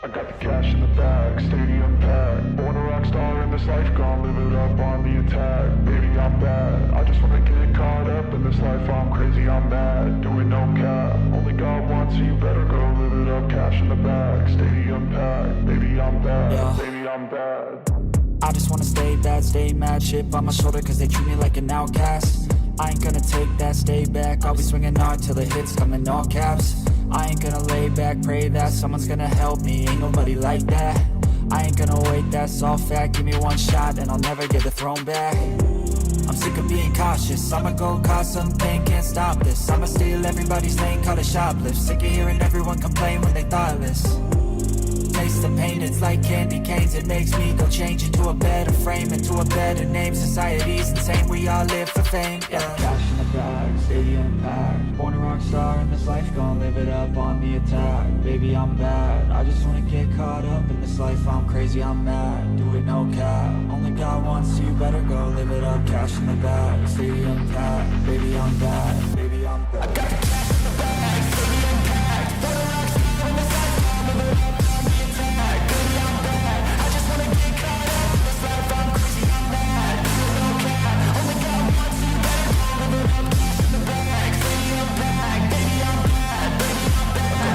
I got the cash in the bag, stadium packed. Born a rock star in this life, gon' live it up on the attack. Baby, I'm bad, I just wanna get caught up in this life. I'm crazy, I'm mad, doing no cap. Only God wants you, better go live it up. Cash in the bag, stadium packed. Baby, I'm bad, yeah. Baby, I'm bad. I just wanna stay bad, stay mad. Chip on my shoulder cause they treat me like an outcast. I ain't gonna take that, stay back. I'll be swinging hard till the hits come in all caps. I ain't gonna lay back, pray that someone's gonna help me. Ain't nobody like that. I ain't gonna wait, that's all fact. Give me one shot and I'll never get the throne back. I'm sick of being cautious, I'ma go cause something, can't stop this. I'ma steal everybody's lane, call it shoplift. Sick of hearing everyone complain when they thoughtless. Taste the pain, it's like candy canes. It makes me go change into a better frame, into a better name. Society's insane, we all live for fame, yeah. Cash in the bag, stadium packed. Born a rock star in this life, gon' live it up on the attack. Baby, I'm bad, I just wanna get caught up in this life. I'm crazy, I'm mad, do it no cap. Only God wants you, better go live it up. Cash in the bag, stadium packed. Baby, I'm bad, baby, I'm bad. I got the cash in the bag, stadium packed. Born a rock star in this life, gon' live it up. I'm crazy, I'm mad, do it no cap. Only God wants you, better go live it up. Cash in the bag, stadium packed. Baby, I'm bad, baby, I'm bad.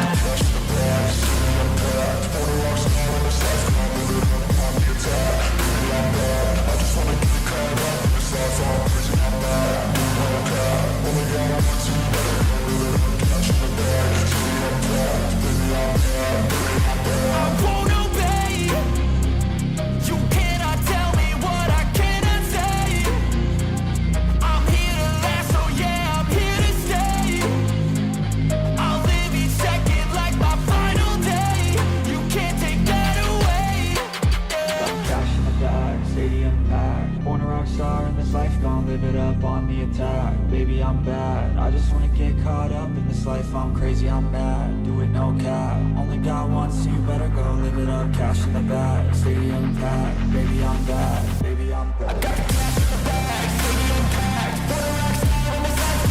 I got the cash in the bag, stadium packed. Born a rock star in this life, gon' live it up on the attack. Baby, I'm bad, I just wanna get caught up in this life. I'm crazy, I'm mad, do it no cap. Only God wants you, better go live it up. Cash in the bag, stadium packed. Baby, I'm bad, baby, I'm bad. I got the cash in the bag, stadium packed. Born a rock star in this life.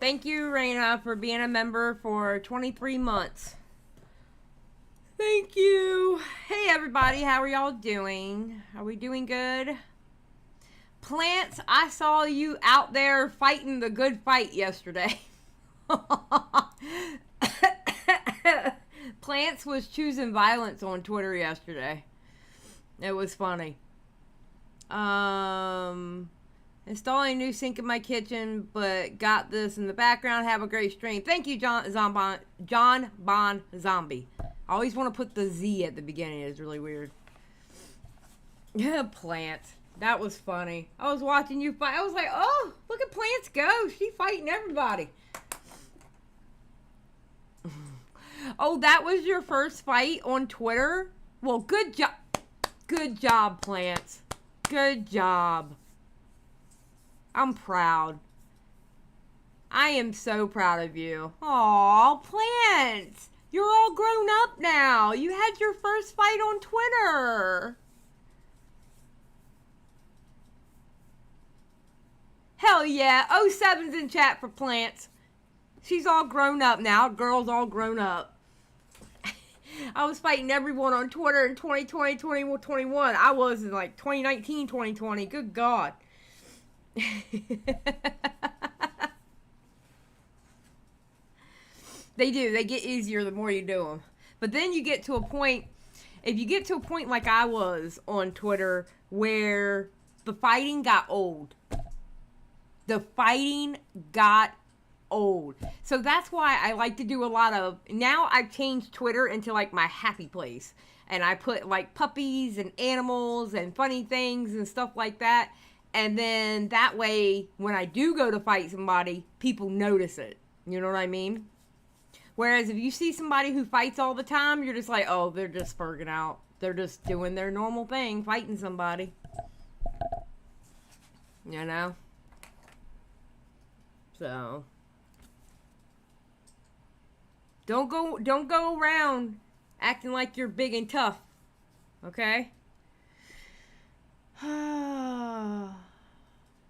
Thank you, Raina, for being a member for 23 months. Thank you. Hey, everybody. How are y'all doing? Are we doing good? Plants, I saw you out there fighting the good fight yesterday. Plants was choosing violence on Twitter yesterday. It was funny. Installing new sink in my kitchen, but got this in the background. Have a great stream. Thank you, John Bon Zombie. I always want to put the Z at the beginning. It's really weird. Yeah, Plants. That was funny. I was watching you fight. I was like, oh, look at Plants go. She fighting everybody. Oh, that was your first fight on Twitter? Well, good job. Good job, Plants. Good job. I'm proud. I am so proud of you. Aw, Plants. You're all grown up now. You had your first fight on Twitter. Hell yeah. 07's in chat for Plants. She's all grown up now. Girl's all grown up. I was fighting everyone on Twitter in 2020, 2021. I was in like 2019, 2020. Good God. They do. They get easier the more you do them. But then you get to a point, if you get to a point like I was on Twitter, where the fighting got old. The fighting got old. So that's why I like to do a lot of, now I've changed Twitter into like my happy place. And I put like puppies and animals and funny things and stuff like that. And then that way, when I do go to fight somebody, people notice it. You know what I mean? Whereas if you see somebody who fights all the time, you're just like, oh, they're just spurging out. They're just doing their normal thing, fighting somebody. You know? So don't go around acting like you're big and tough. Okay?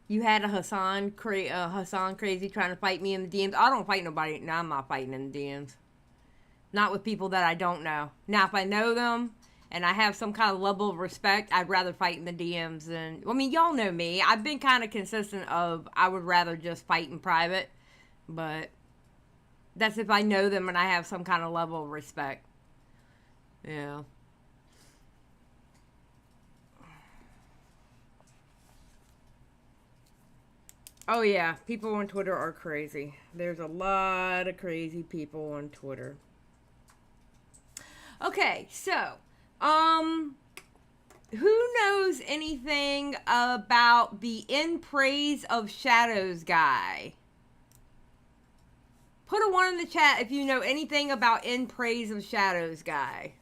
You had a Hassan crazy trying to fight me in the DMs. I don't fight nobody. No, I'm not fighting in the DMs. Not with people that I don't know. Now, if I know them and I have some kind of level of respect, I'd rather fight in the DMs than... I mean, y'all know me. I've been kind of consistent of I would rather just fight in private. But that's if I know them and I have some kind of level of respect. Yeah. Oh yeah, people on Twitter are crazy. There's a lot of crazy people on Twitter. Okay, so, who knows anything about the In Praise of Shadows guy? Put a 1 in the chat if you know anything about In Praise of Shadows guy.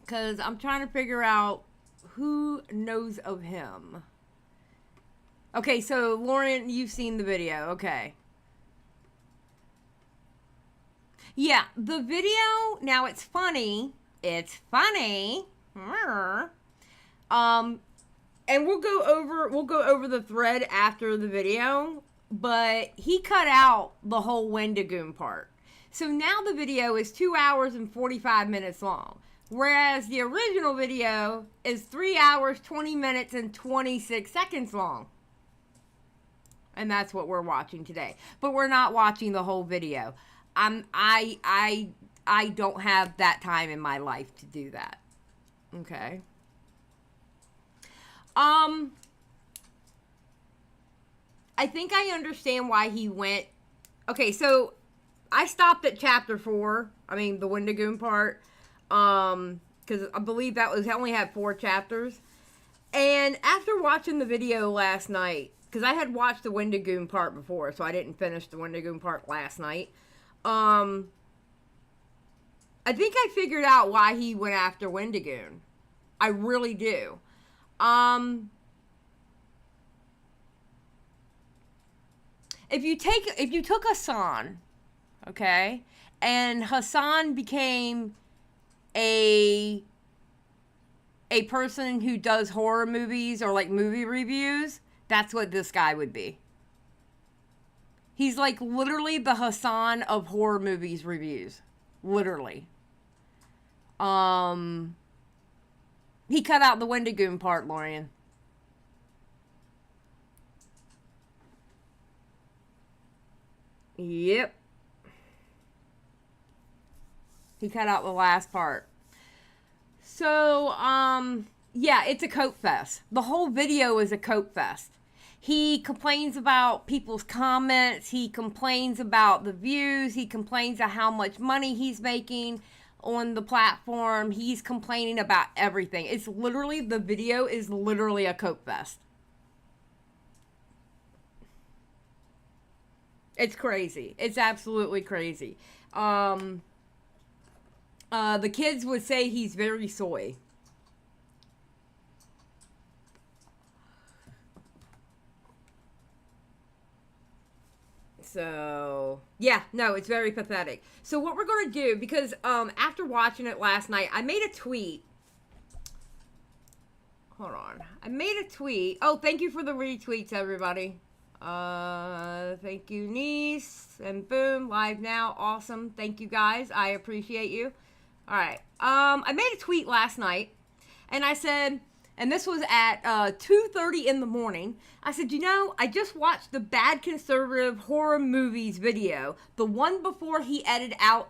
Because I'm trying to figure out who knows of him. Okay, so Lauren, you've seen the video. Okay. Yeah, the video, now it's funny. It's funny. And we'll go over the thread after the video, but he cut out the whole Wendigoon part. So now the video is 2 hours and 45 minutes long. Whereas the original video is 3 hours, 20 minutes, and 26 seconds long. And that's what we're watching today. But we're not watching the whole video. I don't have that time in my life to do that. Okay. I think I understand why he went. Okay, so I stopped at chapter 4. I mean, the Wendigoon part. Because I believe that only had 4 chapters. And after watching the video last night, because I had watched the Wendigoon part before, so I didn't finish the Wendigoon part last night. I think I figured out why he went after Wendigoon. I really do. If you took Hassan, okay, and Hassan became a person who does horror movies or like movie reviews, that's what this guy would be. He's like literally the Hassan of horror movies reviews. Literally. He cut out the Wendigoon part, Lorian. Yep. He cut out the last part. So, yeah, it's a coat fest. The whole video is a coat fest. He complains about people's comments. He complains about the views. He complains about how much money he's making on the platform. He's complaining about everything. It's literally, the video is literally a coat fest. It's crazy. It's absolutely crazy. The kids would say he's very soy. So, yeah, no, it's very pathetic. So what we're going to do, because after watching it last night, I made a tweet. Hold on. I made a tweet. Oh, thank you for the retweets, everybody. Thank you, niece. And boom, live now. Awesome. Thank you, guys. I appreciate you. All right. I made a tweet last night, and I said, and this was at 2:30 in the morning. I said, you know, I just watched the Bad Conservative Horror Movies video, the one before he edited out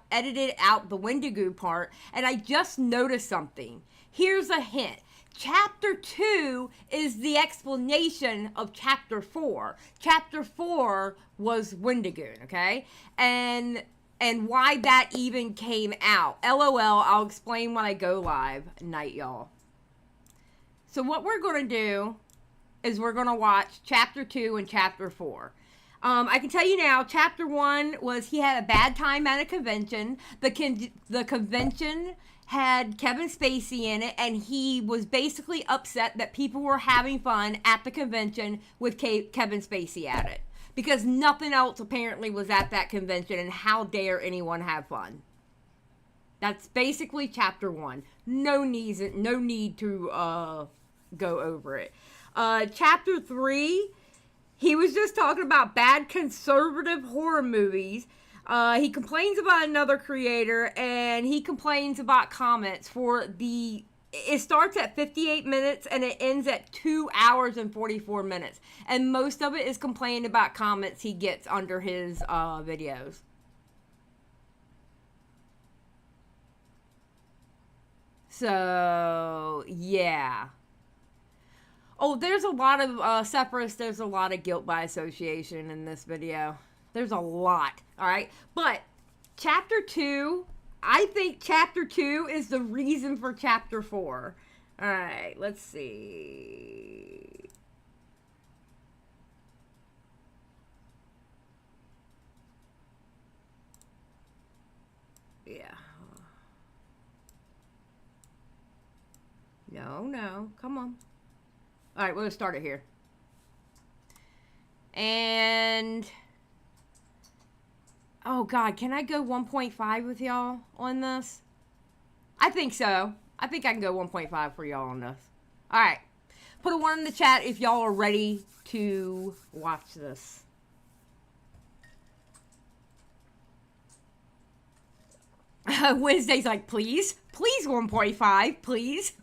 the Wendigo part, and I just noticed something. Here's a hint. Chapter 2 is the explanation of Chapter 4. Chapter 4 was Wendigoon, okay? And why that even came out. LOL, I'll explain when I go live. Night, y'all. So what we're going to do is we're going to watch Chapter 2 and Chapter 4. I can tell you now, Chapter 1 was he had a bad time at a convention. The convention had Kevin Spacey in it, and he was basically upset that people were having fun at the convention with Kevin Spacey at it. Because nothing else apparently was at that convention, and how dare anyone have fun. That's basically Chapter 1. No need to go over it. Chapter 3, he was just talking about bad conservative horror movies. He complains about another creator, and he complains about comments for it starts at 58 minutes and it ends at 2 hours and 44 minutes. And most of it is complaining about comments he gets under his videos. So, yeah. Oh, there's a lot of separatists. There's a lot of guilt by association in this video. There's a lot, all right? But Chapter 2, I think Chapter 2 is the reason for Chapter 4. All right, let's see. Yeah. No, come on. All right, we'll start it here. And... oh, God, can I go 1.5 with y'all on this? I think so. I think I can go 1.5 for y'all on this. All right. Put a 1 in the chat if y'all are ready to watch this. Wednesday's like, please 1.5, please.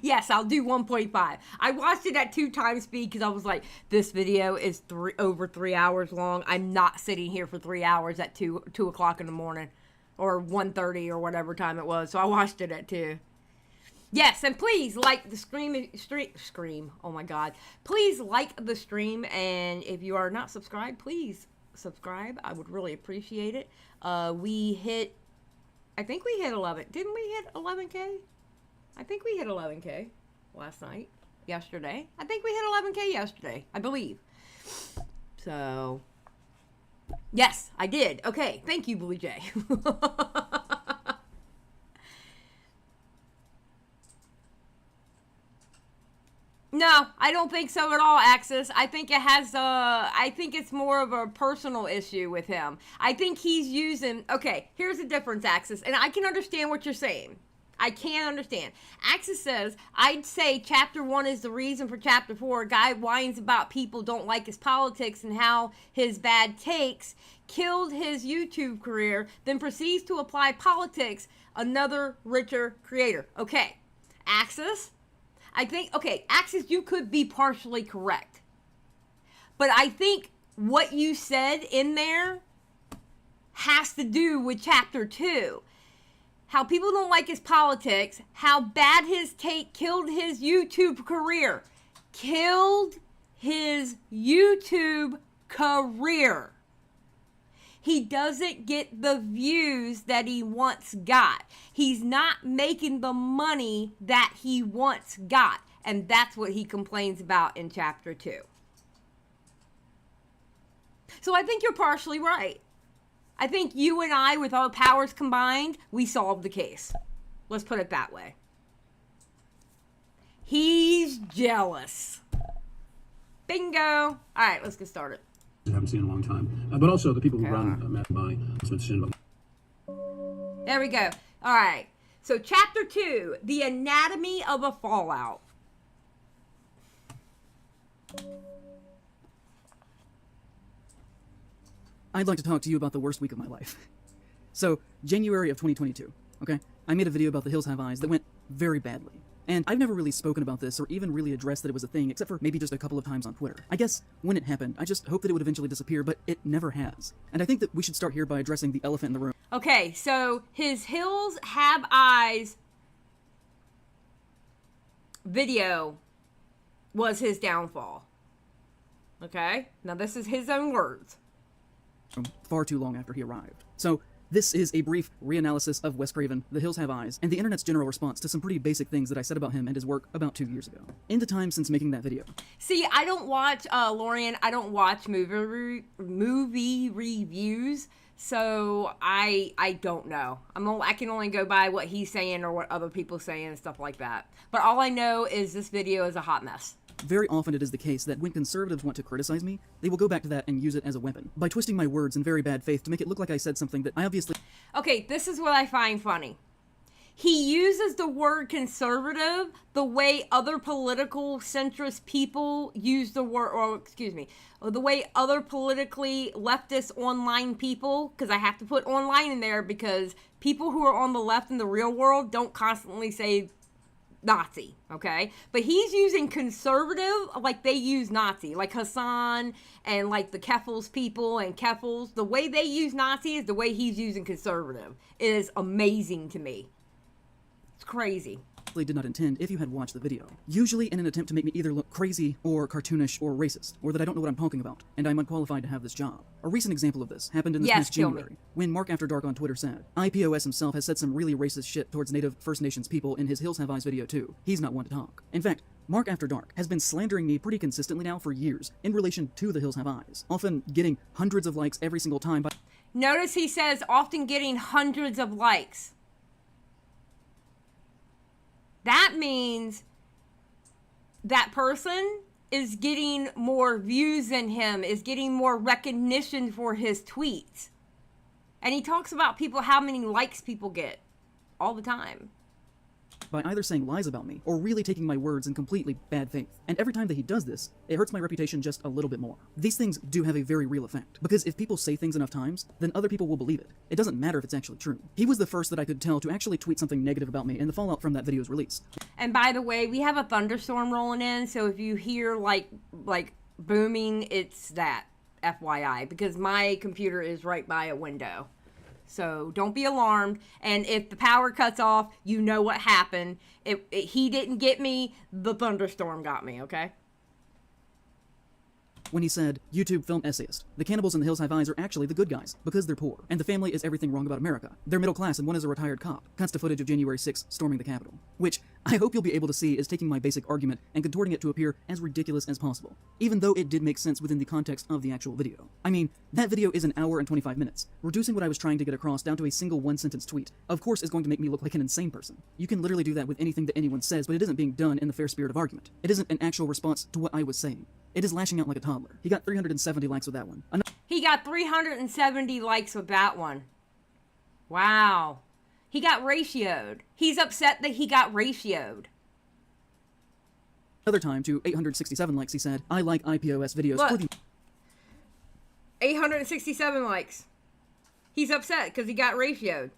Yes, I'll do 1.5. I watched it at 2 times speed because I was like, this video is over 3 hours long. I'm not sitting here for 3 hours at 2 o'clock in the morning or 1:30 or whatever time it was. So I watched it at 2. Yes, and please like the stream. Oh my God. Please like the stream. And if you are not subscribed, please subscribe. I would really appreciate it. I think we hit 11. Didn't we hit 11K? I think we hit 11K yesterday. I think we hit 11K yesterday, I believe. So, yes, I did. Okay, thank you, Blue Jay. No, I don't think so at all, Axis. I think I think it's more of a personal issue with him. I think he's using, okay, here's the difference, Axis, and I can understand what you're saying. I can understand. Axis says, I'd say Chapter 1 is the reason for Chapter 4. A guy whines about people don't like his politics and how his bad takes killed his YouTube career, then proceeds to apply politics, another richer creator. Okay, Axis, Axis, you could be partially correct. But I think what you said in there has to do with Chapter 2. How people don't like his politics, how bad his take killed his YouTube career. Killed his YouTube career. He doesn't get the views that he once got. He's not making the money that he once got. And that's what he complains about in Chapter 2. So I think you're partially right. I think you and I, with our powers combined, we solved the case. Let's put it that way. He's jealous. Bingo. All right, let's get started. I haven't seen in a long time. But also the people who run Mad by There we go. All right. So Chapter 2, The Anatomy of a Fallout. I'd like to talk to you about the worst week of my life. So, January of 2022, okay? I made a video about The Hills Have Eyes that went very badly. And I've never really spoken about this or even really addressed that it was a thing, except for maybe just a couple of times on Twitter. I guess when it happened, I just hoped that it would eventually disappear, but it never has. And I think that we should start here by addressing the elephant in the room. Okay, so his Hills Have Eyes video was his downfall. Okay? Now, this is his own words. Far too long after he arrived. So, this is a brief reanalysis of Wes Craven, The Hills Have Eyes, and the internet's general response to some pretty basic things that I said about him and his work about 2 years ago. In the time since making that video. See, I don't watch, Lorian, I don't watch movie reviews, so I don't know. I can only go by what he's saying or what other people saying and stuff like that. But all I know is this video is a hot mess. Very often it is the case that when conservatives want to criticize me, they will go back to that and use it as a weapon, by twisting my words in very bad faith to make it look like I said something that I obviously... Okay, this is what I find funny. He uses the word conservative the way other political centrist people use the word, or the way other politically leftist online people, because I have to put online in there because people who are on the left in the real world don't constantly say Nazi, okay? But he's using conservative like they use Nazi, like Hassan and like the Keffels people and Keffels. The way they use Nazi is the way he's using conservative. It is amazing to me. It's crazy. Did not intend if you had watched the video. Usually in an attempt to make me either look crazy or cartoonish or racist, or that I don't know what I'm talking about, and I'm unqualified to have this job. A recent example of this happened in this past January, when Mark After Dark on Twitter said, iPOS himself has said some really racist shit towards Native First Nations people in his Hills Have Eyes video too. He's not one to talk. In fact, Mark After Dark has been slandering me pretty consistently now for years in relation to the Hills Have Eyes, often getting hundreds of likes every single time. Notice he says often getting hundreds of likes. That means that person is getting more views than him, is getting more recognition for his tweets. And he talks about people, how many likes people get all the time. By either saying lies about me or really taking my words in completely bad faith. And every time that he does this, it hurts my reputation just a little bit more. These things do have a very real effect, because if people say things enough times, then other people will believe it. It doesn't matter if it's actually true. He was the first that I could tell to actually tweet something negative about me in the fallout from that video's release. And by the way, we have a thunderstorm rolling in, so if you hear like booming, it's that, FYI, because my computer is right by a window. So don't be alarmed. And if the power cuts off, you know what happened. He didn't get me. The thunderstorm got me, okay? When he said, YouTube film essayist, the cannibals in the Hills Have Eyes are actually the good guys, because they're poor, and the family is everything wrong about America. They're middle class and one is a retired cop. Cuts to footage of January 6th storming the Capitol. Which, I hope you'll be able to see is taking my basic argument and contorting it to appear as ridiculous as possible, even though it did make sense within the context of the actual video. I mean, that video is an hour and 25 minutes. Reducing what I was trying to get across down to a single one-sentence tweet, of course, is going to make me look like an insane person. You can literally do that with anything that anyone says, but it isn't being done in the fair spirit of argument. It isn't an actual response to what I was saying. It is lashing out like a toddler. He got 370 likes with that one. He got 370 likes with that one. Wow. He got ratioed. He's upset that he got ratioed. Another time, to 867 likes, he said, I like iPOS videos Look, for the... 867 likes. He's upset because he got ratioed.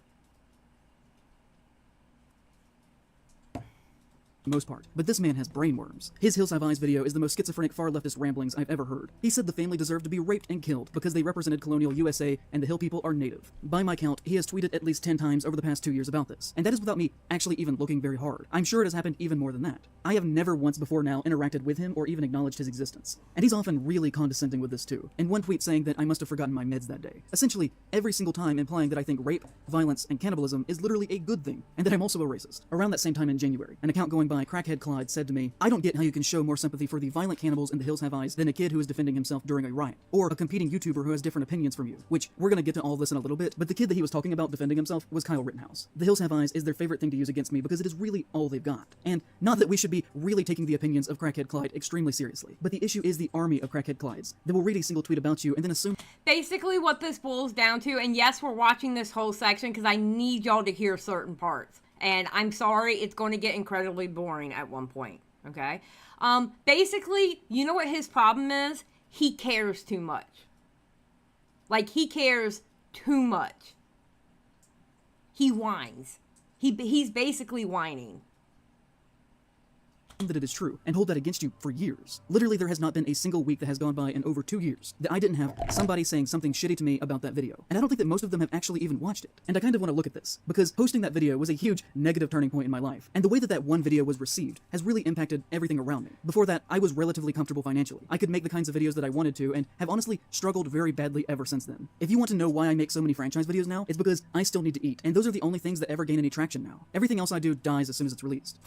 Most part. But this man has brainworms. His Hills Have Eyes video is the most schizophrenic far leftist ramblings I've ever heard. He said the family deserved to be raped and killed because they represented colonial USA and the Hill people are native. By my count, he has tweeted at least 10 times over the past 2 years about this. And that is without me actually even looking very hard. I'm sure it has happened even more than that. I have never once before now interacted with him or even acknowledged his existence. And he's often really condescending with this too. In one tweet saying that I must have forgotten my meds that day. Essentially, every single time implying that I think rape, violence, and cannibalism is literally a good thing, and that I'm also a racist. Around that same time in January, an account going by Crackhead Clyde said to me, I don't get how you can show more sympathy for the violent cannibals in the Hills Have Eyes than a kid who is defending himself during a riot, or a competing YouTuber who has different opinions from you, which we're gonna get to all this in a little bit, but the kid that he was talking about defending himself was Kyle Rittenhouse. The Hills Have Eyes is their favorite thing to use against me because it is really all they've got. And not that we should be really taking the opinions of Crackhead Clyde extremely seriously, but the issue is the army of Crackhead Clydes that will read a single tweet about you and then assume... Basically what this boils down to, and yes, we're watching this whole section because I need y'all to hear certain parts. And I'm sorry, it's going to get incredibly boring at one point. Okay? Basically, you know what his problem is? He cares too much. Like, he cares too much. He whines. He's basically whining. that it is true and hold that against you for years. Literally, there has not been a single week that has gone by in over 2 years that I didn't have somebody saying something shitty to me about that video. And I don't think that most of them have actually even watched it. And I kind of want to look at this, because posting that video was a huge negative turning point in my life. And the way that that one video was received has really impacted everything around me. Before that, I was relatively comfortable financially. I could make the kinds of videos that I wanted to, and have honestly struggled very badly ever since then. If you want to know why I make so many franchise videos now, it's because I still need to eat. And those are the only things that ever gain any traction now. Everything else I do dies as soon as it's released.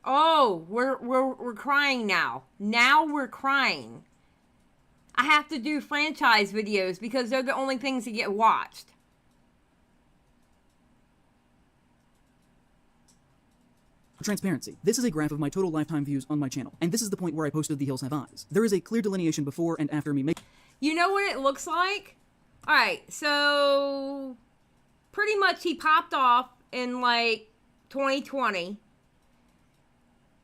Oh, we're crying now. Now we're crying. I have to do franchise videos because they're the only things that get watched. For transparency, this is a graph of my total lifetime views on my channel, and this is the point where I posted The Hills Have Eyes. There is a clear delineation before and after me making. You know what it looks like? Alright, so pretty much he popped off in like 2020.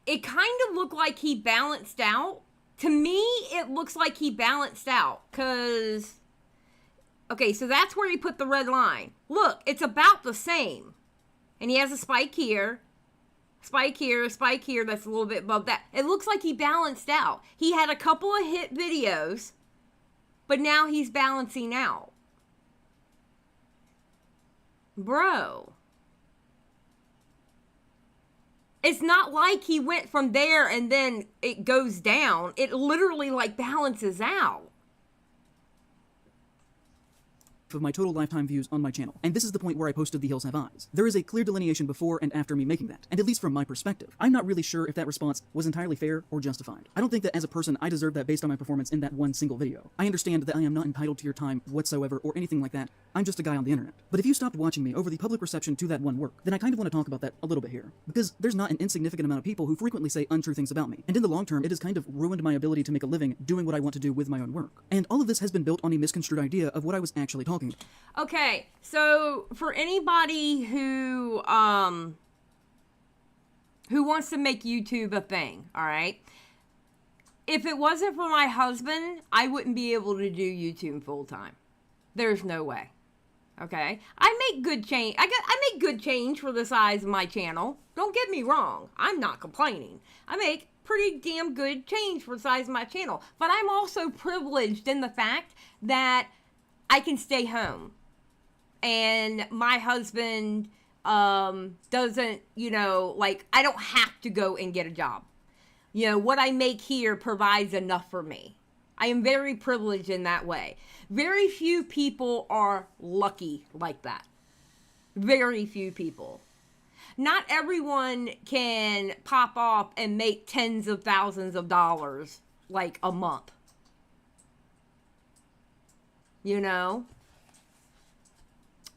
It kind of looked like he balanced out. To me, it looks like he balanced out. Because, okay, so that's where he put the red line. Look, it's about the same. And he has a spike here. Spike here, spike here, that's a little bit above that. It looks like he balanced out. He had a couple of hit videos, but now he's balancing out. Bro. It's not like he went from there and then it goes down. It literally like balances out. Of my total lifetime views on my channel, and this is the point where I posted The Hills Have Eyes. There is a clear delineation before and after me making that, and at least from my perspective, I'm not really sure if that response was entirely fair or justified. I don't think that as a person I deserve that based on my performance in that one single video. I understand that I am not entitled to your time whatsoever or anything like that. I'm just a guy on the internet. But if you stopped watching me over the public reception to that one work, then I kind of want to talk about that a little bit here. Because there's not an insignificant amount of people who frequently say untrue things about me, and in the long term, it has kind of ruined my ability to make a living doing what I want to do with my own work. And all of this has been built on a misconstrued idea of what I was actually talking about. Okay, so for anybody who wants to make YouTube a thing, all right? If it wasn't for my husband, I wouldn't be able to do YouTube full time. There's no way. Okay? I make good change. I make good change for the size of my channel. Don't get me wrong. I'm not complaining. I make pretty damn good change for the size of my channel. But I'm also privileged in the fact that I can stay home. And my husband doesn't, you know, like, I don't have to go and get a job. You know, what I make here provides enough for me. I am very privileged in that way. Very few people are lucky like that. Very few people. Not everyone can pop off and make tens of thousands of dollars like a month. You know?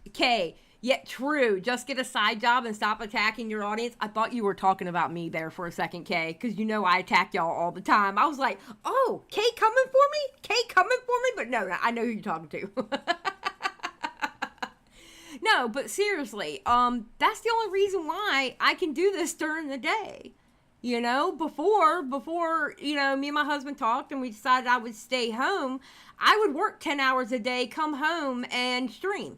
Okay, yet true. Just get a side job and stop attacking your audience. I thought you were talking about me there for a second, Kay, because you know I attack y'all all the time. I was like, oh, Kay coming for me? Kay coming for me? But no, I know who you're talking to. No, but seriously, that's the only reason why I can do this during the day. You know, before, you know, me and my husband talked and we decided I would stay home, I would work 10 hours a day, come home and stream.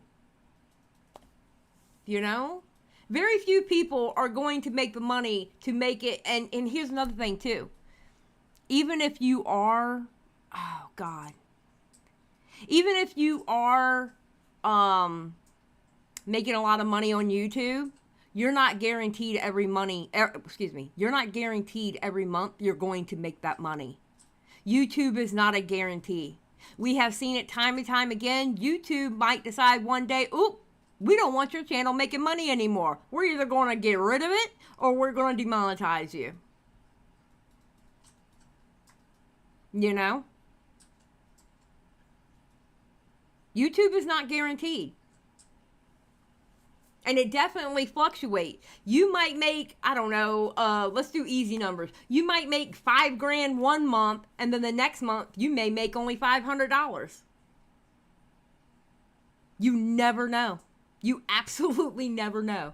You know, very few people are going to make the money to make it. And here's another thing too. Even if you are, oh God, even if you are, making a lot of money on YouTube, you're not guaranteed you're not guaranteed every month you're going to make that money. YouTube is not a guarantee. We have seen it time and time again. YouTube might decide one day, oop, we don't want your channel making money anymore. We're either going to get rid of it or we're going to demonetize you. You know? YouTube is not guaranteed. And it definitely fluctuates. You might make, I don't know, let's do easy numbers. You might make $5,000 one month, and then the next month you may make only $500. You never know. You absolutely never know.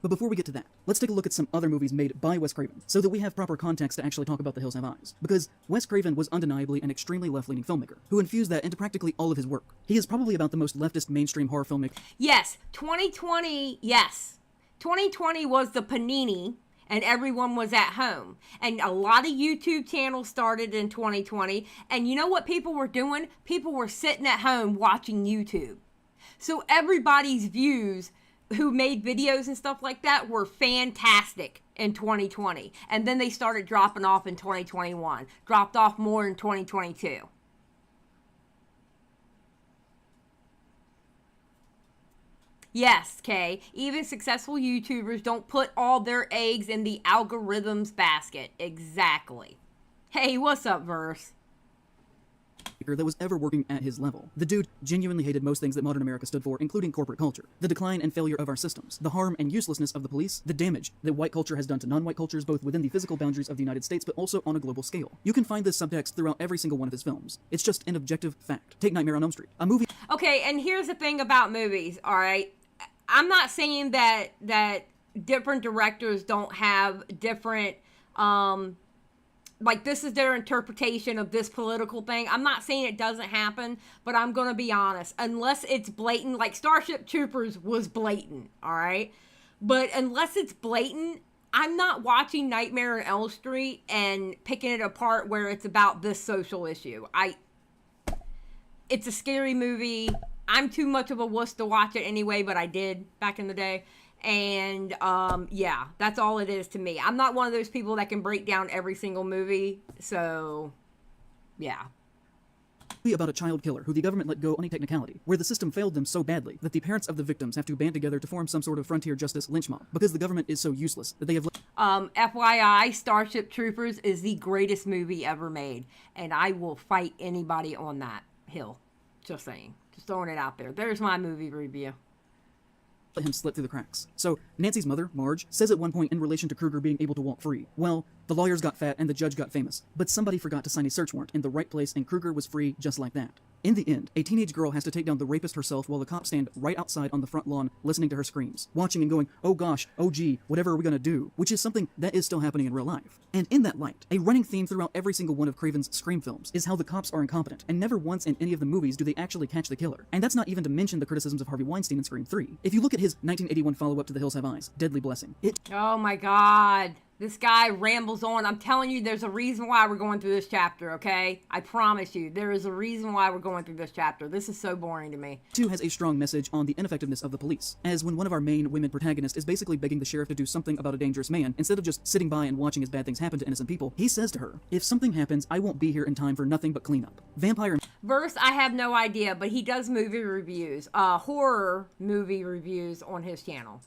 But before we get to that, let's take a look at some other movies made by Wes Craven, so that we have proper context to actually talk about The Hills Have Eyes. Because Wes Craven was undeniably an extremely left-leaning filmmaker, who infused that into practically all of his work. He is probably about the most leftist mainstream horror filmmaker. Yes, 2020, yes. 2020 was the panini, and everyone was at home. And a lot of YouTube channels started in 2020. And you know what people were doing? People were sitting at home watching YouTube. So everybody's views who made videos and stuff like that were fantastic in 2020. And then they started dropping off in 2021. Dropped off more in 2022. Yes, Kay. Even successful YouTubers don't put all their eggs in the algorithm's basket. Exactly. Hey, what's up, Verse? That was ever working at his level. The dude genuinely hated most things that modern America stood for, including corporate culture, the decline and failure of our systems, the harm and uselessness of the police, the damage that white culture has done to non-white cultures, both within the physical boundaries of the United States, but also on a global scale. You can find this subtext throughout every single one of his films. It's just an objective fact. Take Nightmare on Elm Street, a movie. Okay, and here's the thing about movies, all right? I'm not saying that different directors don't have different, like, this is their interpretation of this political thing. I'm not saying it doesn't happen, but I'm going to be honest. Unless it's blatant, like Starship Troopers was blatant, all right? But unless it's blatant, I'm not watching Nightmare on Elm Street and picking it apart where it's about this social issue. It's a scary movie. I'm too much of a wuss to watch it anyway, but I did back in the day. And, yeah, that's all it is to me. I'm not one of those people that can break down every single movie, so, yeah. About a child killer who the government let go on a technicality, where the system failed them so badly that the parents of the victims have to band together to form some sort of frontier justice lynch mob, because the government is so useless that they have... FYI, Starship Troopers is the greatest movie ever made, and I will fight anybody on that hill. Just saying. Just throwing it out there. There's my movie review. Let him slip through the cracks. So, Nancy's mother, Marge, says at one point in relation to Kruger being able to walk free, well, the lawyers got fat and the judge got famous, but somebody forgot to sign a search warrant in the right place and Kruger was free just like that. In the end, a teenage girl has to take down the rapist herself while the cops stand right outside on the front lawn listening to her screams, watching and going, oh gosh, oh gee, whatever are we gonna do? Which is something that is still happening in real life. And in that light, a running theme throughout every single one of Craven's Scream films is how the cops are incompetent, and never once in any of the movies do they actually catch the killer. And that's not even to mention the criticisms of Harvey Weinstein in Scream 3. If you look at his 1981 follow-up to The Hills Have Eyes, Deadly Blessing, Oh my god. This guy rambles on. I'm telling you, there's a reason why we're going through this chapter, okay? I promise you, there is a reason why we're going through this chapter. This is so boring to me. 2 has a strong message on the ineffectiveness of the police, as when one of our main women protagonists is basically begging the sheriff to do something about a dangerous man, instead of just sitting by and watching as bad things happen to innocent people, he says to her, if something happens, I won't be here in time for nothing but cleanup. Vampire... Verse, I have no idea, but he does movie reviews, horror movie reviews on his channel.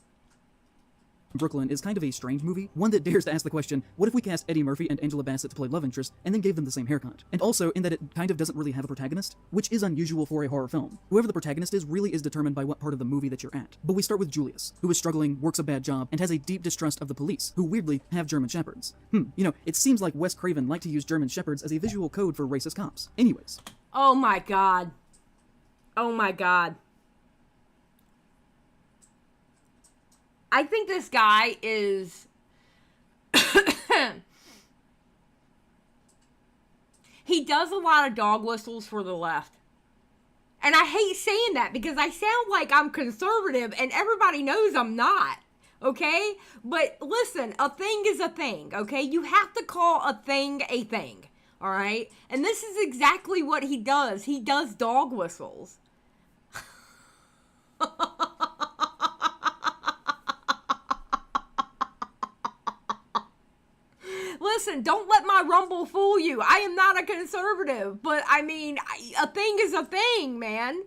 Brooklyn is kind of a strange movie, one that dares to ask the question, what if we cast Eddie Murphy and Angela Bassett to play love interest, and then gave them the same haircut? And also, in that it kind of doesn't really have a protagonist, which is unusual for a horror film. Whoever the protagonist is really is determined by what part of the movie that you're at. But we start with Julius, who is struggling, works a bad job, and has a deep distrust of the police, who weirdly have German Shepherds. You know, it seems like Wes Craven liked to use German Shepherds as a visual code for racist cops. Anyways. Oh my god. Oh my god. I think this guy is... he does a lot of dog whistles for the left. And I hate saying that because I sound like I'm conservative and everybody knows I'm not. Okay? But listen, a thing is a thing, okay? You have to call a thing. Alright? And this is exactly what he does. He does dog whistles. Listen, don't let my rumble fool you. I am not a conservative, but I mean, a thing is a thing, man.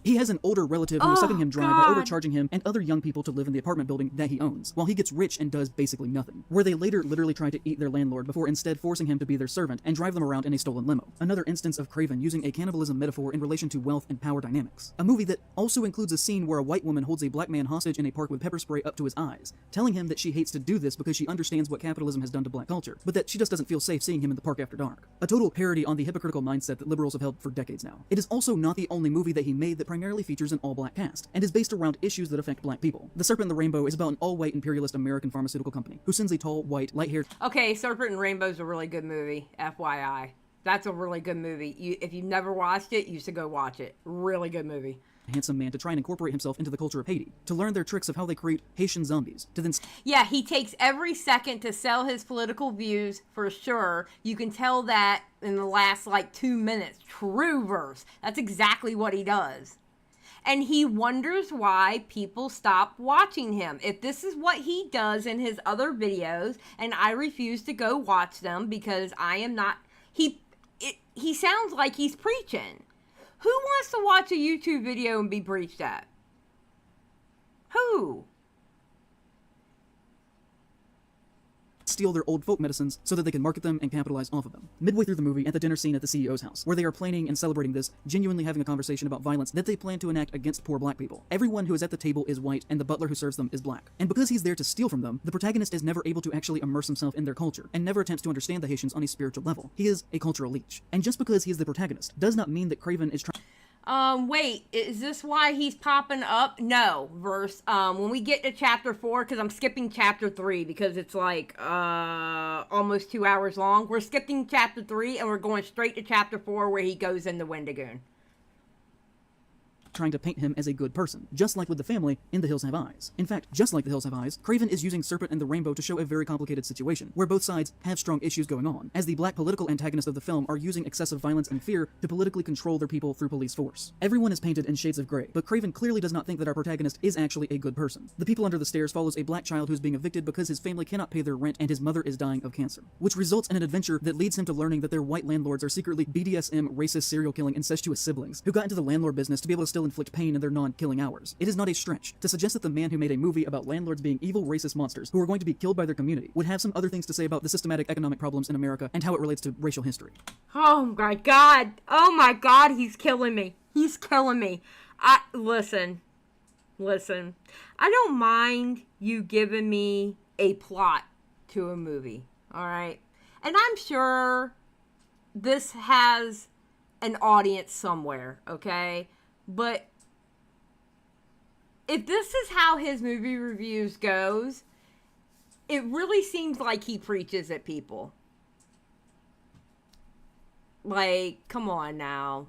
He has an older relative who is sucking him dry by overcharging him and other young people to live in the apartment building that he owns, while he gets rich and does basically nothing, where they later literally try to eat their landlord before instead forcing him to be their servant and drive them around in a stolen limo. Another instance of Craven using a cannibalism metaphor in relation to wealth and power dynamics. A movie that also includes a scene where a white woman holds a black man hostage in a park with pepper spray up to his eyes, telling him that she hates to do this because she understands what capitalism has done to black culture, but that she just doesn't feel safe seeing him in the park after dark. A total parody on the hypocritical mindset that liberals have held for decades now. It is also not the only movie that he made that primarily features an all-black cast, and is based around issues that affect black people. The Serpent and the Rainbow is about an all-white imperialist American pharmaceutical company who sends a tall, white, light-haired... Okay, Serpent and Rainbow is a really good movie, FYI. That's a really good movie. If you've never watched it, you should go watch it. Really good movie. handsome man to try and incorporate himself into the culture of Haiti, to learn their tricks of how they create Haitian zombies, to then... Yeah, he takes every second to sell his political views, for sure. You can tell that in the last, 2 minutes. True verse. That's exactly what he does. And he wonders why people stop watching him. If this is what he does in his other videos, and I refuse to go watch them because I am not... He sounds like he's preaching. Who wants to watch a YouTube video and be preached at? Who? Steal their old folk medicines so that they can market them and capitalize off of them. Midway through the movie, at the dinner scene at the CEO's house, where they are planning and celebrating this, genuinely having a conversation about violence that they plan to enact against poor black people. Everyone who is at the table is white, and the butler who serves them is black. And because he's there to steal from them, the protagonist is never able to actually immerse himself in their culture, and never attempts to understand the Haitians on a spiritual level. He is a cultural leech. And just because he is the protagonist does not mean that Craven is trying... Wait, is this why he's popping up? No, verse. When we get to chapter 4, because I'm skipping chapter 3 because it's almost 2 hours long. We're skipping chapter 3 and we're going straight to chapter 4 where he goes into Wendigoon. Trying to paint him as a good person, just like with the family in The Hills Have Eyes. In fact, just like The Hills Have Eyes, Craven is using Serpent and the Rainbow to show a very complicated situation, where both sides have strong issues going on, as the black political antagonists of the film are using excessive violence and fear to politically control their people through police force. Everyone is painted in shades of gray, but Craven clearly does not think that our protagonist is actually a good person. The People Under the Stairs follows a black child who's being evicted because his family cannot pay their rent and his mother is dying of cancer, which results in an adventure that leads him to learning that their white landlords are secretly BDSM, racist, serial killing, incestuous siblings who got into the landlord business to be able to still inflict pain in their non-killing hours. It is not a stretch to suggest that the man who made a movie about landlords being evil, racist monsters who are going to be killed by their community would have some other things to say about the systematic economic problems in America and how it relates to racial history. Oh my god. Oh my god, he's killing me. He's killing me. Listen. I don't mind you giving me a plot to a movie, alright? And I'm sure this has an audience somewhere, okay? But if this is how his movie reviews goes, it really seems like he preaches at people. Come on now.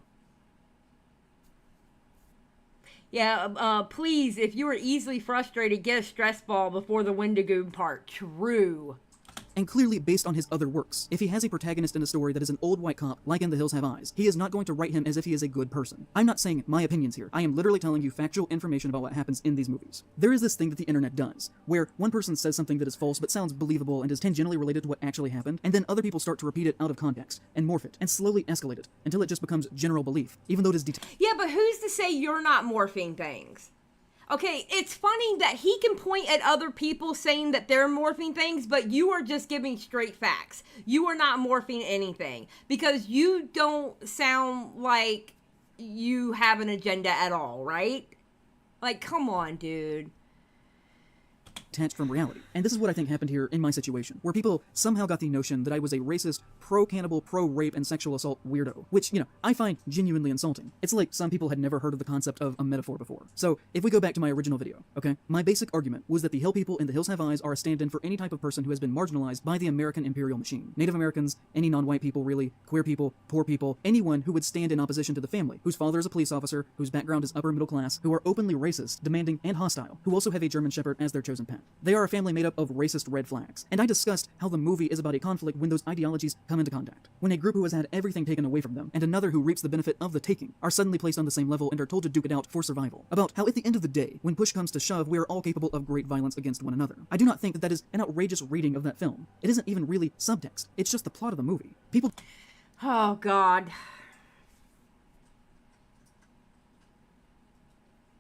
Yeah, please, if you are easily frustrated, get a stress ball before the Wendigoon part. True. And clearly based on his other works. If he has a protagonist in a story that is an old white cop, like in The Hills Have Eyes, he is not going to write him as if he is a good person. I'm not saying my opinions here. I am literally telling you factual information about what happens in these movies. There is this thing that the internet does, where one person says something that is false but sounds believable and is tangentially related to what actually happened, and then other people start to repeat it out of context, and morph it, and slowly escalate it, until it just becomes general belief, even though it is Yeah, but who's to say you're not morphing things? Okay, it's funny that he can point at other people saying that they're morphing things, but you are just giving straight facts. You are not morphing anything because you don't sound like you have an agenda at all, right? Come on, dude. Detached from reality. And this is what I think happened here in my situation, where people somehow got the notion that I was a racist, pro-cannibal, pro-rape, and sexual assault weirdo, which, I find genuinely insulting. It's like some people had never heard of the concept of a metaphor before. So, if we go back to my original video, okay, my basic argument was that the Hill people in The Hills Have Eyes are a stand-in for any type of person who has been marginalized by the American imperial machine. Native Americans, any non-white people really, queer people, poor people, anyone who would stand in opposition to the family, whose father is a police officer, whose background is upper middle class, who are openly racist, demanding, and hostile, who also have a German Shepherd as their chosen pet. They are a family made up of racist red flags. And I discussed how the movie is about a conflict when those ideologies come into contact. When a group who has had everything taken away from them, and another who reaps the benefit of the taking, are suddenly placed on the same level and are told to duke it out for survival. About how at the end of the day, when push comes to shove, we are all capable of great violence against one another. I do not think that that is an outrageous reading of that film. It isn't even really subtext. It's just the plot of the movie. People... Oh, God.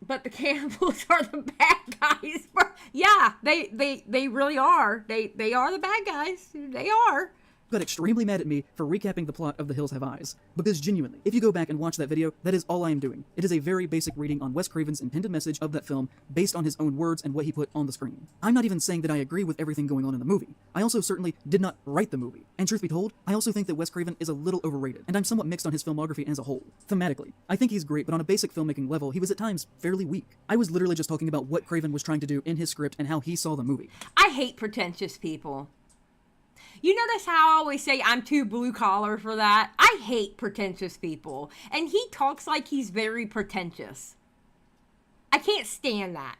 But the cannibals are the bad guys. Yeah, they really are. They are the bad guys. They are. Got extremely mad at me for recapping the plot of The Hills Have Eyes. Because genuinely, if you go back and watch that video, that is all I am doing. It is a very basic reading on Wes Craven's intended message of that film based on his own words and what he put on the screen. I'm not even saying that I agree with everything going on in the movie. I also certainly did not write the movie. And truth be told, I also think that Wes Craven is a little overrated, and I'm somewhat mixed on his filmography as a whole. Thematically, I think he's great, but on a basic filmmaking level, he was at times fairly weak. I was literally just talking about what Craven was trying to do in his script and how he saw the movie. I hate pretentious people. You notice how I always say I'm too blue collar for that? I hate pretentious people. And he talks like he's very pretentious. I can't stand that.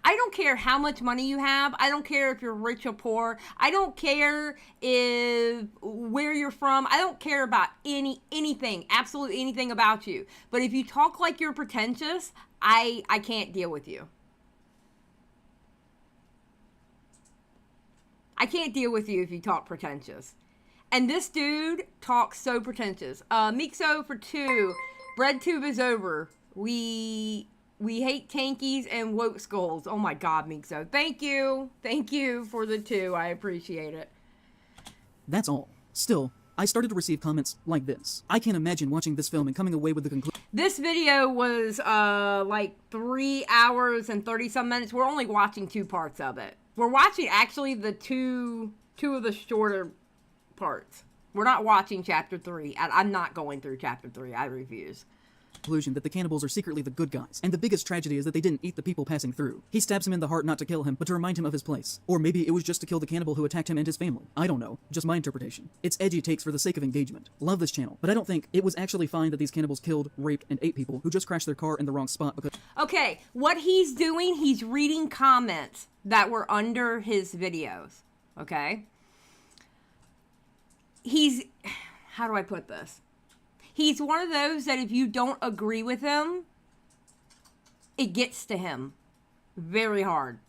I don't care how much money you have. I don't care if you're rich or poor. I don't care if where you're from. I don't care about anything, absolutely anything about you. But if you talk like you're pretentious, I can't deal with you. I can't deal with you if you talk pretentious. And this dude talks so pretentious. Mixo for 2. Bread tube is over. We hate tankies and woke skulls. Oh my God, Mixo. Thank you. Thank you for the 2. I appreciate it. That's all. Still, I started to receive comments like this. I can't imagine watching this film and coming away with the conclusion. This video was like 3 hours and 30 some minutes. We're only watching 2 parts of it. We're watching actually the two of the shorter parts. We're not watching chapter 3. I'm not going through chapter 3. I refuse. Conclusion that the cannibals are secretly the good guys, and the biggest tragedy is that they didn't eat the people passing through. He stabs him in the heart not to kill him, but to remind him of his place. Or maybe it was just to kill the cannibal who attacked him and his family. I don't know, just my interpretation. It's edgy takes for the sake of engagement. Love this channel, but I don't think it was actually fine that these cannibals killed, raped, and ate people who just crashed their car in the wrong spot because... Okay, what he's doing, he's reading comments that were under his videos, okay? How do I put this? He's one of those that if you don't agree with him, it gets to him very hard.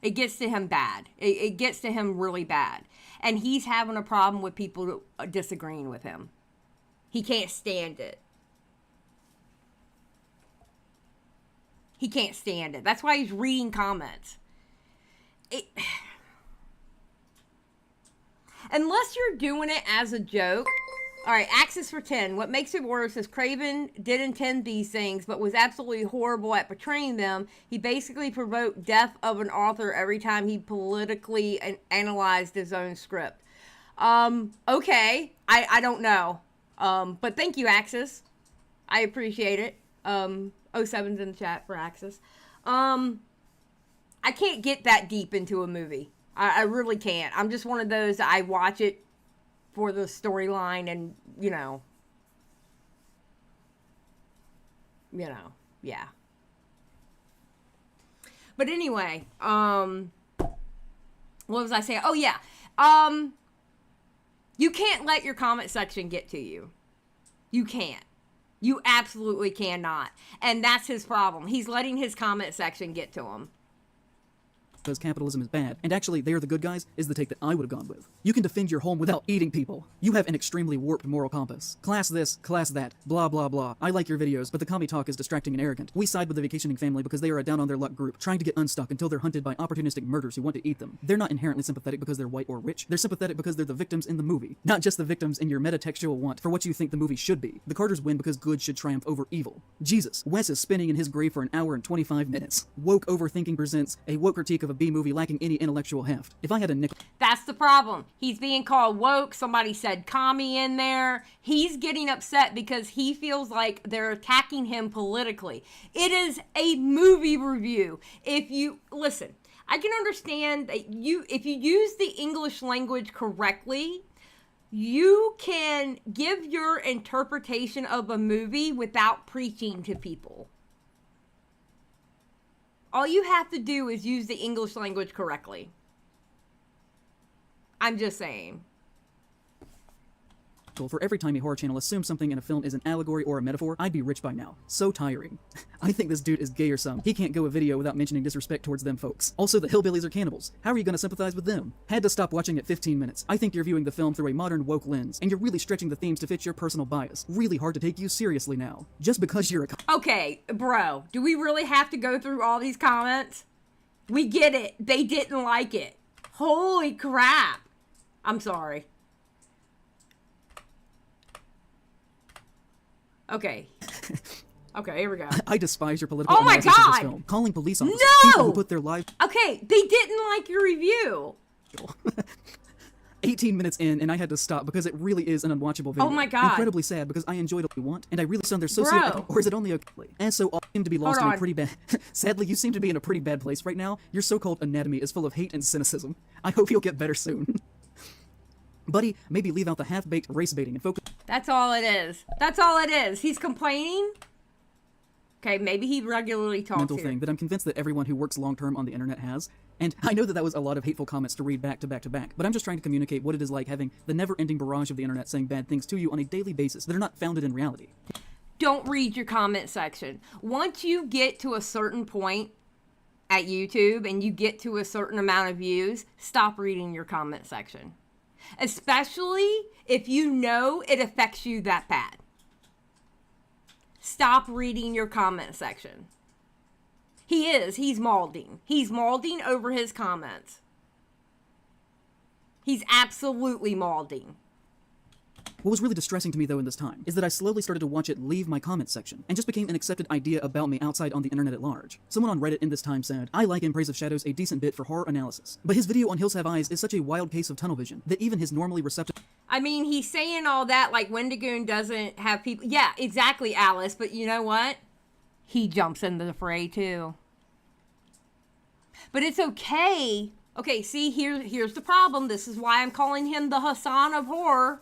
It gets to him bad. It gets to him really bad. And he's having a problem with people disagreeing with him. He can't stand it. He can't stand it. That's why he's reading comments. Unless you're doing it as a joke. All right, Axis for 10. What makes it worse is Craven did intend these things, but was absolutely horrible at portraying them. He basically provoked death of an author every time he politically analyzed his own script. Okay. I don't know. But thank you, Axis. I appreciate it. 07's in the chat for Axis. I can't get that deep into a movie. I really can't. I'm just one of those, I watch it for the storyline and, yeah. But anyway, what was I saying? Oh, yeah. You can't let your comment section get to you. You can't. You absolutely cannot. And that's his problem. He's letting his comment section get to him. Because capitalism is bad, and actually they're the good guys, is the take that I would have gone with. You can defend your home without eating people. You have an extremely warped moral compass. Class this, class that, blah blah blah. I like your videos, but the commie talk is distracting and arrogant. We side with the vacationing family because they are a down-on-their-luck group, trying to get unstuck until they're hunted by opportunistic murderers who want to eat them. They're not inherently sympathetic because they're white or rich. They're sympathetic because they're the victims in the movie, not just the victims in your metatextual want for what you think the movie should be. The Carters win because good should triumph over evil. Jesus, Wes is spinning in his grave for an hour and 25 minutes. Woke Overthinking presents a woke critique of a B-movie lacking any intellectual heft. If I had a nickel... That's the problem. He's being called woke. Somebody said commie in there. He's getting upset because he feels like they're attacking him politically. It is a movie review. If you... Listen, I can understand that if you use the English language correctly, you can give your interpretation of a movie without preaching to people. All you have to do is use the English language correctly. I'm just saying. For every time a horror channel assumes something in a film is an allegory or a metaphor, I'd be rich by now. So tiring. I think this dude is gay or some. He can't go a video without mentioning disrespect towards them folks. Also, the hillbillies are cannibals. How are you gonna sympathize with them? Had to stop watching at 15 minutes. I think you're viewing the film through a modern woke lens, and you're really stretching the themes to fit your personal bias. Really hard to take you seriously now. Just because you're a... Okay, bro, do we really have to go through all these comments? We get it. They didn't like it. Holy crap. I'm sorry. Okay. Okay, here we go. I despise your political Oh my analysis of this God! film. Calling police officers, No! people who put their lives... Okay, they didn't like your review. 18 minutes in, and I had to stop because it really is an unwatchable video. Oh my God. Incredibly sad because I enjoyed what you want, and I really saw their socio... Or is it only okay? And so all seem to be lost in a pretty bad... Sadly, you seem to be in a pretty bad place right now. Your so-called anatomy is full of hate and cynicism. I hope you'll get better soon. Buddy, maybe leave out the half-baked race baiting and focus... That's all it is. That's all it is. He's complaining. Okay, maybe he regularly talks mental here. thing that I'm convinced that everyone who works long-term on the internet has. And I know that that was a lot of hateful comments to read back to back to back, but I'm just trying to communicate what it is like having the never-ending barrage of the internet saying bad things to you on a daily basis that are not founded in reality. Don't read your comment section. Once you get to a certain point at YouTube and you get to a certain amount of views, stop reading your comment section. Especially if you know it affects you that bad. Stop reading your comment section. He's mauling. He's mauling over his comments. He's absolutely mauling. What was really distressing to me, though, in this time, is that I slowly started to watch it leave my comment section, and just became an accepted idea about me outside on the internet at large. Someone on Reddit in this time said, "I like In Praise of Shadows a decent bit for horror analysis, but his video on Hills Have Eyes is such a wild case of tunnel vision that even his normally receptive..." I mean, he's saying all that like Wendigoon doesn't have people... Yeah, exactly, Alice, but you know what? He jumps into the fray, too. But it's okay. Okay, see, here's the problem. This is why I'm calling him the Hassan of horror.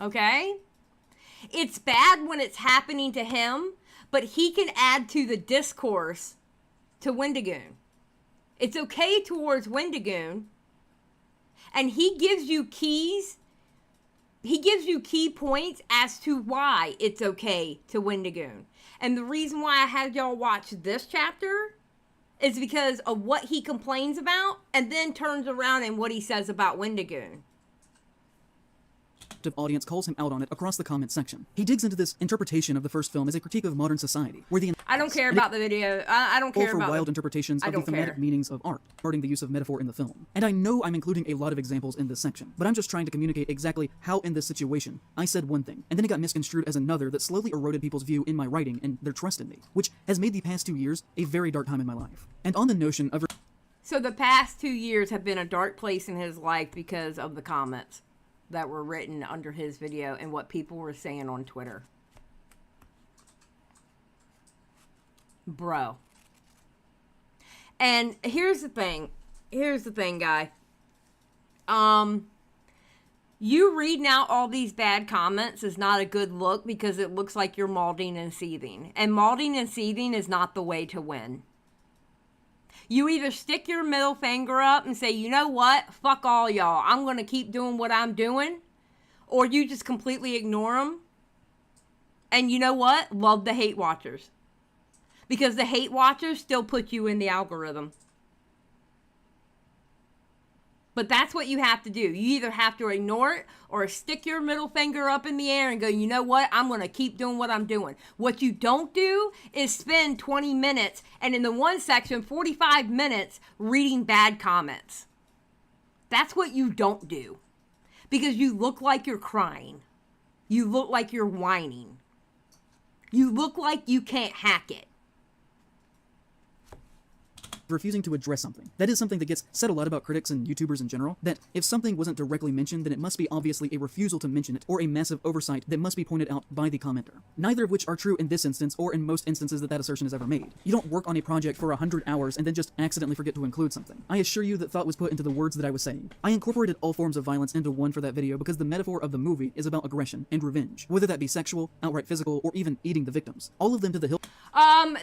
Okay? It's bad when it's happening to him, but he can add to the discourse to Wendigoon. It's okay towards Wendigoon, and he gives you keys. He gives you key points as to why it's okay to Wendigoon. And the reason why I had y'all watch this chapter is because of what he complains about and then turns around and what he says about Wendigoon. audience calls him out on it across the comment section. He digs into this interpretation of the first film as a critique of modern society, where the... I don't care about the video. I don't care about... wild interpretations of the thematic meanings of art, regarding the use of metaphor in the film. And I know I'm including a lot of examples in this section, but I'm just trying to communicate exactly how in this situation I said one thing, and then it got misconstrued as another that slowly eroded people's view in my writing and their trust in me, which has made the past 2 years a very dark time in my life. And on the notion of... So the past 2 years have been a dark place in his life because of the comments that were written under his video and what people were saying on Twitter. Bro. And here's the thing. Here's the thing, guy. You reading out all these bad comments is not a good look because it looks like you're mauling and seething. And mauling and seething is not the way to win. You either stick your middle finger up and say, you know what? Fuck all y'all. I'm going to keep doing what I'm doing. Or you just completely ignore them. And you know what? Love the hate watchers. Because the hate watchers still put you in the algorithm. But that's what you have to do. You either have to ignore it or stick your middle finger up in the air and go, you know what? I'm going to keep doing what I'm doing. What you don't do is spend 20 minutes and in the one section, 45 minutes reading bad comments. That's what you don't do. Because you look like you're crying. You look like you're whining. You look like you can't hack it. refusing to address something. That is something that gets said a lot about critics and YouTubers in general, that if something wasn't directly mentioned, then it must be obviously a refusal to mention it, or a massive oversight that must be pointed out by the commenter. Neither of which are true in this instance, or in most instances that assertion is ever made. You don't work on a project for 100 hours and then just accidentally forget to include something. I assure you that thought was put into the words that I was saying. I incorporated all forms of violence into one for that video because the metaphor of the movie is about aggression and revenge, whether that be sexual, outright physical, or even eating the victims. All of them to the hill.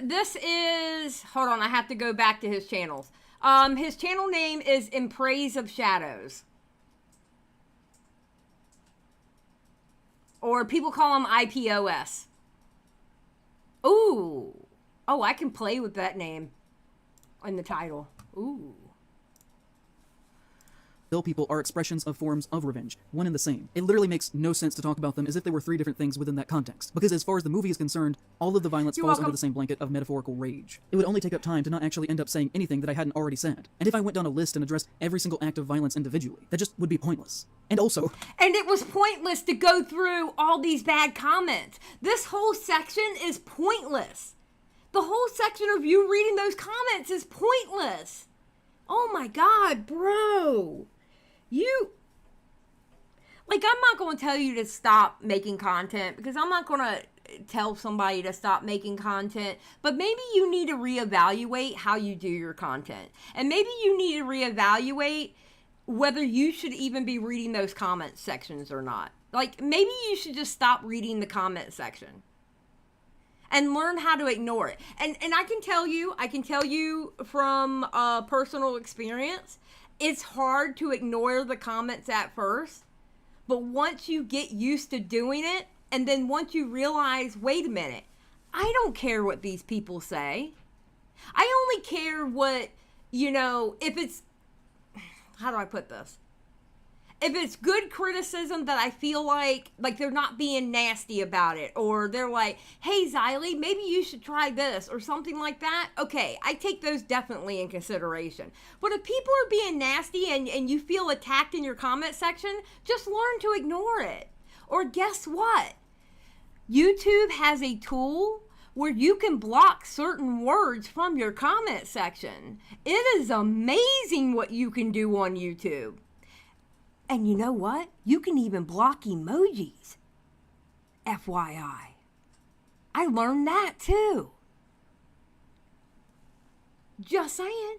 This is, hold on, I have to go back to his channels. His channel name is In Praise of Shadows. Or people call him iPOS. Ooh. Oh, I can play with that name in the title. Ooh. Hill people are expressions of forms of revenge, one and the same. It literally makes no sense to talk about them as if they were three different things within that context, because as far as the movie is concerned, all of the violence falls under the same blanket of metaphorical rage. It would only take up time to not actually end up saying anything that I hadn't already said. And if I went down a list and addressed every single act of violence individually, that just would be pointless. And also... And it was pointless to go through all these bad comments. This whole section is pointless. The whole section of you reading those comments is pointless. Oh my God, bro. I'm not going to tell you to stop making content because I'm not going to tell somebody to stop making content, but maybe you need to reevaluate how you do your content. And maybe you need to reevaluate whether you should even be reading those comment sections or not. Like, maybe you should just stop reading the comment section. and learn how to ignore it. And I can tell you from personal experience, it's hard to ignore the comments at first, but once you get used to doing it, and then once you realize, wait a minute, I don't care what these people say. I only care what, if it's, how do I put this? If it's good criticism that I feel like they're not being nasty about it, or they're like, hey, Xylie, maybe you should try this, or something like that, okay, I take those definitely in consideration. But if people are being nasty and you feel attacked in your comment section, just learn to ignore it. Or guess what? YouTube has a tool where you can block certain words from your comment section. It is amazing what you can do on YouTube. And you know what? You can even block emojis. FYI. I learned that too. Just saying.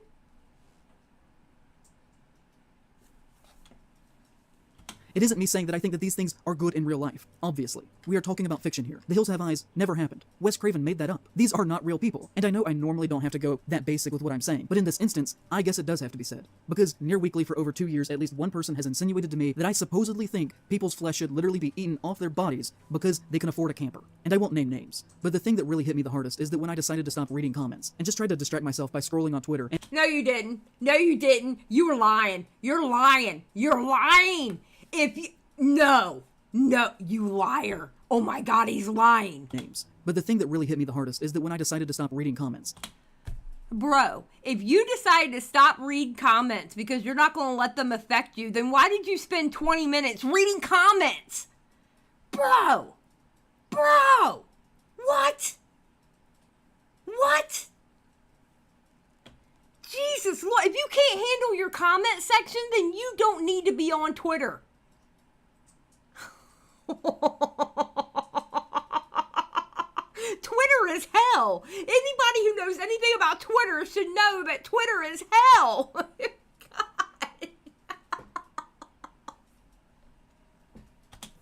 It isn't me saying that I think that these things are good in real life. Obviously. We are talking about fiction here. The Hills Have Eyes never happened. Wes Craven made that up. These are not real people. And I know I normally don't have to go that basic with what I'm saying, but in this instance, I guess it does have to be said. Because near weekly for over 2 years, at least one person has insinuated to me that I supposedly think people's flesh should literally be eaten off their bodies because they can afford a camper. And I won't name names. But the thing that really hit me the hardest is that when I decided to stop reading comments and just tried to distract myself by scrolling on Twitter and— No, you didn't. No, you didn't. You were lying. You're lying. You're lying. No, you liar. Oh my God, he's lying. Names. But the thing that really hit me the hardest is that when I decided to stop reading comments. Bro, if you decided to stop reading comments because you're not going to let them affect you, then why did you spend 20 minutes reading comments? Bro, what? Jesus, Lord, if you can't handle your comment section, then you don't need to be on Twitter. Twitter is hell. Anybody who knows anything about Twitter should know that Twitter is hell. God.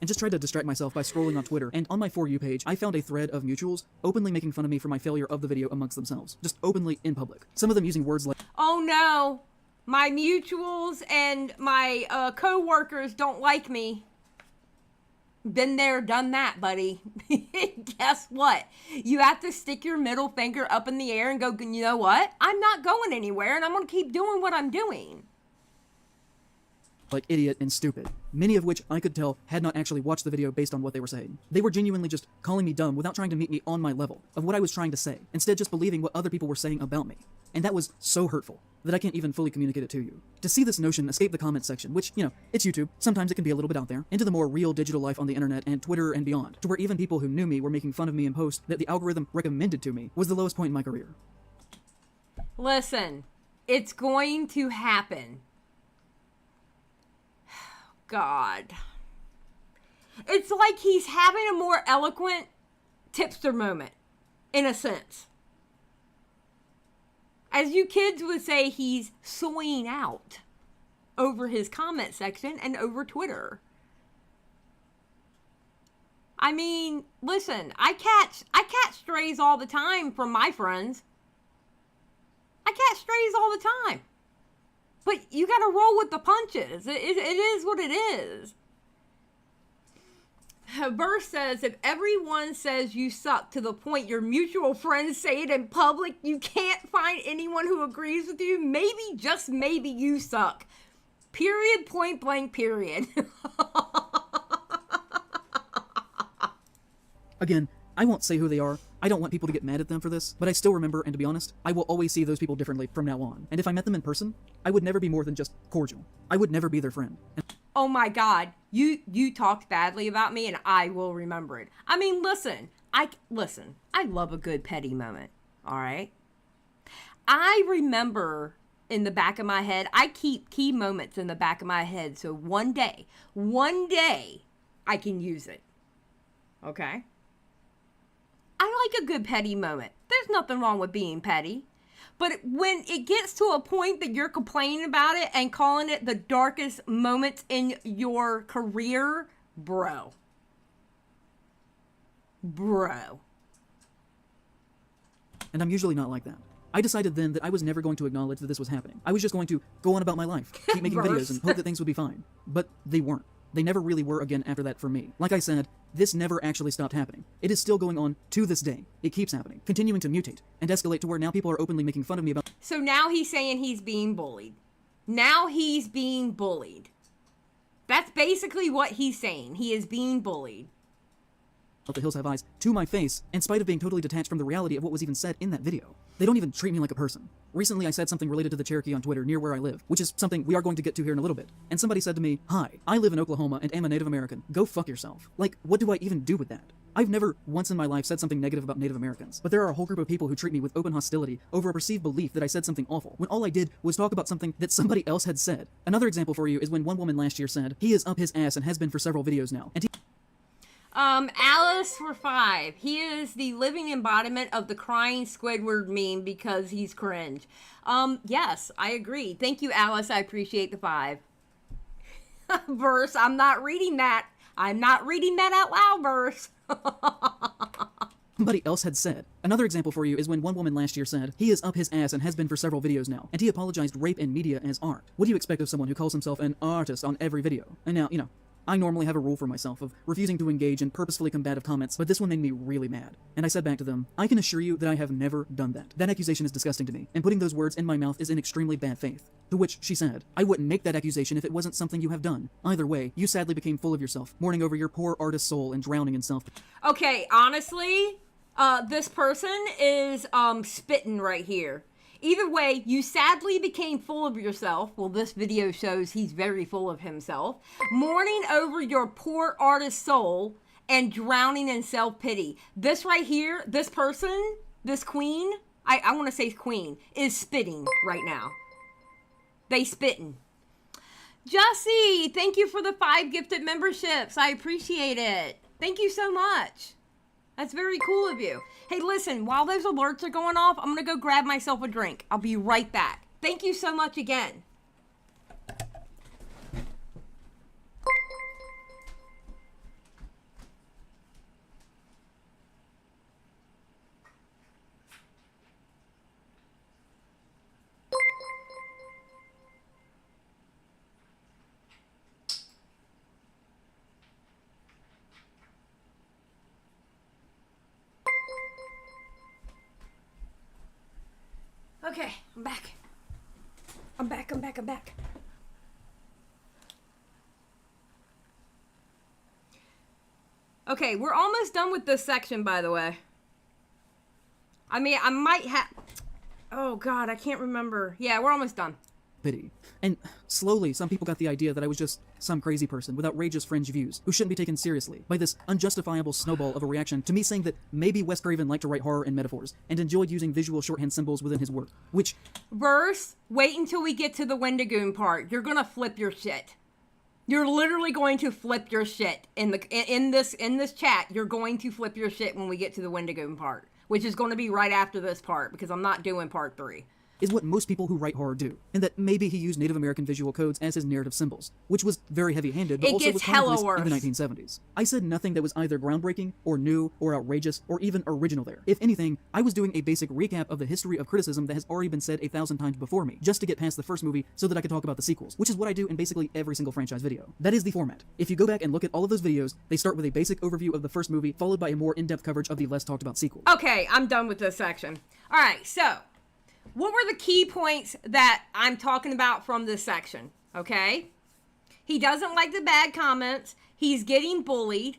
And just tried to distract myself by scrolling on Twitter, and on my For You page, I found a thread of mutuals openly making fun of me for my failure of the video amongst themselves. Just openly in public. Some of them using words like, oh no, my mutuals and my co-workers don't like me. Been there, done that, buddy. Guess what? You have to stick your middle finger up in the air and go, you know what? I'm not going anywhere, and I'm going to keep doing what I'm doing. like idiot and stupid, many of which I could tell had not actually watched the video based on what they were saying. They were genuinely just calling me dumb without trying to meet me on my level of what I was trying to say, instead just believing what other people were saying about me. And that was so hurtful that I can't even fully communicate it to you. To see this notion escape the comment section, which, you know, it's YouTube, sometimes it can be a little bit out there, into the more real digital life on the internet and Twitter and beyond, to where even people who knew me were making fun of me in posts that the algorithm recommended to me, was the lowest point in my career. Listen, it's going to happen. God. It's like he's having a more eloquent tipster moment, in a sense. As you kids would say, he's soying out over his comment section and over Twitter. I mean, listen, I catch strays all the time from my friends. I catch strays all the time. But you gotta roll with the punches. It is what it is. Verse says, if everyone says you suck to the point your mutual friends say it in public, you can't find anyone who agrees with you, maybe, just maybe, you suck. Period, point blank, period. Again, I won't say who they are. I don't want people to get mad at them for this, but I still remember, and to be honest, I will always see those people differently from now on. And if I met them in person, I would never be more than just cordial. I would never be their friend. Oh my God, you talked badly about me and I will remember it. I mean, listen, I love a good petty moment, all right? I remember in the back of my head, I keep key moments in the back of my head, so one day, I can use it, okay? I like a good petty moment. There's nothing wrong with being petty. But when it gets to a point that you're complaining about it and calling it the darkest moments in your career, bro. and I'm usually not like that. I decided then that I was never going to acknowledge that this was happening. I was just going to go on about my life, keep making videos, and hope that things would be fine. But they weren't. They never really were again after that for me. Like I said, this never actually stopped happening. It is still going on to this day. It keeps happening, continuing to mutate and escalate to where now people are openly making fun of me about— So now he's saying he's being bullied. Now he's being bullied. That's basically what he's saying. He is being bullied. The Hills Have Eyes to my face, in spite of being totally detached from the reality of what was even said in that video. They don't even treat me like a person. Recently, I said something related to the Cherokee on Twitter near where I live, which is something we are going to get to here in a little bit. And somebody said to me, "Hi, I live in Oklahoma and am a Native American. Go fuck yourself." Like, what do I even do with that? I've never once in my life said something negative about Native Americans, but there are a whole group of people who treat me with open hostility over a perceived belief that I said something awful, when all I did was talk about something that somebody else had said. Another example for you is when one woman last year said, "He is up his ass and has been for several videos now," and Alice for 5. He is the living embodiment of the crying Squidward meme because he's cringe. Yes, I agree. Thank you, Alice. I appreciate the 5. Verse, I'm not reading that. I'm not reading that out loud, verse. somebody else had said. Another example for you is when one woman last year said, "He is up his ass and has been for several videos now," and he apologized rape in media as art. What do you expect of someone who calls himself an artist on every video? And now, I normally have a rule for myself of refusing to engage in purposefully combative comments, but this one made me really mad. And I said back to them, "I can assure you that I have never done that. That accusation is disgusting to me, and putting those words in my mouth is in extremely bad faith." To which she said, "I wouldn't make that accusation if it wasn't something you have done. Either way, you sadly became full of yourself, mourning over your poor artist soul and drowning in self." Okay, honestly, this person is spitting right here. Either way, you sadly became full of yourself. Well, this video shows he's very full of himself. Mourning over your poor artist soul and drowning in self-pity. This right here, this person, this queen, I want to say queen, is spitting right now. They spitting. Jussie, thank you for the 5 gifted memberships. I appreciate it. Thank you so much. That's very cool of you. Hey, listen, while those alerts are going off, I'm going to go grab myself a drink. I'll be right back. Thank you so much again. Okay, I'm back. I'm back. Okay, we're almost done with this section, by the way. I mean, I might have... Oh, God, I can't remember. Yeah, we're almost done. Pity. And slowly, some people got the idea that I was just some crazy person with outrageous fringe views who shouldn't be taken seriously by this unjustifiable snowball of a reaction to me saying that maybe Wes Craven liked to write horror and metaphors and enjoyed using visual shorthand symbols within his work, which... Verse, wait until we get to the Wendigoon part. You're gonna flip your shit. You're literally going to flip your shit. In this chat, you're going to flip your shit when we get to the Wendigoon part, which is going to be right after this part because I'm not doing part 3. Is what most people who write horror do, and that maybe he used Native American visual codes as his narrative symbols, which was very heavy-handed, but also was commonplace in the 1970s. I said nothing that was either groundbreaking, or new, or outrageous, or even original there. If anything, I was doing a basic recap of the history of criticism that has already been said 1,000 times before me, just to get past the first movie so that I could talk about the sequels, which is what I do in basically every single franchise video. That is the format. If you go back and look at all of those videos, they start with a basic overview of the first movie, followed by a more in-depth coverage of the less talked about sequels. Okay, I'm done with this section. Alright, so... what were the key points that I'm talking about from this section? Okay? He doesn't like the bad comments. He's getting bullied.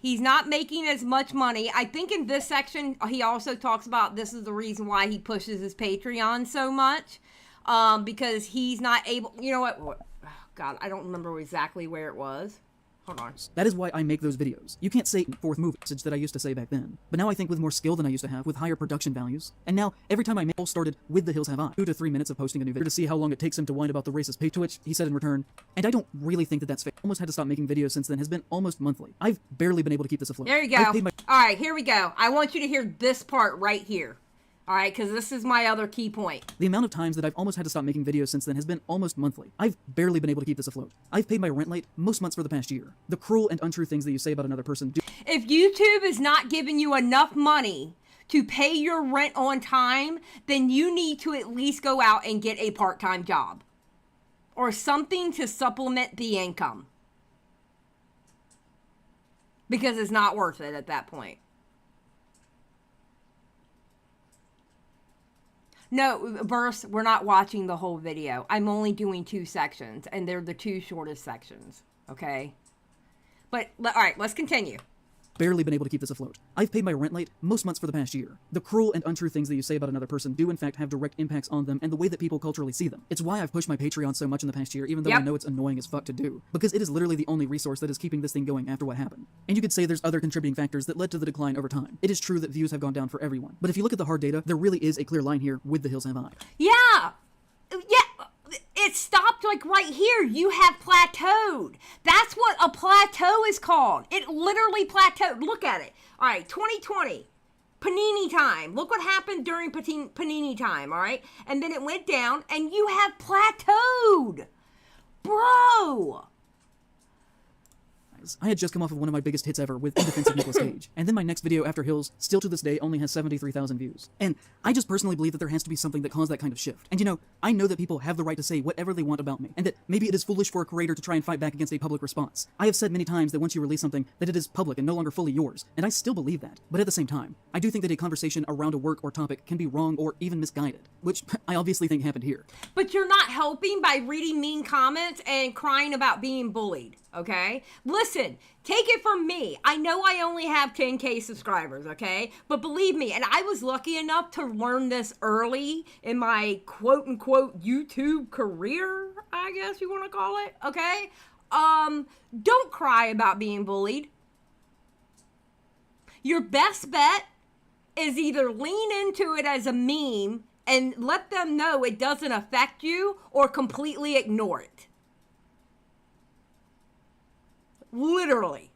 He's not making as much money. I think in this section, he also talks about this is the reason why he pushes his Patreon so much. Because he's not able... You know what? Oh, God, I don't remember exactly where it was. Hold on. That is why I make those videos. You can't say fourth movie message that I used to say back then. But now I think with more skill than I used to have, with higher production values. And now, every time I make, started with The Hills Have Eyes. 2 to 3 minutes of posting a new video to see how long it takes him to whine about the racist page, to which he said in return, and I don't really think that that's fair. Almost had to stop making videos since then, has been almost monthly. I've barely been able to keep this afloat. There you go. Alright, here we go. I want you to hear this part right here. Alright, because this is my other key point. The amount of times that I've almost had to stop making videos since then has been almost monthly. I've barely been able to keep this afloat. I've paid my rent late most months for the past year. The cruel and untrue things that you say about another person do. If YouTube is not giving you enough money to pay your rent on time, then you need to at least go out and get a part-time job or something to supplement the income, because it's not worth it at that point. No, Burst, we're not watching the whole video. I'm only doing 2 sections, and they're the 2 shortest sections, okay? But, all right, let's continue. Barely been able to keep this afloat. I've paid my rent late most months for the past year. The cruel and untrue things that you say about another person do in fact have direct impacts on them and the way that people culturally see them. It's why I've pushed my Patreon so much in the past year, even though I know it's annoying as fuck to do, because it is literally the only resource that is keeping this thing going after what happened. And you could say there's other contributing factors that led to the decline over time. It is true that views have gone down for everyone, but if you look at the hard data, there really is a clear line here with The Hills Have Eyes. Yeah! It stopped like right here. You have plateaued. That's what a plateau is called. It literally plateaued. Look at it. All right, 2020, Panini time. Look what happened during Panini time, all right? And then it went down, and you have plateaued. Bro! I had just come off of one of my biggest hits ever with In Defense of Nicolas Cage, and then my next video after Hills, still to this day, only has 73,000 views. And I just personally believe that there has to be something that caused that kind of shift. And you know, I know that people have the right to say whatever they want about me, and that maybe it is foolish for a creator to try and fight back against a public response. I have said many times that once you release something, that it is public and no longer fully yours, and I still believe that. But at the same time, I do think that a conversation around a work or topic can be wrong or even misguided, which I obviously think happened here. But you're not helping by reading mean comments and crying about being bullied, okay? Listen, take it from me. I know I only have 10K subscribers, okay? But believe me, and I was lucky enough to learn this early in my quote-unquote YouTube career, I guess you want to call it, okay? Don't cry about being bullied. Your best bet is either lean into it as a meme and let them know it doesn't affect you, or completely ignore it. Literally.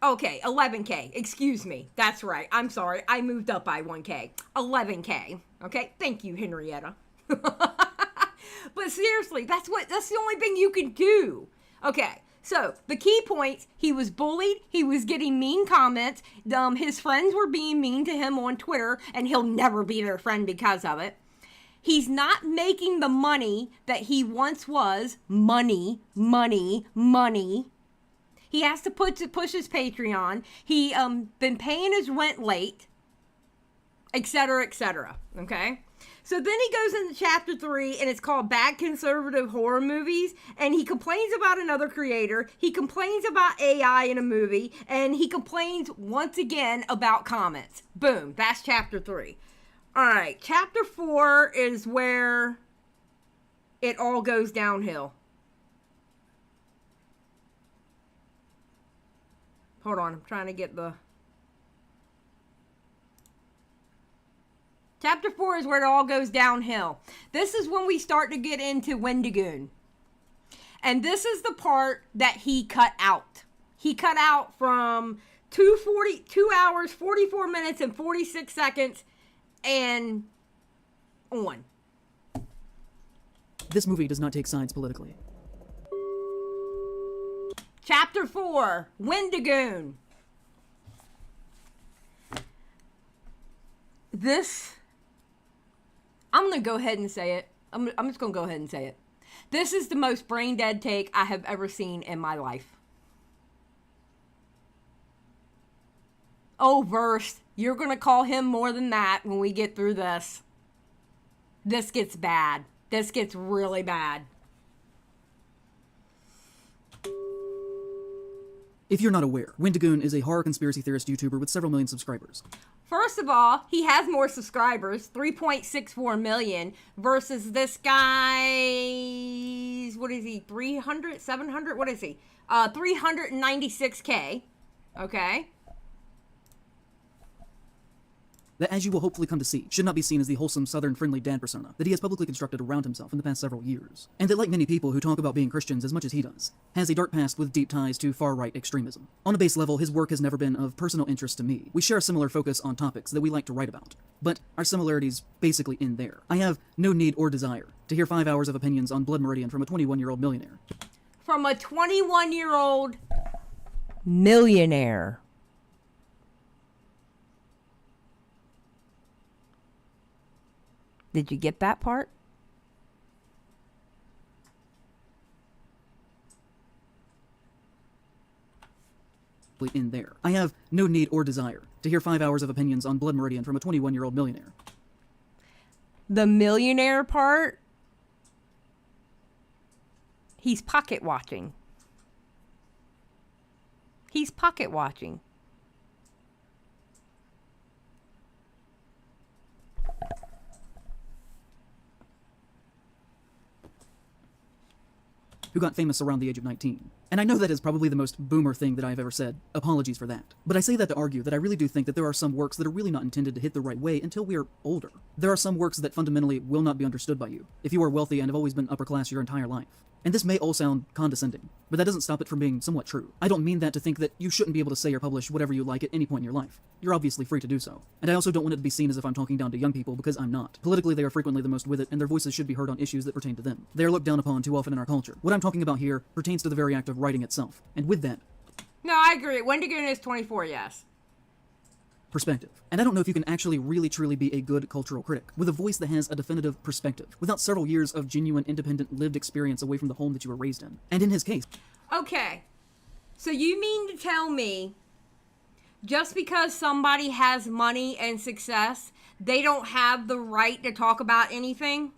Okay, 11K. Excuse me. That's right. I'm sorry. I moved up by 1K. 11K. Okay? Thank you, Henrietta. But seriously, that's the only thing you can do. Okay. So, the key points, he was bullied, he was getting mean comments, his friends were being mean to him on Twitter, and he'll never be their friend because of it. He's not making the money that he once was. Money. He has to push his Patreon. He been paying his rent late, etc., etc. Okay? So then he goes into chapter 3, and it's called Bad Conservative Horror Movies, and he complains about another creator, he complains about AI in a movie, and he complains once again about comments. Boom, that's chapter 3. Alright, chapter 4 is where it all goes downhill. Hold on, I'm trying to get the... Chapter 4 is where it all goes downhill. This is when we start to get into Wendigoon. And this is the part that he cut out. He cut out from 2 hours, 44 minutes, and 46 seconds, and on. This movie does not take sides politically. Chapter 4, Wendigoon. This... I'm going to go ahead and say it. I'm just going to go ahead and say it. This is the most brain dead take I have ever seen in my life. Oh, Verse, you're going to call him more than that when we get through this. This gets bad. This gets really bad. If you're not aware, Wendigoon is a horror conspiracy theorist YouTuber with several million subscribers. First of all, he has more subscribers, 3.64 million, versus this guy's, what is he, 300, 700, what is he? 396K, okay? That, as you will hopefully come to see, should not be seen as the wholesome, southern-friendly dad persona that he has publicly constructed around himself in the past several years. And that, like many people who talk about being Christians as much as he does, has a dark past with deep ties to far-right extremism. On a base level, his work has never been of personal interest to me. We share a similar focus on topics that we like to write about, but our similarities basically end there. I have no need or desire to hear 5 hours of opinions on Blood Meridian from a 21-year-old millionaire. From a 21-year-old millionaire. Did you get that part? In there. I have no need or desire to hear 5 hours of opinions on Blood Meridian from a 21-year-old millionaire. The millionaire part, he's pocket watching. He's pocket watching. Who got famous around the age of 19. And I know that is probably the most boomer thing that I've ever said. Apologies for that. But I say that to argue that I really do think that there are some works that are really not intended to hit the right way until we are older. There are some works that fundamentally will not be understood by you if you are wealthy and have always been upper class your entire life. And this may all sound condescending, but that doesn't stop it from being somewhat true. I don't mean that to think that you shouldn't be able to say or publish whatever you like at any point in your life. You're obviously free to do so. And I also don't want it to be seen as if I'm talking down to young people, because I'm not. Politically, they are frequently the most with it, and their voices should be heard on issues that pertain to them. They are looked down upon too often in our culture. What I'm talking about here pertains to the very act of writing itself. And with that... No, I agree. Wendigoon is 24, yes. Perspective. And I don't know if you can actually really truly be a good cultural critic with a voice that has a definitive perspective, without several years of genuine, independent, lived experience away from the home that you were raised in. And in his case... Okay. So you mean to tell me, just because somebody has money and success, they don't have the right to talk about anything?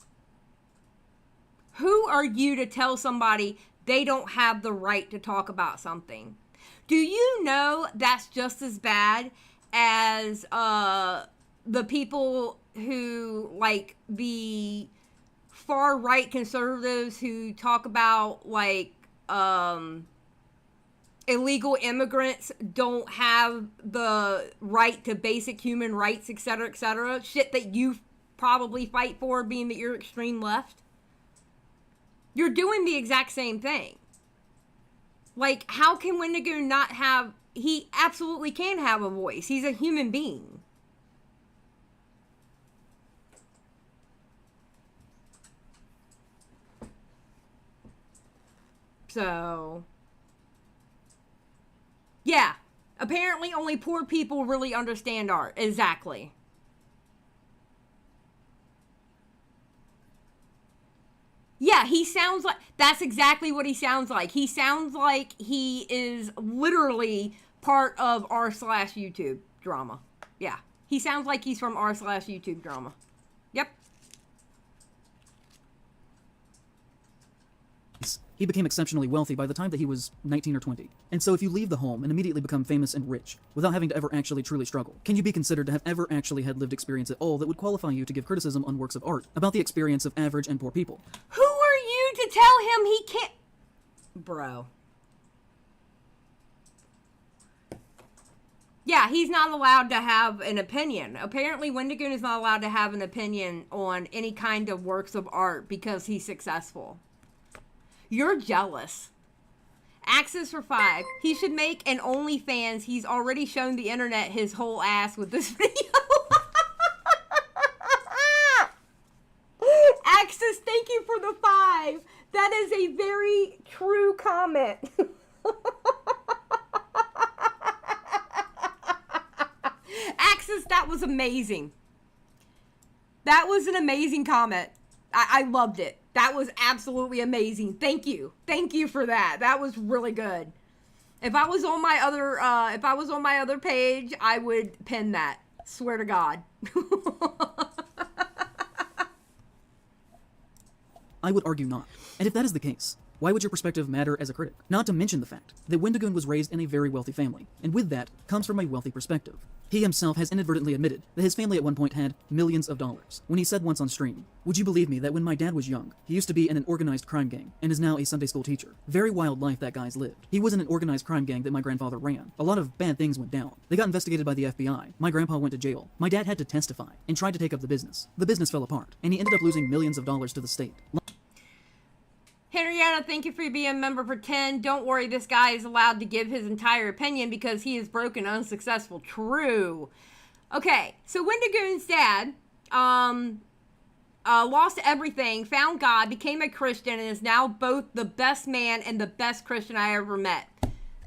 Who are you to tell somebody they don't have the right to talk about something? Do you know that's just as bad as the people who, like, the far-right conservatives who talk about, like, illegal immigrants don't have the right to basic human rights, etc., shit that you probably fight for, being that you're extreme left? You're doing the exact same thing. Like, how can Wendigoon not have... He absolutely can have a voice. He's a human being. So... yeah. Apparently only poor people really understand art. Exactly. Yeah, he sounds like... That's exactly what he sounds like. He sounds like he is literally part of r/YouTube drama. Yeah. He sounds like he's from r/YouTube drama. Yep. He became exceptionally wealthy by the time that he was 19 or 20. And so if you leave the home and immediately become famous and rich, without having to ever actually truly struggle, can you be considered to have ever actually had lived experience at all that would qualify you to give criticism on works of art about the experience of average and poor people? Who are you to tell him he can't... Bro. Yeah, he's not allowed to have an opinion. Apparently, Wendigoon is not allowed to have an opinion on any kind of works of art because he's successful. You're jealous. Access for 5. He should make an OnlyFans. He's already shown the internet his whole ass with this video. Access, thank you for the 5. That is a very true comment. Access, that was amazing. That was an amazing comment. I loved it. That was absolutely amazing. Thank you. Thank you for that. That was really good. If I was on my other page, I would pin that. Swear to God. I would argue not. And if that is the case, why would your perspective matter as a critic? Not to mention the fact that Wendigoon was raised in a very wealthy family, and with that comes from a wealthy perspective. He himself has inadvertently admitted that his family at one point had millions of dollars, when he said once on stream, "Would you believe me that when my dad was young, he used to be in an organized crime gang, and is now a Sunday school teacher? Very wild life that guy's lived. He was in an organized crime gang that my grandfather ran. A lot of bad things went down. They got investigated by the FBI. My grandpa went to jail. My dad had to testify, and tried to take up the business. The business fell apart, and he ended up losing millions of dollars to the state." Henrietta, thank you for being a member for 10. Don't worry, this guy is allowed to give his entire opinion because he is broke and unsuccessful. True. Okay, so Wendigoon's dad lost everything, found God, became a Christian, and is now both the best man and the best Christian I ever met.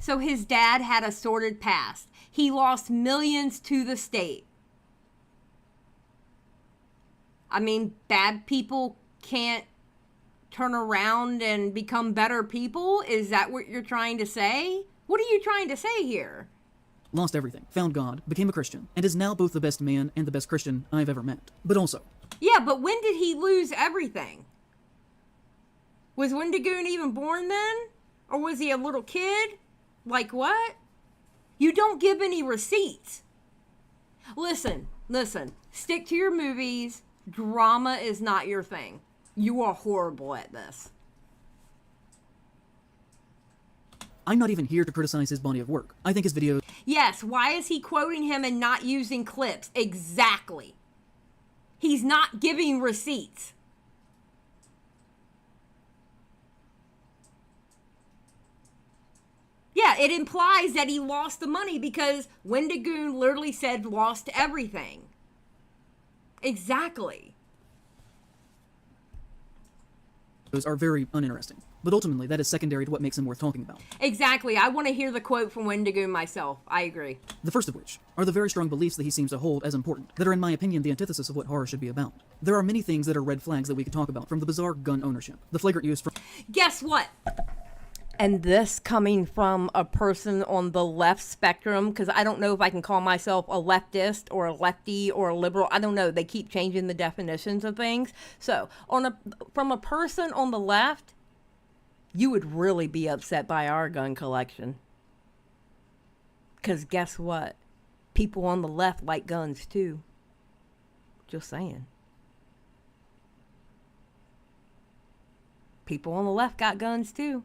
So his dad had a sordid past. He lost millions to the state. I mean, bad people can't turn around and become better people? Is that what you're trying to say? What are you trying to say here? Lost everything, found God, became a Christian, and is now both the best man and the best Christian I've ever met. But also... Yeah, but when did he lose everything? Was Wendigoon even born then? Or was he a little kid? Like what? You don't give any receipts. Listen. Stick to your movies. Drama is not your thing. You are horrible at this. I'm not even here to criticize his body of work. I think his videos... Yes, why is he quoting him and not using clips? Exactly. He's not giving receipts. Yeah, it implies that he lost the money because Wendigoon literally said lost everything. Exactly. Those are very uninteresting. But ultimately, that is secondary to what makes him worth talking about. Exactly. I want to hear the quote from Wendigoon myself. I agree. The first of which are the very strong beliefs that he seems to hold as important, that are, in my opinion, the antithesis of what horror should be about. There are many things that are red flags that we could talk about, from the bizarre gun ownership, the flagrant use from... Guess what? And this coming from a person on the left spectrum, because I don't know if I can call myself a leftist or a lefty or a liberal. I don't know. They keep changing the definitions of things. So from a person on the left, you would really be upset by our gun collection. Because guess what? People on the left like guns too. Just saying. People on the left got guns too.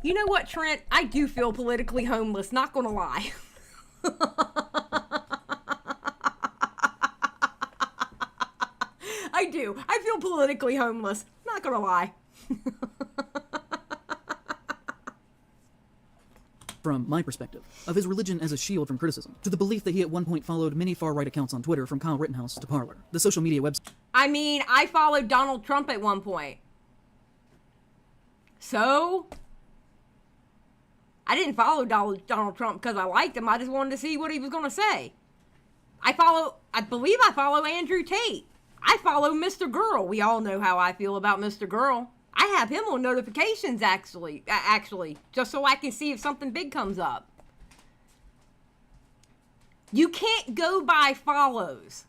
You know what, Trent? I do feel politically homeless, not gonna lie. I do. I feel politically homeless, not gonna lie. From my perspective, of his religion as a shield from criticism, to the belief that he at one point followed many far-right accounts on Twitter, from Kyle Rittenhouse to Parler, the social media website. I mean, I followed Donald Trump at one point. So... I didn't follow Donald Trump because I liked him. I just wanted to see what he was going to say. I believe I follow Andrew Tate. I follow Mr. Girl. We all know how I feel about Mr. Girl. I have him on notifications, actually, just so I can see if something big comes up. You can't go by follows.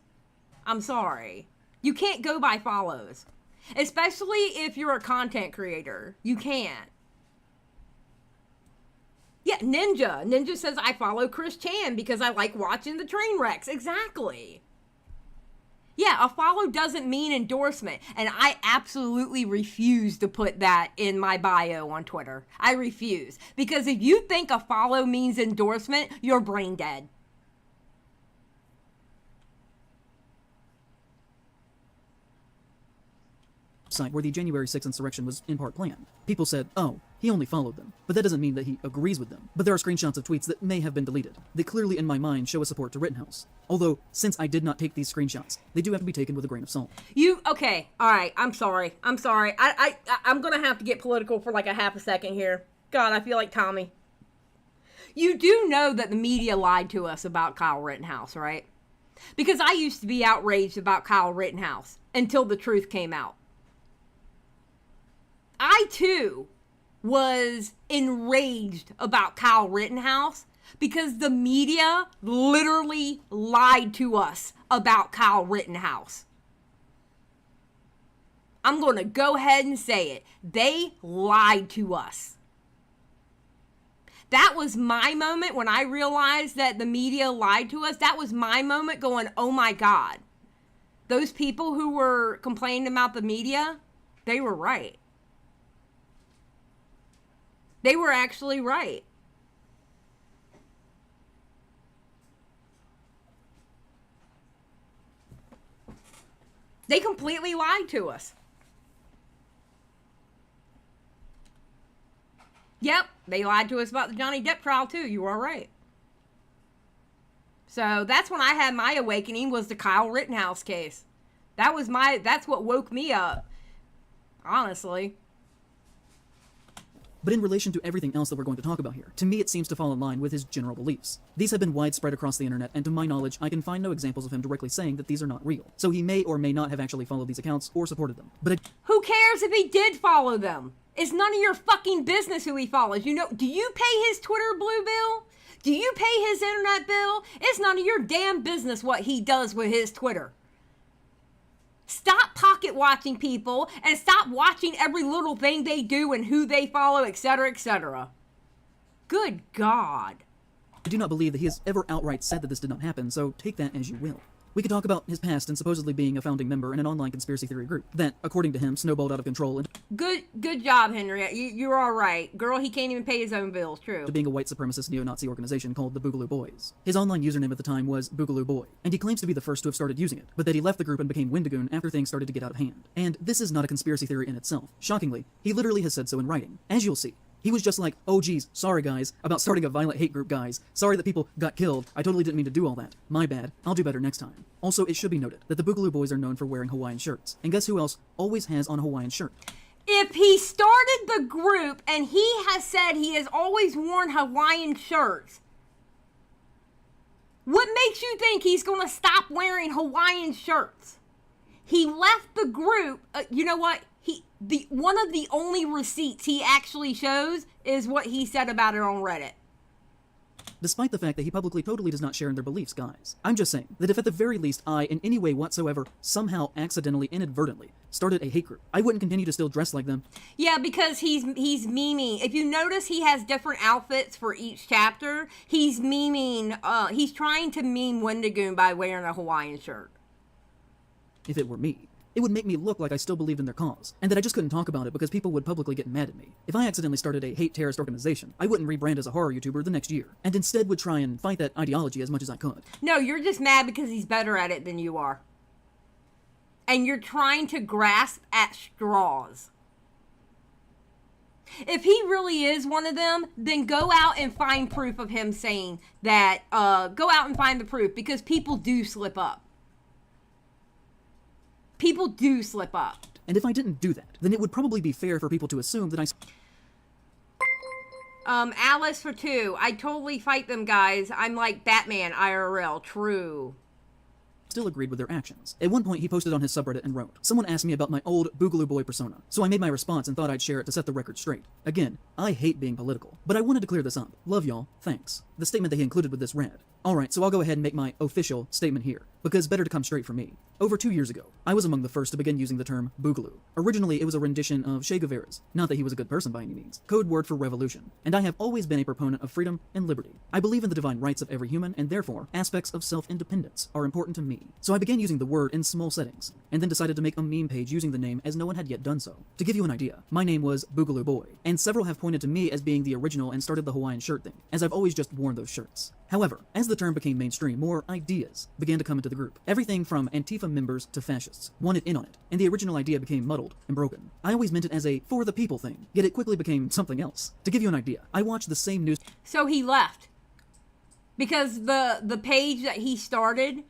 I'm sorry. You can't go by follows. Especially if you're a content creator. You can't. Yeah, Ninja. Ninja says, I follow Chris Chan because I like watching the train wrecks. Exactly. Yeah, a follow doesn't mean endorsement. And I absolutely refuse to put that in my bio on Twitter. I refuse. Because if you think a follow means endorsement, you're brain dead. Site where the January 6th insurrection was in part planned. People said, oh, he only followed them. But that doesn't mean that he agrees with them. But there are screenshots of tweets that may have been deleted, that clearly in my mind show a support to Rittenhouse. Although, since I did not take these screenshots, they do have to be taken with a grain of salt. Okay, alright, I'm sorry. I'm gonna have to get political for like a half a second here. God, I feel like Tommy. You do know that the media lied to us about Kyle Rittenhouse, right? Because I used to be outraged about Kyle Rittenhouse until the truth came out. I, too, was enraged about Kyle Rittenhouse because the media literally lied to us about Kyle Rittenhouse. I'm going to go ahead and say it. They lied to us. That was my moment when I realized that the media lied to us. That was my moment going, oh my God. Those people who were complaining about the media, they were right. They were actually right. They completely lied to us. Yep, they lied to us about the Johnny Depp trial too. You are right. So that's when I had my awakening, was the Kyle Rittenhouse case. That's what woke me up. Honestly. But in relation to everything else that we're going to talk about here, to me it seems to fall in line with his general beliefs. These have been widespread across the internet, and to my knowledge, I can find no examples of him directly saying that these are not real. So he may or may not have actually followed these accounts or supported them. But Who cares if he did follow them? It's none of your fucking business who he follows. You know, do you pay his Twitter blue bill? Do you pay his internet bill? It's none of your damn business what he does with his Twitter. Stop pocket watching people and stop watching every little thing they do and who they follow, etc., etc. Good God. I do not believe that he has ever outright said that this did not happen, so take that as you will. We could talk about his past and supposedly being a founding member in an online conspiracy theory group that, according to him, snowballed out of control and Good job, Henriette. You're all right. Girl, he can't even pay his own bills. True. to being a white supremacist neo-Nazi organization called the Boogaloo Boys. His online username at the time was Boogaloo Boy, and he claims to be the first to have started using it, but that he left the group and became Wendigoon after things started to get out of hand. And this is not a conspiracy theory in itself. Shockingly, he literally has said so in writing. As you'll see, he was just like, oh geez, sorry guys, about starting a violent hate group guys. Sorry that people got killed. I totally didn't mean to do all that. My bad. I'll do better next time. Also, it should be noted that the Boogaloo Boys are known for wearing Hawaiian shirts. And guess who else always has on a Hawaiian shirt? If he started the group and he has said he has always worn Hawaiian shirts, what makes you think he's going to stop wearing Hawaiian shirts? He left the group. You know what? One of the only receipts he actually shows is what he said about it on Reddit. Despite the fact that he publicly totally does not share in their beliefs, guys. I'm just saying that if at the very least I, in any way whatsoever, somehow, accidentally, inadvertently, started a hate group, I wouldn't continue to still dress like them. Yeah, because he's memeing. If you notice, he has different outfits for each chapter. He's memeing, he's trying to meme Wendigoon by wearing a Hawaiian shirt. If it were me, it would make me look like I still believed in their cause, and that I just couldn't talk about it because people would publicly get mad at me. If I accidentally started a hate terrorist organization, I wouldn't rebrand as a horror YouTuber the next year, and instead would try and fight that ideology as much as I could. No, you're just mad because he's better at it than you are. And you're trying to grasp at straws. If he really is one of them, then go out and find proof of him saying that, go out and find the proof, because people do slip up. People do slip up. And if I didn't do that, then it would probably be fair for people to assume that Alice for 2. I totally fight them, guys. I'm like Batman IRL. True. still agreed with their actions. At one point, he posted on his subreddit and wrote, "Someone asked me about my old Boogaloo Boy persona, so I made my response and thought I'd share it to set the record straight. Again, I hate being political, but I wanted to clear this up. Love y'all. Thanks." The statement that he included with this read, "Alright, so I'll go ahead and make my official statement here, because better to come straight from me. Over 2 years ago, I was among the first to begin using the term Boogaloo. Originally, it was a rendition of Che Guevara's, not that he was a good person by any means, code word for revolution, and I have always been a proponent of freedom and liberty. I believe in the divine rights of every human, and therefore, aspects of self-independence are important to me. So I began using the word in small settings, and then decided to make a meme page using the name as no one had yet done so. To give you an idea, my name was Boogaloo Boy, and several have pointed to me as being the original and started the Hawaiian shirt thing, as I've always just worn those shirts. However, as the term became mainstream, more ideas began to come into the group. Everything from Antifa members to fascists wanted in on it, and the original idea became muddled and broken. I always meant it as a for the people thing, yet it quickly became something else. To give you an idea, I watched the same news... So he left. Because the page that he started,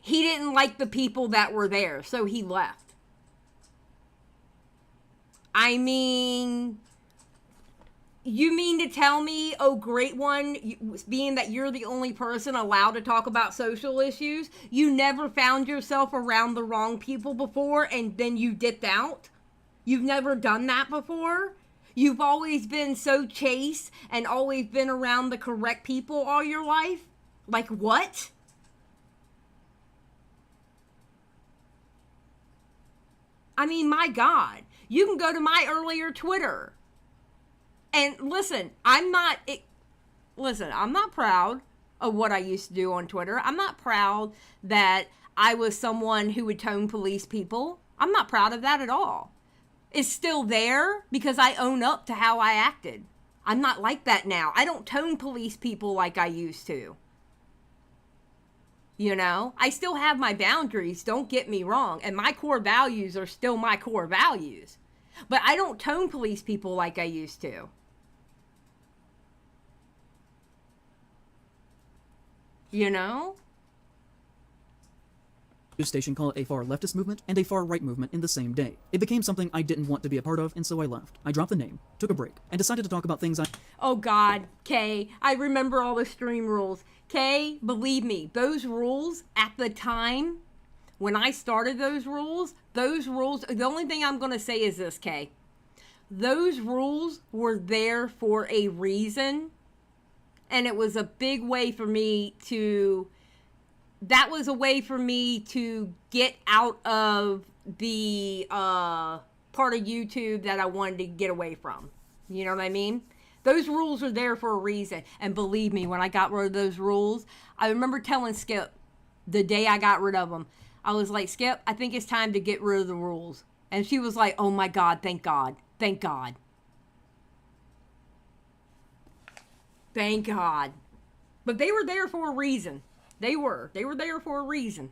he didn't like the people that were there, so he left. I mean... You mean to tell me, oh great one, being that you're the only person allowed to talk about social issues, you never found yourself around the wrong people before and then you dipped out? You've never done that before? You've always been so chaste and always been around the correct people all your life? Like what? I mean, my God. You can go to my earlier Twitter. And listen, I'm not proud of what I used to do on Twitter. I'm not proud that I was someone who would tone police people. I'm not proud of that at all. It's still there because I own up to how I acted. I'm not like that now. I don't tone police people like I used to. You know, I still have my boundaries, don't get me wrong. And my core values are still my core values. But I don't tone police people like I used to. You know? news station call it a far leftist movement and a far right movement in the same day. It became something I didn't want to be a part of, and so I left. I dropped the name, took a break, and decided to talk about things Oh God, Kay, I remember all the stream rules. Kay, believe me, those rules at the time, when I started those rules, the only thing I'm going to say is this, Kay. Those rules were there for a reason, and it was a big way for me to... That was a way for me to get out of the part of YouTube that I wanted to get away from. You know what I mean? Those rules are there for a reason. And believe me, when I got rid of those rules, I remember telling Skip the day I got rid of them, I was like, Skip, I think it's time to get rid of the rules. And she was like, oh my God, thank God. Thank God. Thank God. But they were there for a reason. They were there for a reason.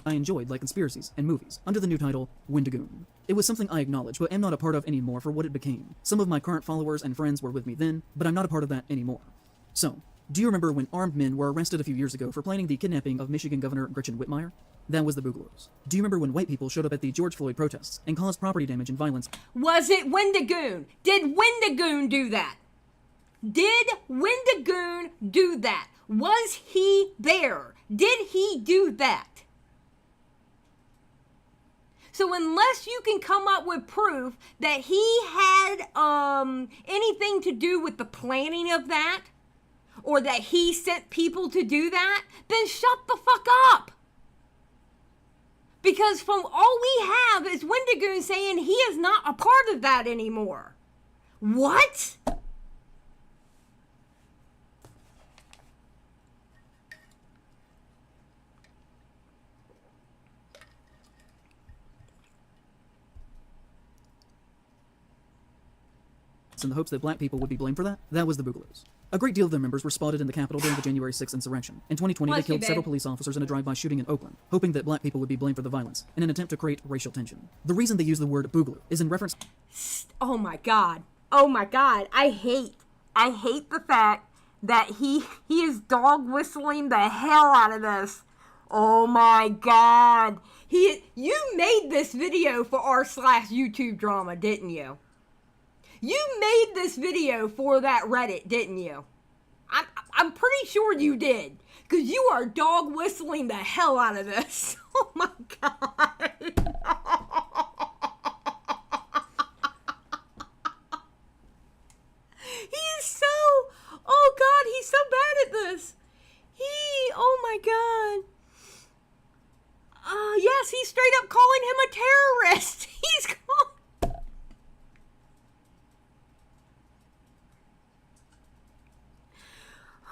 I enjoyed, like conspiracies and movies, under the new title, Wendigoon. It was something I acknowledge, but am not a part of anymore for what it became. Some of my current followers and friends were with me then, but I'm not a part of that anymore. So, do you remember when armed men were arrested a few years ago for planning the kidnapping of Michigan Governor Gretchen Whitmire? That was the Boogalos. Do you remember when white people showed up at the George Floyd protests and caused property damage and violence? Was it Wendigoon? Did Wendigoon do that? Did Wendigoon do that? Was he there? Did he do that? So unless you can come up with proof that he had anything to do with the planning of that, or that he sent people to do that, then shut the fuck up. Because from all we have is Wendigoon saying he is not a part of that anymore. What? In the hopes that black people would be blamed for that? That was the Boogalos. A great deal of their members were spotted in the Capitol during the January 6th insurrection. In 2020, they killed several police officers in a drive-by shooting in Oakland, hoping that black people would be blamed for the violence, in an attempt to create racial tension. The reason they use the word Boogaloo is in reference... Oh my God. Oh my God. I hate the fact that he is dog whistling the hell out of this. Oh my God. You made this video for r/YouTube drama, didn't you? You made this video for that Reddit, didn't you? I'm pretty sure you did. Because you are dog whistling the hell out of this. Oh my God. He is so... Oh God, he's so bad at this. Oh my God. Yes, he's straight up calling him a terrorist. He's calling...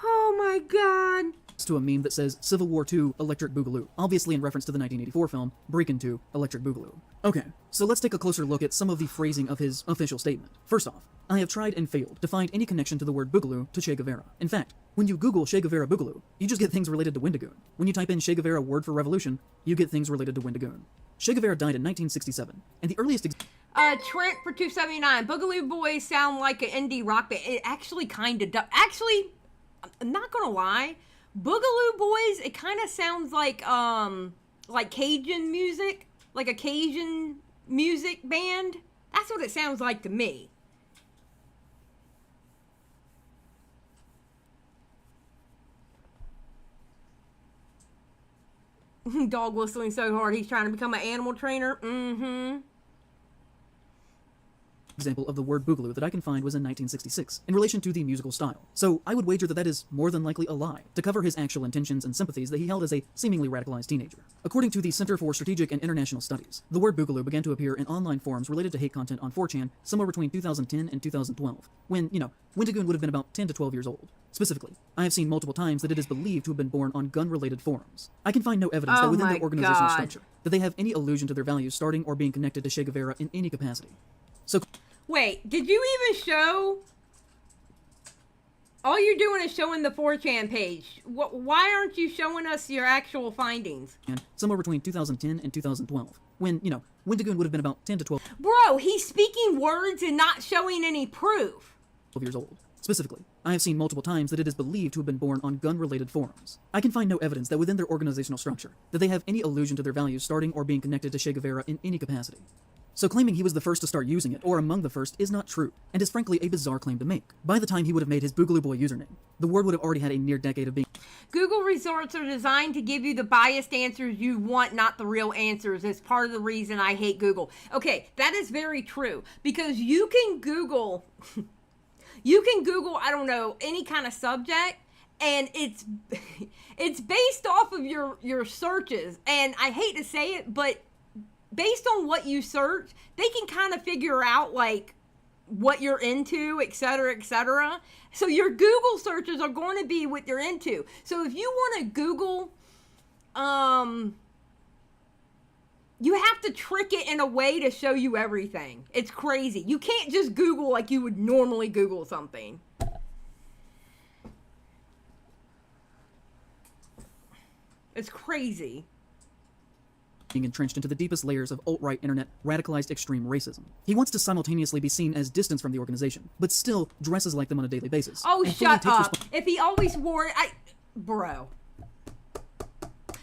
Oh my God. To a meme that says Civil War II Electric Boogaloo, obviously in reference to the 1984 film Breakin' 2 Electric Boogaloo. Okay, so let's take a closer look at some of the phrasing of his official statement. First off, I have tried and failed to find any connection to the word Boogaloo to Che Guevara. In fact, when you Google Che Guevara Boogaloo, you just get things related to Wendigoon. When you type in Che Guevara word for revolution, you get things related to Wendigoon. Che Guevara died in 1967, and the earliest Trent for 279. Boogaloo Boys sound like an indie rock band. It actually kind of does. Actually, I'm not gonna lie, Boogaloo Boys, it kind of sounds like Cajun music, like a Cajun music band. That's what it sounds like to me. Dog whistling so hard he's trying to become an animal trainer. Mm-hmm. example of the word boogaloo that I can find was in 1966, in relation to the musical style. So I would wager that that is more than likely a lie, to cover his actual intentions and sympathies that he held as a seemingly radicalized teenager. According to the Center for Strategic and International Studies, the word boogaloo began to appear in online forums related to hate content on 4chan somewhere between 2010 and 2012, when, Wendigoon would have been about 10 to 12 years old. Specifically, I have seen multiple times that it is believed to have been born on gun-related forums. I can find no evidence that within their organizational structure, that they have any allusion to their values starting or being connected to Che Guevara in any capacity. So, wait, did you even show? All you're doing is showing the 4chan page. Why aren't you showing us your actual findings? And somewhere between 2010 and 2012, when, Wendigoon would have been about 10 to 12. Bro, he's speaking words and not showing any proof. Years old. Specifically, I have seen multiple times that it is believed to have been born on gun-related forums. I can find no evidence that within their organizational structure, that they have any allusion to their values starting or being connected to Che Guevara in any capacity. So claiming he was the first to start using it, or among the first, is not true, and is frankly a bizarre claim to make. By the time he would have made his Boogaloo Boy username, the word would have already had a near decade of being. Google results are designed to give you the biased answers you want, not the real answers. It's part of the reason I hate Google. Okay, that is very true, because you can Google, I don't know, any kind of subject, and it's based off of your searches, and I hate to say it, but based on what you search, they can kind of figure out, like, what you're into, etc., etc. So your Google searches are going to be what you're into. So if you want to Google, you have to trick it in a way to show you everything. It's crazy. You can't just Google like you would normally Google something. It's crazy. Being entrenched into the deepest layers of alt-right internet radicalized extreme racism. He wants to simultaneously be seen as distant from the organization, but still dresses like them on a daily basis. Oh, shut up. If he always wore it, bro.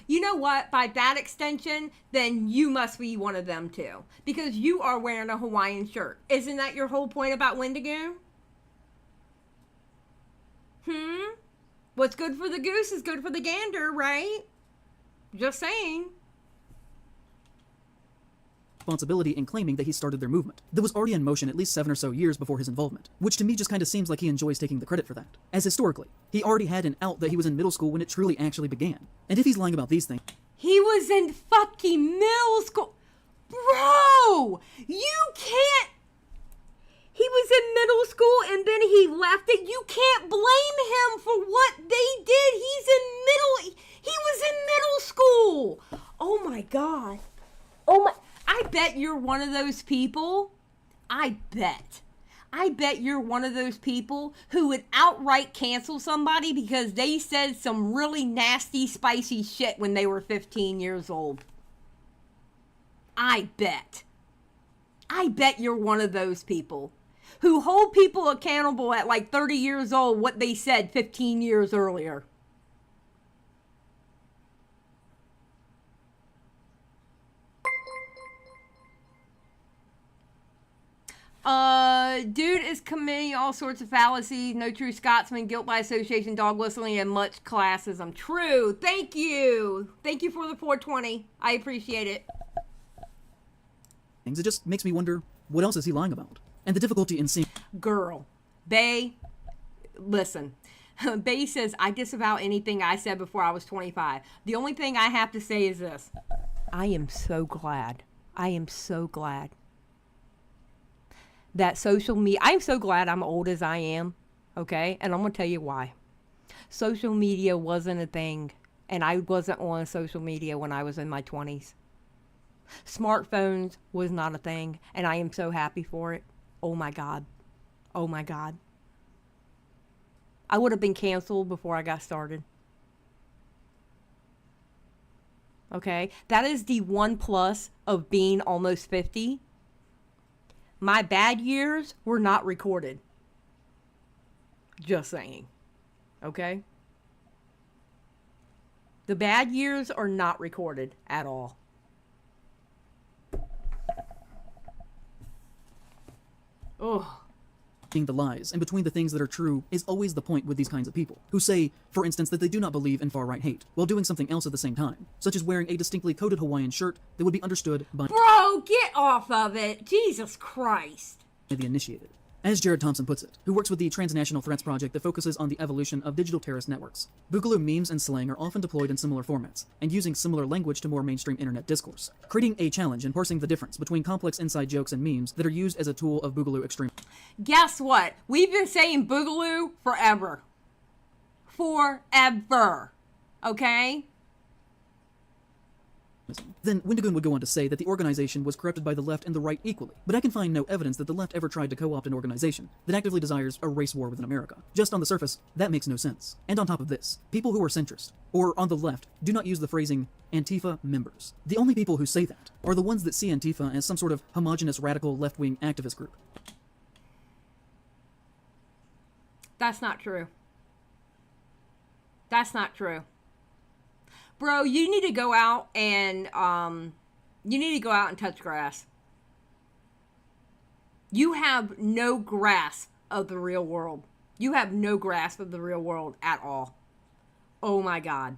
You know what? By that extension, then you must be one of them too. Because you are wearing a Hawaiian shirt. Isn't that your whole point about Wendigoon? What's good for the goose is good for the gander, right? Just saying. Responsibility in claiming that he started their movement that was already in motion at least 7 or so years before his involvement, which to me just kind of seems like he enjoys taking the credit for that, as historically, he already had an out that he was in middle school when it truly actually began. And if he's lying about these things... He was in fucking middle school. Bro! You can't... He was in middle school and then he left it. You can't blame him for what they did. He was in middle school. Oh my God. Oh my... I bet you're one of those people. I bet you're one of those people who would outright cancel somebody because they said some really nasty, spicy shit when they were 15 years old. I bet you're one of those people who hold people accountable at like 30 years old what they said 15 years earlier. Dude is committing all sorts of fallacies, no true Scotsman, guilt by association, dog whistling, and much classism. True. Thank you. Thank you for the 420. I appreciate it. It just makes me wonder, what else is he lying about? And the difficulty in seeing... Girl. Bae, listen. Bae says, I disavow anything I said before I was 25. The only thing I have to say is this. I am so glad. That social media, I'm so glad I'm old as I am, okay? And I'm going to tell you why. Social media wasn't a thing, and I wasn't on social media when I was in my 20s. Smartphones was not a thing, and I am so happy for it. Oh my God. Oh my God. I would have been canceled before I got started. Okay? That is the one plus of being almost 50. My bad years were not recorded. Just saying. Okay? The bad years are not recorded at all. Ugh. The lies and between the things that are true is always the point with these kinds of people, who say, for instance, that they do not believe in far-right hate, while doing something else at the same time, such as wearing a distinctly coded Hawaiian shirt that would be understood by... Bro, get off of it! Jesus Christ! ...the initiated. As Jared Thompson puts it, who works with the Transnational Threats Project that focuses on the evolution of digital terrorist networks. Boogaloo memes and slang are often deployed in similar formats, and using similar language to more mainstream internet discourse, creating a challenge in parsing the difference between complex inside jokes and memes that are used as a tool of Boogaloo extreme. Guess what? We've been saying Boogaloo forever. Forever. Okay? Then Wendigoon would go on to say that the organization was corrupted by the left and the right equally, but I can find no evidence that the left ever tried to co-opt an organization that actively desires a race war within America. Just on the surface, that makes no sense. And on top of this, people who are centrist, or on the left, do not use the phrasing Antifa members. The only people who say that are the ones that see Antifa as some sort of homogenous radical left-wing activist group. That's not true. That's not true. Bro, you need to go out and touch grass. You have no grasp of the real world. You have no grasp of the real world at all. Oh my God.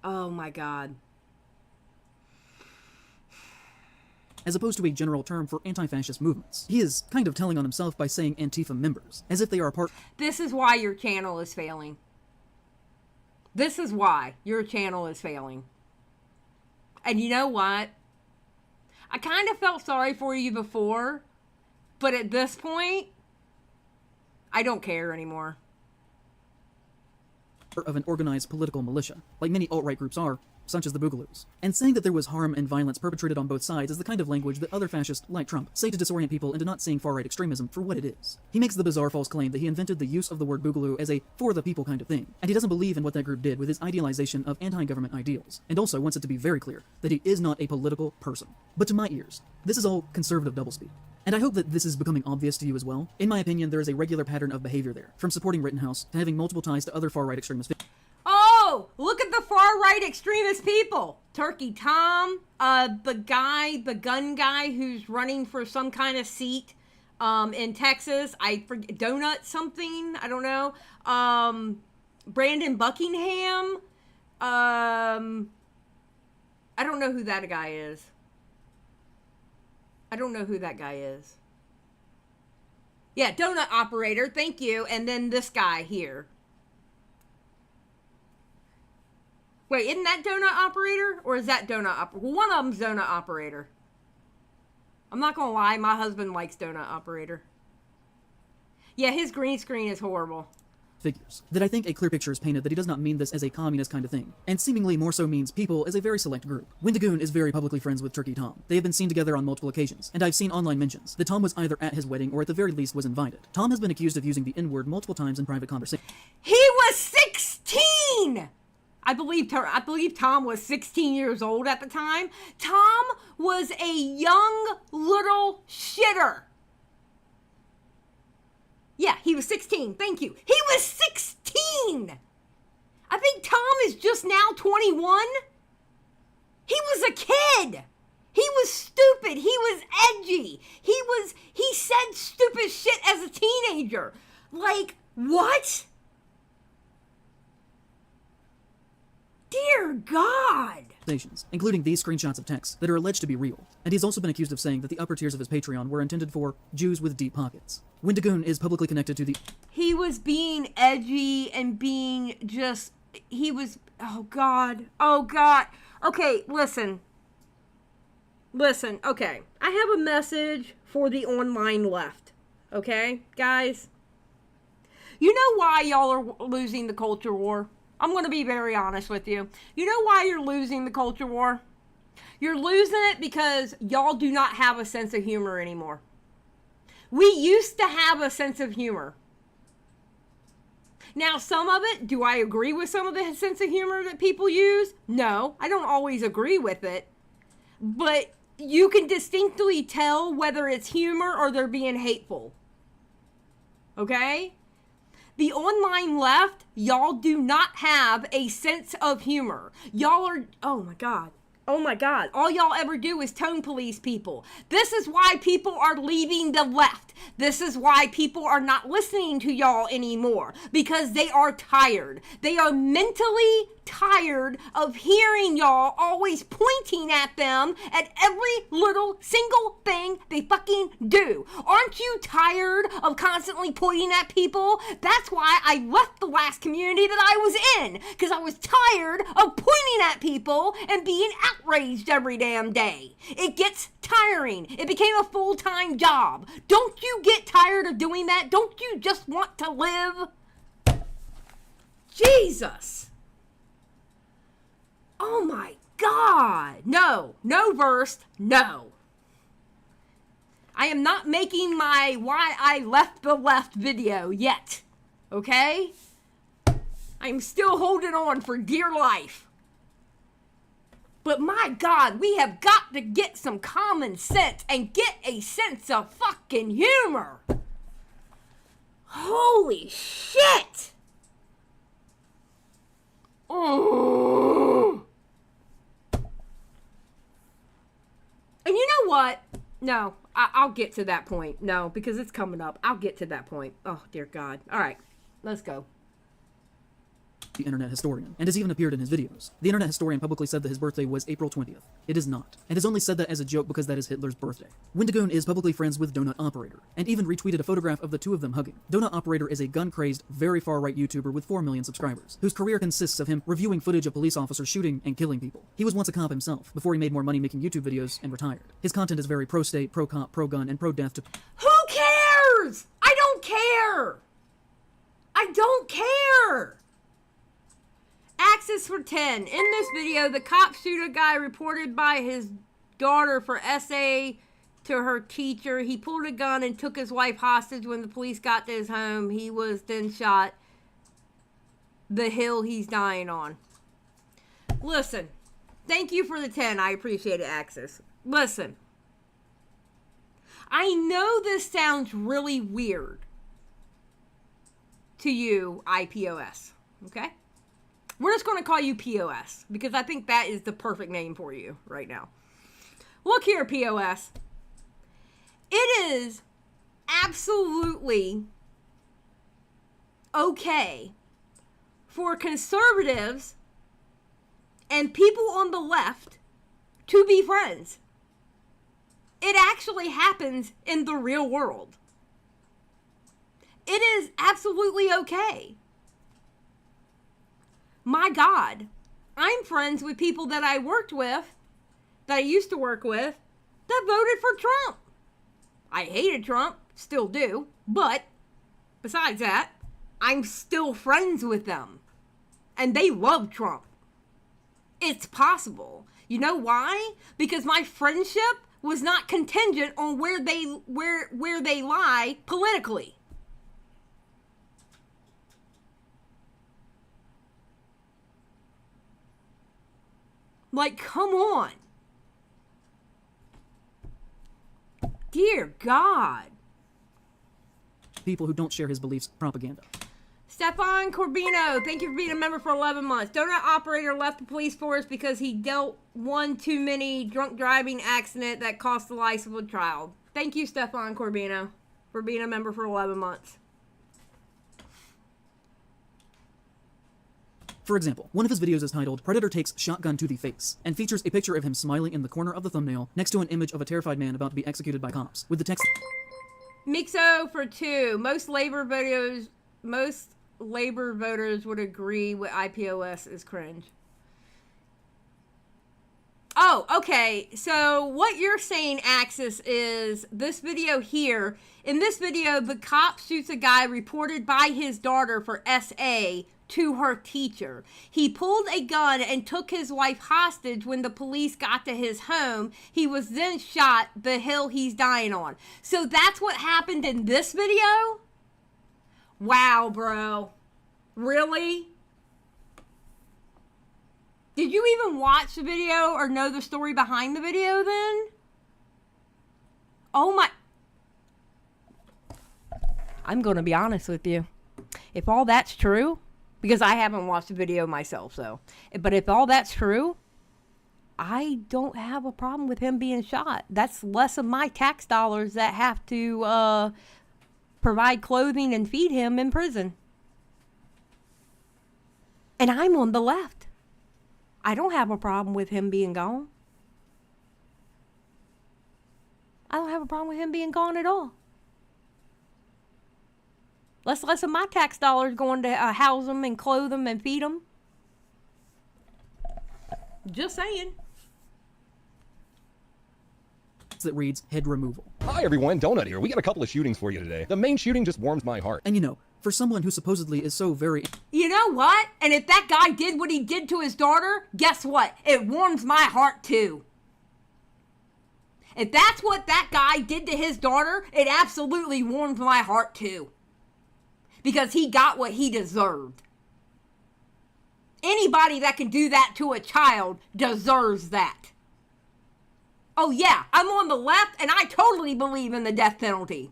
Oh my God. As opposed to a general term for anti-fascist movements. He is kind of telling on himself by saying Antifa members, as if they are a part. This is why your channel is failing. This is why your channel is failing. And you know what? I kind of felt sorry for you before, but at this point, I don't care anymore. Of an organized political militia, like many alt-right groups are, such as the Boogaloos. And saying that there was harm and violence perpetrated on both sides is the kind of language that other fascists, like Trump, say to disorient people into not seeing far-right extremism for what it is. He makes the bizarre false claim that he invented the use of the word Boogaloo as a for-the-people kind of thing, and he doesn't believe in what that group did with his idealization of anti-government ideals, and also wants it to be very clear that he is not a political person. But to my ears, this is all conservative doublespeak. And I hope that this is becoming obvious to you as well. In my opinion, there is a regular pattern of behavior there, from supporting Rittenhouse to having multiple ties to other far-right extremists. Oh, look at the far-right extremist people. Turkey Tom, the gun guy who's running for some kind of seat in Texas. I forget, Donut something, I don't know. Brandon Buckingham. I don't know who that guy is. I don't know who that guy is. Yeah, donut operator, thank you. And then this guy here. Wait, isn't that donut operator? Or is that donut operator? One of them's donut operator. I'm not gonna lie, my husband likes donut operator. Yeah, his green screen is horrible. Figures. That I think a clear picture is painted that he does not mean this as a communist kind of thing, and seemingly more so means people as a very select group. Wendigoon is very publicly friends with Turkey Tom. They have been seen together on multiple occasions, and I've seen online mentions that Tom was either at his wedding or at the very least was invited. Tom has been accused of using the N-word multiple times in private conversation. He was 16! I believe Tom was 16 years old at the time. Tom was a young little shitter. Yeah, he was 16. Thank you. He was 16! I think Tom is just now 21. He was a kid. He was stupid. He was edgy. He said stupid shit as a teenager. Like, what? Dear God! Including these screenshots of texts that are alleged to be real. And he's also been accused of saying that the upper tiers of his Patreon were intended for Jews with deep pockets. Wendigoon is publicly connected to the... He was being edgy and being just... He was... Oh, God. Oh, God. Okay, listen. Listen, okay. I have a message for the online left. Okay, guys? You know why y'all are losing the culture war? I'm going to be very honest with you. You know why you're losing the culture war? You're losing it because y'all do not have a sense of humor anymore. We used to have a sense of humor. Now, some of it, do I agree with some of the sense of humor that people use? No, I don't always agree with it. But you can distinctly tell whether it's humor or they're being hateful. Okay? The online left, y'all do not have a sense of humor. Y'all are, oh my God. Oh my God. All y'all ever do is tone police people. This is why people are leaving the left. This is why people are not listening to y'all anymore. Because they are tired. They are mentally tired of hearing y'all always pointing at them at every little single thing they fucking do. Aren't you tired of constantly pointing at people? That's why I left the last community that I was in. Because I was tired of pointing at people and being outraged every damn day. It gets tiring. It became a full-time job. Don't you get tired of doing that? Don't you just want to live? Jesus. Oh my God. No. No, Verst. No. I am not making my why I left the left video yet. Okay? I'm still holding on for dear life. But my God, we have got to get some common sense and get a sense of fucking humor. Holy shit! Oh. And you know what? No, I'll get to that point. No, because it's coming up. I'll get to that point. Oh, dear God. All right, let's go. The internet historian, and has even appeared in his videos. The internet historian publicly said that his birthday was April 20th. It is not, and has only said that as a joke because that is Hitler's birthday. Wendigoon is publicly friends with Donut Operator, and even retweeted a photograph of the two of them hugging. Donut Operator is a gun-crazed, very far-right YouTuber with 4 million subscribers, whose career consists of him reviewing footage of police officers shooting and killing people. He was once a cop himself, before he made more money making YouTube videos and retired. His content is very pro-state, pro-cop, pro-gun, and pro-death to— Who cares? I don't care. I don't care. Axis for 10. In this video, the cop shoot a guy reported by his daughter for SA to her teacher. He pulled a gun and took his wife hostage when the police got to his home. He was then shot. The hill he's dying on. Listen. Thank you for the 10. I appreciate it, Axis. Listen. I know this sounds really weird to you, iPOS. Okay? We're just going to call you POS because I think that is the perfect name for you right now. Look here, POS. It is absolutely okay for conservatives and people on the left to be friends. It actually happens in the real world. It is absolutely okay. My God, I'm friends with people that I worked with, that I used to work with, that voted for Trump. I hated Trump, still do, but besides that, I'm still friends with them. And they love Trump. It's possible. You know why? Because my friendship was not contingent on where they lie politically. Like, come on. Dear God. people who don't share his beliefs propaganda. Stefan Corbino, thank you for being a member for 11 months. Donut operator left the police force because he dealt one too many drunk driving accident that cost the life of a child. Thank you, Stefan Corbino, for being a member for 11 months. For example, one of his videos is titled Predator Takes Shotgun to the Face and features a picture of him smiling in the corner of the thumbnail next to an image of a terrified man about to be executed by cops, with the text Mixo for 2. Most labor voters would agree with iPOS is cringe. Oh, okay. So what you're saying, Axis, is this video here. In this video, the cop shoots a guy reported by his daughter for SA to her teacher. He pulled a gun and took his wife hostage when the police got to his home. He was then shot, the hill he's dying on. So that's what happened in this video? Wow, bro. Really? Did you even watch the video or know the story behind the video then? Oh my... I'm going to be honest with you. If all that's true, because I haven't watched the video myself, so. But if all that's true, I don't have a problem with him being shot. That's less of my tax dollars that have to provide clothing and feed him in prison. And I'm on the left. I don't have a problem with him being gone. I don't have a problem with him being gone at all. Less of my tax dollars going to house them and clothe them and feed them. Just saying. that reads head removal. Hi everyone, Donut here. We got a couple of shootings for you today. The main shooting just warms my heart. And you know, for someone who supposedly is so very... You know what? And if that guy did what he did to his daughter, guess what? It warms my heart too. If that's what that guy did to his daughter, it absolutely warms my heart too. Because he got what he deserved. Anybody that can do that to a child deserves that. Oh yeah, I'm on the left and I totally believe in the death penalty.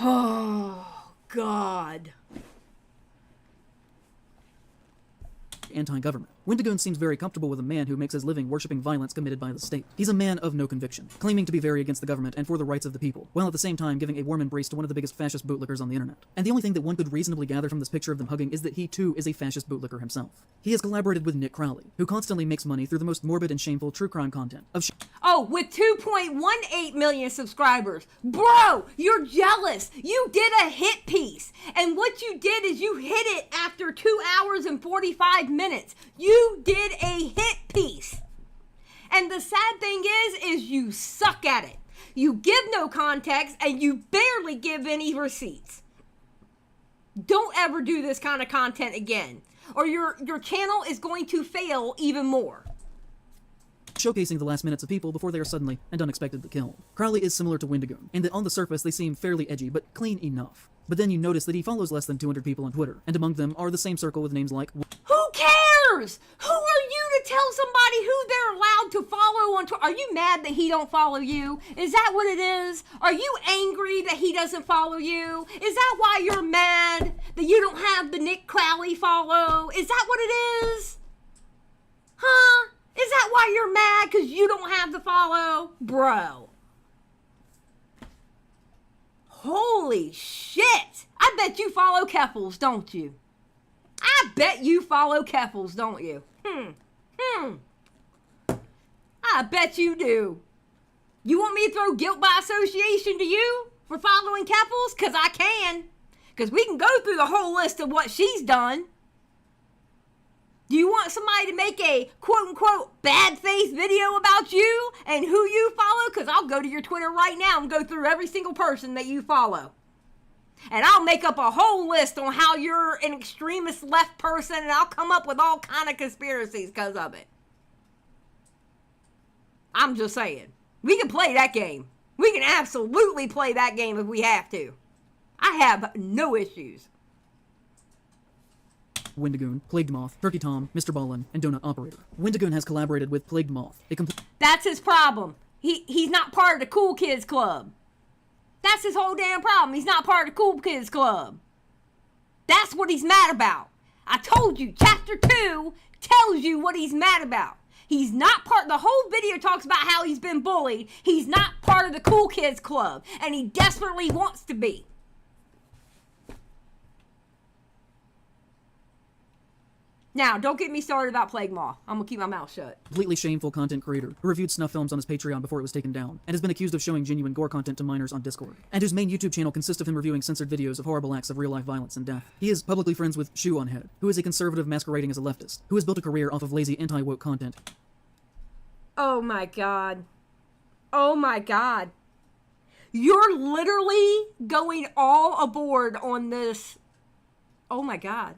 Oh, God. Anti-government. Wendigoon seems very comfortable with a man who makes his living worshipping violence committed by the state. He's a man of no conviction, claiming to be very against the government and for the rights of the people, while at the same time giving a warm embrace to one of the biggest fascist bootlickers on the internet. And the only thing that one could reasonably gather from this picture of them hugging is that he too is a fascist bootlicker himself. He has collaborated with Nick Crowley, who constantly makes money through the most morbid and shameful true crime content of Oh, with 2.18 million subscribers. Bro, you're jealous. You did a hit piece. And what you did is you hit it after 2 hours and 45 minutes. You did a hit piece. And the sad thing is you suck at it. You give no context and you barely give any receipts. Don't ever do this kind of content again, or your channel is going to fail even more. Showcasing the last minutes of people before they are suddenly and unexpectedly killed. Crowley is similar to Wendigoon, in that on the surface they seem fairly edgy, but clean enough. But then you notice that he follows less than 200 people on Twitter, and among them are the same circle with names like... Who cares? Who are you to tell somebody who they're allowed to follow on Twitter? Are you mad that he don't follow you? Is that what it is? Are you angry that he doesn't follow you? Is that why you're mad that you don't have the Nick Crowley follow? Is that what it is? Huh? Is that why you're mad because you don't have the follow? Bro. Holy shit. I bet you follow Keffels, don't you? I bet you follow Keffels, don't you? I bet you do. You want me to throw guilt by association to you for following Keffels? Because I can. Because we can go through the whole list of what she's done. Do you want somebody to make a quote-unquote bad faith video about you and who you follow? Because I'll go to your Twitter right now and go through every single person that you follow. And I'll make up a whole list on how you're an extremist left person, and I'll come up with all kind of conspiracies because of it. I'm just saying. We can play that game. We can absolutely play that game if we have to. I have no issues. Wendigoon, Plagued Moth, Turkey Tom, Mr. Ballin, and Donut Operator. Wendigoon has collaborated with Plagued Moth. That's his problem. He's not part of the Cool Kids Club. That's his whole damn problem. He's not part of the Cool Kids Club. That's what he's mad about. I told you, chapter 2 tells you what he's mad about. He's not part, the whole video talks about how he's been bullied. He's not part of the Cool Kids Club, and he desperately wants to be. Now, don't get me started about Plague Moth. I'm gonna keep my mouth shut. Completely shameful content creator who reviewed snuff films on his Patreon before it was taken down, and has been accused of showing genuine gore content to minors on Discord, and whose main YouTube channel consists of him reviewing censored videos of horrible acts of real-life violence and death. He is publicly friends with Shoe on Head, who is a conservative masquerading as a leftist, who has built a career off of lazy anti-woke content. Oh my god. Oh my god. You're literally going all aboard on this. Oh my god.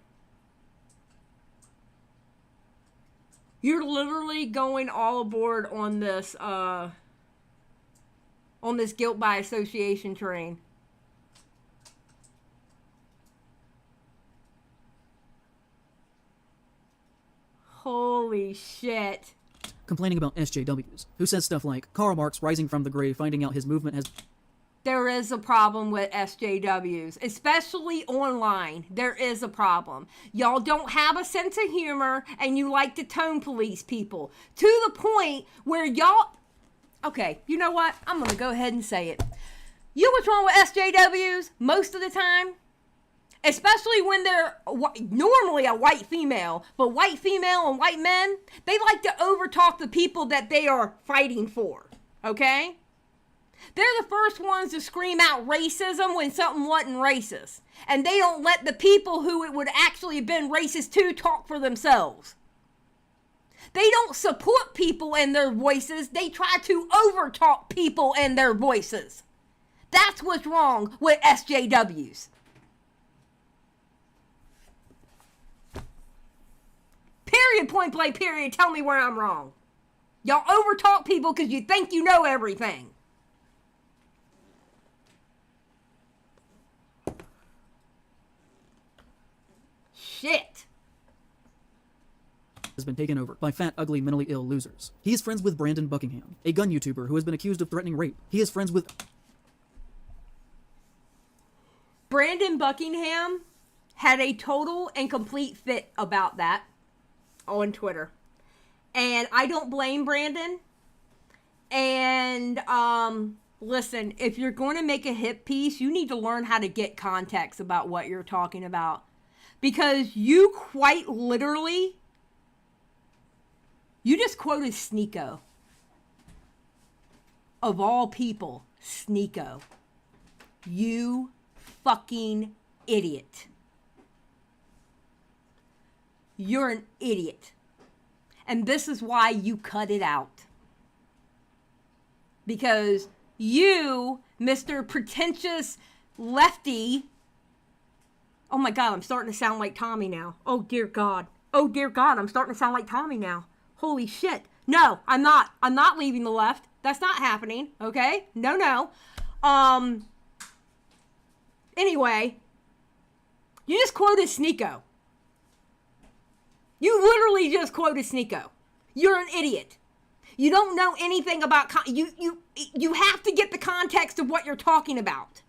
You're literally going all aboard on this guilt by association train. Holy shit. Complaining about SJWs, who says stuff like, Karl Marx rising from the grave, finding out his movement has... There is a problem with SJWs, especially online. There is a problem. Y'all don't have a sense of humor, and you like to tone police people to the point where y'all... Okay, you know what? I'm going to go ahead and say it. You know what's wrong with SJWs most of the time? Especially when they're normally a white female, but white female and white men, they like to overtalk the people that they are fighting for, okay? They're the first ones to scream out racism when something wasn't racist. And they don't let the people who it would actually have been racist to talk for themselves. They don't support people and their voices. They try to overtalk people and their voices. That's what's wrong with SJWs. Period, point blank, period. Tell me where I'm wrong. Y'all overtalk people because you think you know everything. shit. Has been taken over by fat, ugly, mentally ill losers. He is friends with Brandon Buckingham, a gun YouTuber who has been accused of threatening rape. He is friends with... Brandon Buckingham had a total and complete fit about that on Twitter. And I don't blame Brandon. And, listen, if you're going to make a hit piece, you need to learn how to get context about what you're talking about. Because you quite literally, you just quoted Sneeko. Of all people, Sneeko. You fucking idiot. You're an idiot. And this is why you cut it out. Because you, Mr. Pretentious Lefty... Oh my God, I'm starting to sound like Tommy now. Oh dear God. Oh dear God, I'm starting to sound like Tommy now. Holy shit. No, I'm not. I'm not leaving the left. That's not happening. Okay? No. Anyway, you just quoted Sneeko. You literally just quoted Sneeko. You're an idiot. You don't know anything about... You have to get the context of what you're talking about.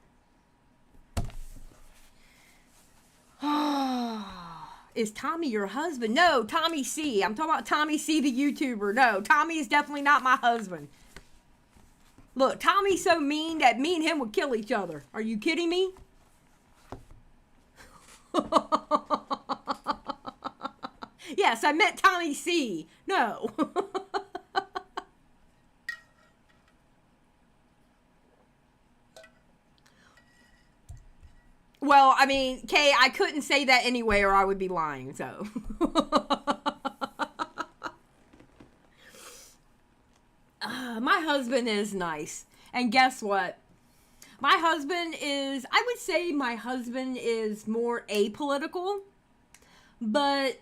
Is Tommy your husband? No, Tommy C. I'm talking about Tommy C, the YouTuber. No, Tommy is definitely not my husband. Look, Tommy's so mean that me and him would kill each other. Are you kidding me? Yes, I meant Tommy C. No. Well, I mean, Kay, I couldn't say that anyway or I would be lying, so. My husband is nice. And guess what? My husband is, I would say my husband is more apolitical. But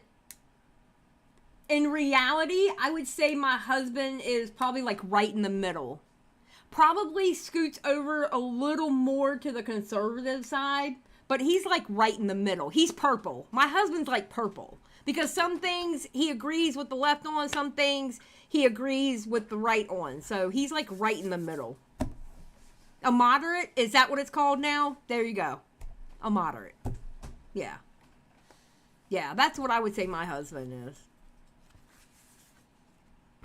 in reality, I would say my husband is probably like right in the middle. Probably scoots over a little more to the conservative side. But he's like right in the middle. He's purple. My husband's like purple. Because some things he agrees with the left on. Some things he agrees with the right on. So he's like right in the middle. A moderate? Is that what it's called now? There you go. A moderate. Yeah. Yeah, that's what I would say my husband is.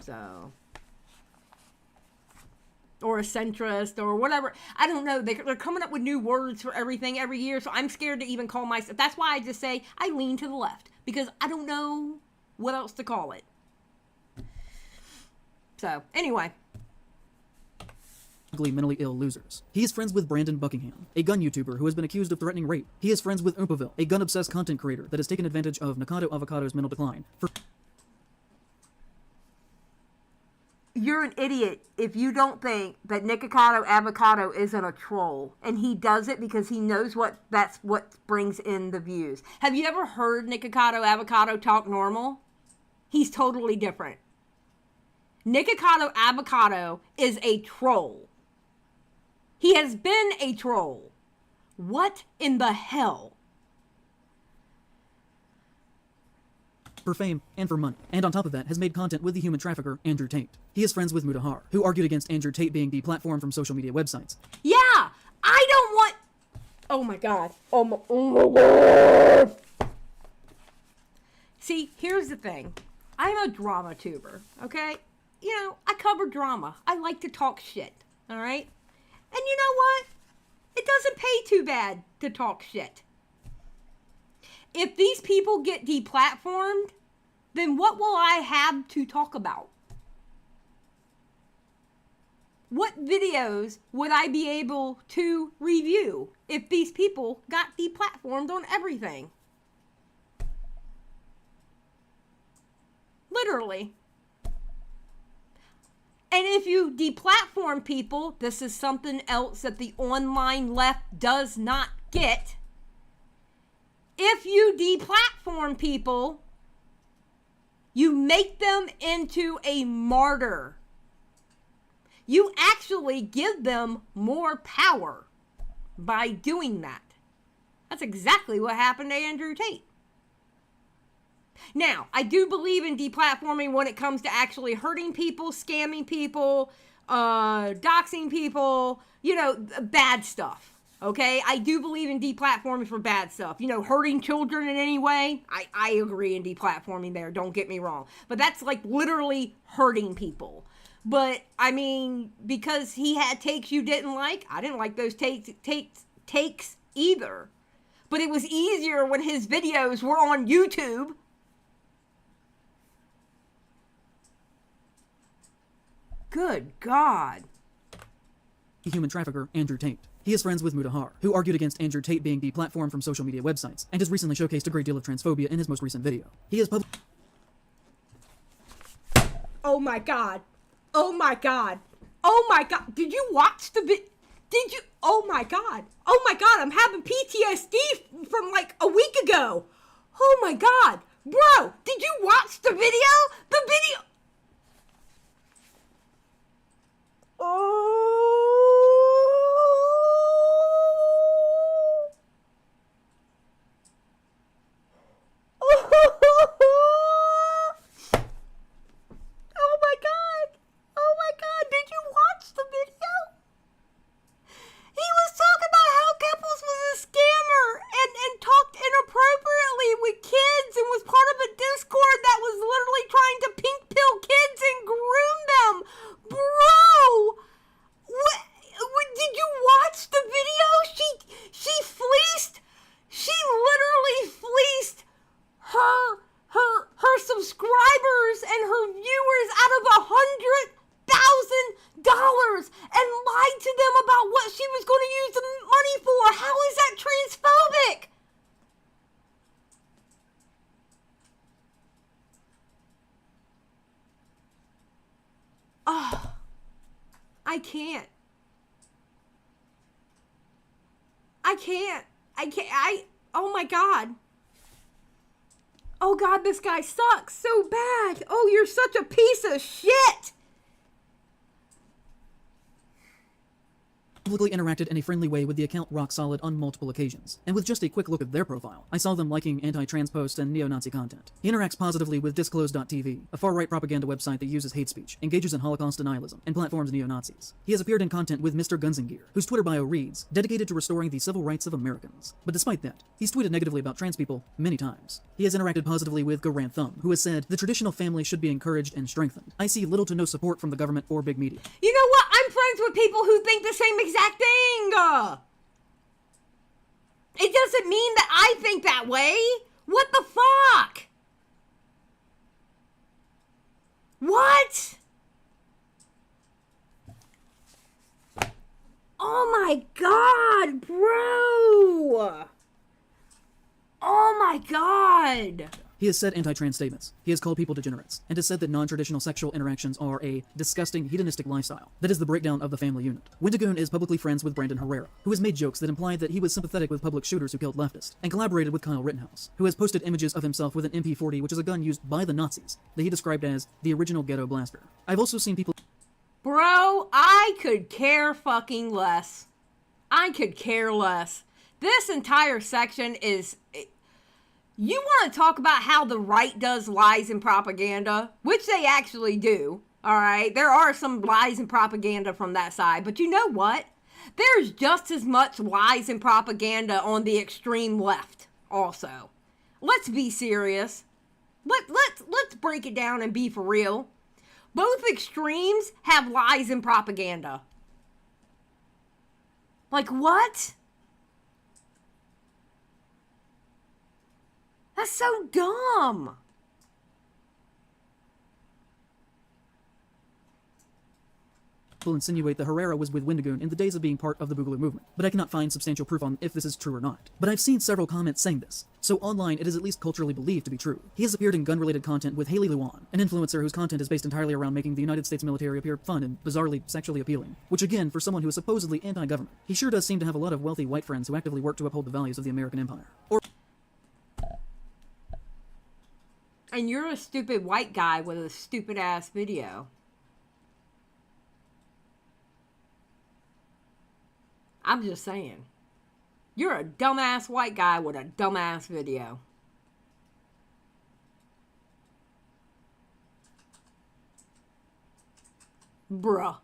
So... or a centrist, or whatever. I don't know. They're coming up with new words for everything every year, so I'm scared to even call myself. That's why I just say I lean to the left, because I don't know what else to call it. So, anyway. Ugly, mentally ill losers. He is friends with Brandon Buckingham, a gun YouTuber who has been accused of threatening rape. He is friends with Oompaville, a gun-obsessed content creator that has taken advantage of Nikado Avocado's mental decline. You're an idiot if you don't think that Nikocado Avocado isn't a troll. And he does it because he knows that's what brings in the views. Have you ever heard Nikocado Avocado talk normal? He's totally different. Nikocado Avocado is a troll. He has been a troll. What in the hell? For fame and for money, and on top of that has made content with the human trafficker Andrew Tate. He is friends with Mutahar, who argued against Andrew Tate being deplatformed from social media websites. Yeah, I don't want... Oh my God. Oh my God. See, here's the thing. I'm a drama tuber, okay? You know, I cover drama. I like to talk shit, all right? And you know what? It doesn't pay too bad to talk shit. If these people get deplatformed, then what will I have to talk about? What videos would I be able to review if these people got deplatformed on everything? Literally. And if you deplatform people, this is something else that the online left does not get. If you deplatform people, you make them into a martyr. You actually give them more power by doing that. That's exactly what happened to Andrew Tate. Now, I do believe in deplatforming when it comes to actually hurting people, scamming people, doxing people, you know, bad stuff. Okay, I do believe in deplatforming for bad stuff. You know, hurting children in any way, I agree in deplatforming there, don't get me wrong. But that's like literally hurting people. But, I mean, because he had takes you didn't like, I didn't like those takes either. But it was easier when his videos were on YouTube. Good God. Human trafficker Andrew Tate. He is friends with Mutahar, who argued against Andrew Tate being deplatformed from social media websites, and has recently showcased a great deal of transphobia in his most recent video. He has Oh my God. Oh my God. Oh my God. Did you watch the video? Did you? Oh my God. Oh my God. I'm having PTSD from like a week ago. Oh my God. Bro, did you watch the video? The video. Oh. Oh my God. Oh my God. Did you watch the video? He was talking about how Keppels was a scammer and talked inappropriately with kids and was part of a Discord that was literally trying to pink pill kids and groom them. Bro! What did you watch the video? She literally fleeced her subscribers and her viewers out of $100,000 and lied to them about what she was going to use the money for. How is that transphobic? Oh, I can't. Oh my God. Oh God, this guy sucks so bad. Oh, you're such a piece of shit. publicly interacted in a friendly way with the account Rock Solid on multiple occasions, and with just a quick look at their profile, I saw them liking anti-trans posts and neo-Nazi content. He interacts positively with Disclose.tv, a far-right propaganda website that uses hate speech, engages in Holocaust denialism, and platforms neo-Nazis. He has appeared in content with Mr. Guns and Gear, whose Twitter bio reads, dedicated to restoring the civil rights of Americans. But despite that, he's tweeted negatively about trans people many times. He has interacted positively with Garant Thumb, who has said, the traditional family should be encouraged and strengthened. I see little to no support from the government or big media. You know what? I'm friends with people who think the same exact thing. It doesn't mean that I think that way. What the fuck? What? Oh my god, bro. Oh my god. He has said anti-trans statements. He has called people degenerates, and has said that non-traditional sexual interactions are a disgusting, hedonistic lifestyle. That is the breakdown of the family unit. Wendigoon is publicly friends with Brandon Herrera, who has made jokes that implied that he was sympathetic with public shooters who killed leftists, and collaborated with Kyle Rittenhouse, who has posted images of himself with an MP40, which is a gun used by the Nazis, that he described as the original ghetto blaster. I've also seen people... Bro, I could care fucking less. I could care less. This entire section is... You want to talk about how the right does lies and propaganda, which they actually do, all right? There are some lies and propaganda from that side, but you know what? There's just as much lies and propaganda on the extreme left also. Let's be serious. Let's break it down and be for real. Both extremes have lies and propaganda. Like what? That's so dumb. People insinuate that Herrera was with Wendigoon in the days of being part of the Boogaloo movement, but I cannot find substantial proof on if this is true or not. But I've seen several comments saying this, so online it is at least culturally believed to be true. He has appeared in gun-related content with Haley Luan, an influencer whose content is based entirely around making the United States military appear fun and bizarrely sexually appealing, which again, for someone who is supposedly anti-government, he sure does seem to have a lot of wealthy white friends who actively work to uphold the values of the American empire. And you're a stupid white guy with a stupid ass video. I'm just saying. You're a dumbass white guy with a dumbass video. Bruh.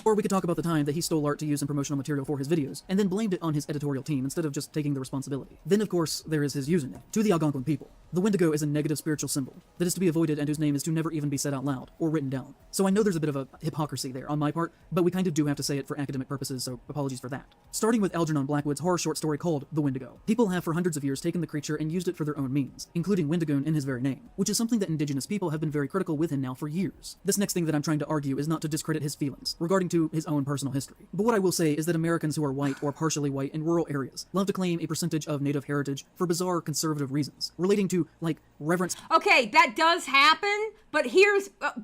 Or we could talk about the time that he stole art to use in promotional material for his videos, and then blamed it on his editorial team instead of just taking the responsibility. Then, of course, there is his username. To the Algonquin people, the Wendigo is a negative spiritual symbol that is to be avoided and whose name is to never even be said out loud or written down. So I know there's a bit of a hypocrisy there on my part, but we kind of do have to say it for academic purposes, so apologies for that. Starting with Algernon Blackwood's horror short story called The Wendigo. People have for hundreds of years taken the creature and used it for their own means, including Wendigoon in his very name, which is something that indigenous people have been very critical with him now for years. This next thing that I'm trying to argue is not to discredit his feelings regarding to his own personal history. But what I will say is that Americans who are white or partially white in rural areas love to claim a percentage of native heritage for bizarre conservative reasons, relating to, like, reverence. Okay, that does happen, but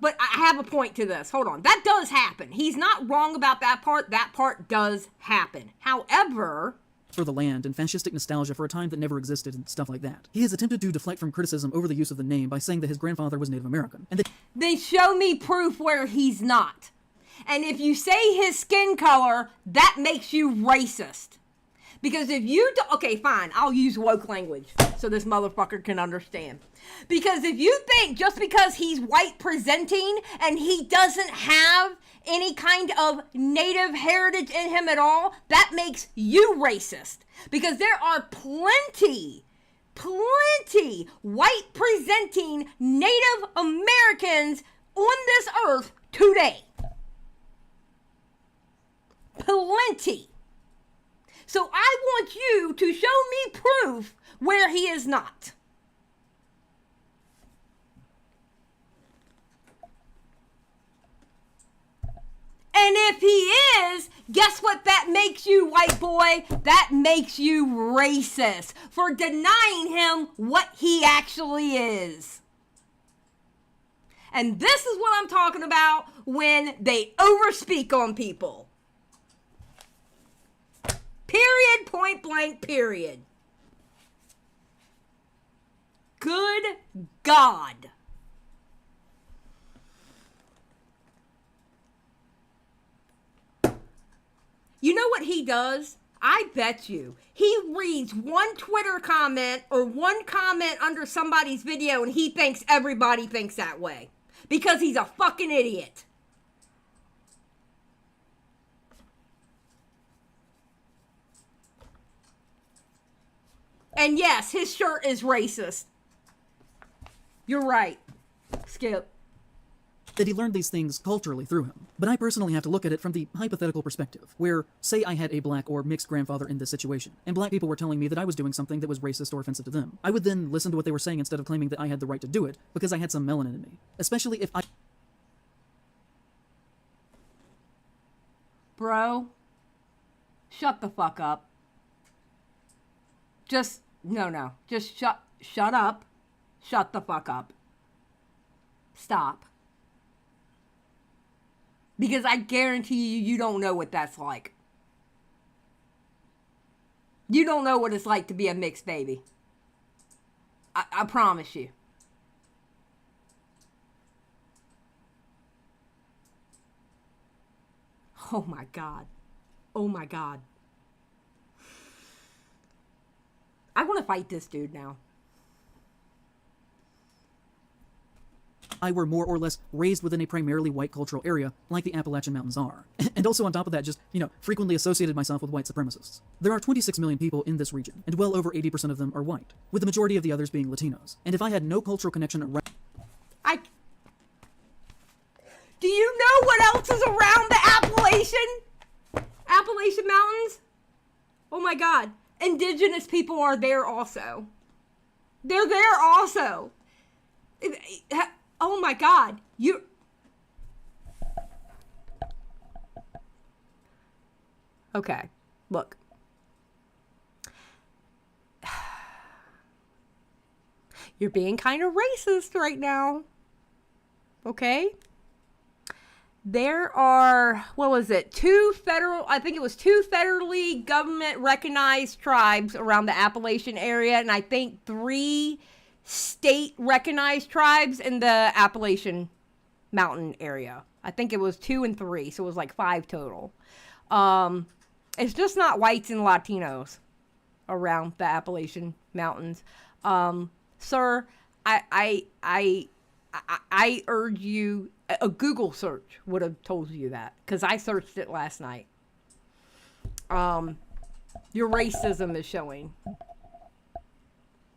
but I have a point to this. Hold on. That does happen. He's not wrong about that part. That part does happen. However, for the land and fascistic nostalgia for a time that never existed and stuff like that. He has attempted to deflect from criticism over the use of the name by saying that his grandfather was Native American. And then show me proof where he's not. And if you say his skin color, that makes you racist. Because if you do, okay, fine, I'll use woke language so this motherfucker can understand. Because if you think just because he's white presenting and he doesn't have any kind of native heritage in him at all, that makes you racist. Because there are plenty white presenting Native Americans on this earth today. Plenty. So I want you to show me proof where he is not. And if he is, guess what that makes you, white boy? That makes you racist for denying him what he actually is. And this is what I'm talking about when they overspeak on people. Period, point blank, period. Good God. You know what he does? I bet you. He reads one Twitter comment or one comment under somebody's video and he thinks everybody thinks that way. Because he's a fucking idiot. And yes, his shirt is racist. You're right. Skip. That he learned these things culturally through him. But I personally have to look at it from the hypothetical perspective, where, say I had a black or mixed grandfather in this situation, and black people were telling me that I was doing something that was racist or offensive to them. I would then listen to what they were saying instead of claiming that I had the right to do it, because I had some melanin in me. Especially if I... Bro, shut the fuck up. Just, no. Just shut up. Shut the fuck up. Stop. Because I guarantee you don't know what that's like. You don't know what it's like to be a mixed baby. I promise you. Oh my God. Oh my God. I want to fight this dude now. I were more or less raised within a primarily white cultural area, like the Appalachian Mountains are. And also on top of that, just, frequently associated myself with white supremacists. There are 26 million people in this region, and well over 80% of them are white, with the majority of the others being Latinos. And if I had no cultural connection around... Do you know what else is around the Appalachian Mountains? Oh my God. Indigenous people are there also. They're there also. Oh my God. Okay. Look. You're being kind of racist right now. Okay? There are, two federally government recognized tribes around the Appalachian area, and I think 3 state recognized tribes in the Appalachian Mountain area. I think it was 2 and 3, so it was like 5 total. It's just not whites and Latinos around the Appalachian Mountains. Sir, I I urge you, a Google search would have told you that, because I searched it last night. Your racism is showing.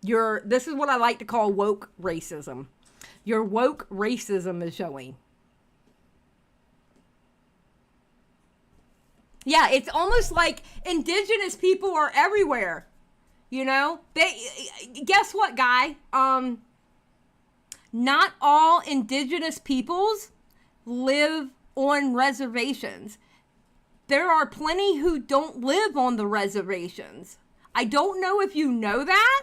This is what I like to call woke racism. Your woke racism is showing. Yeah, it's almost like indigenous people are everywhere. You know? Guess what, guy? Not all indigenous peoples live on reservations. There are plenty who don't live on the reservations. I don't know if you know that,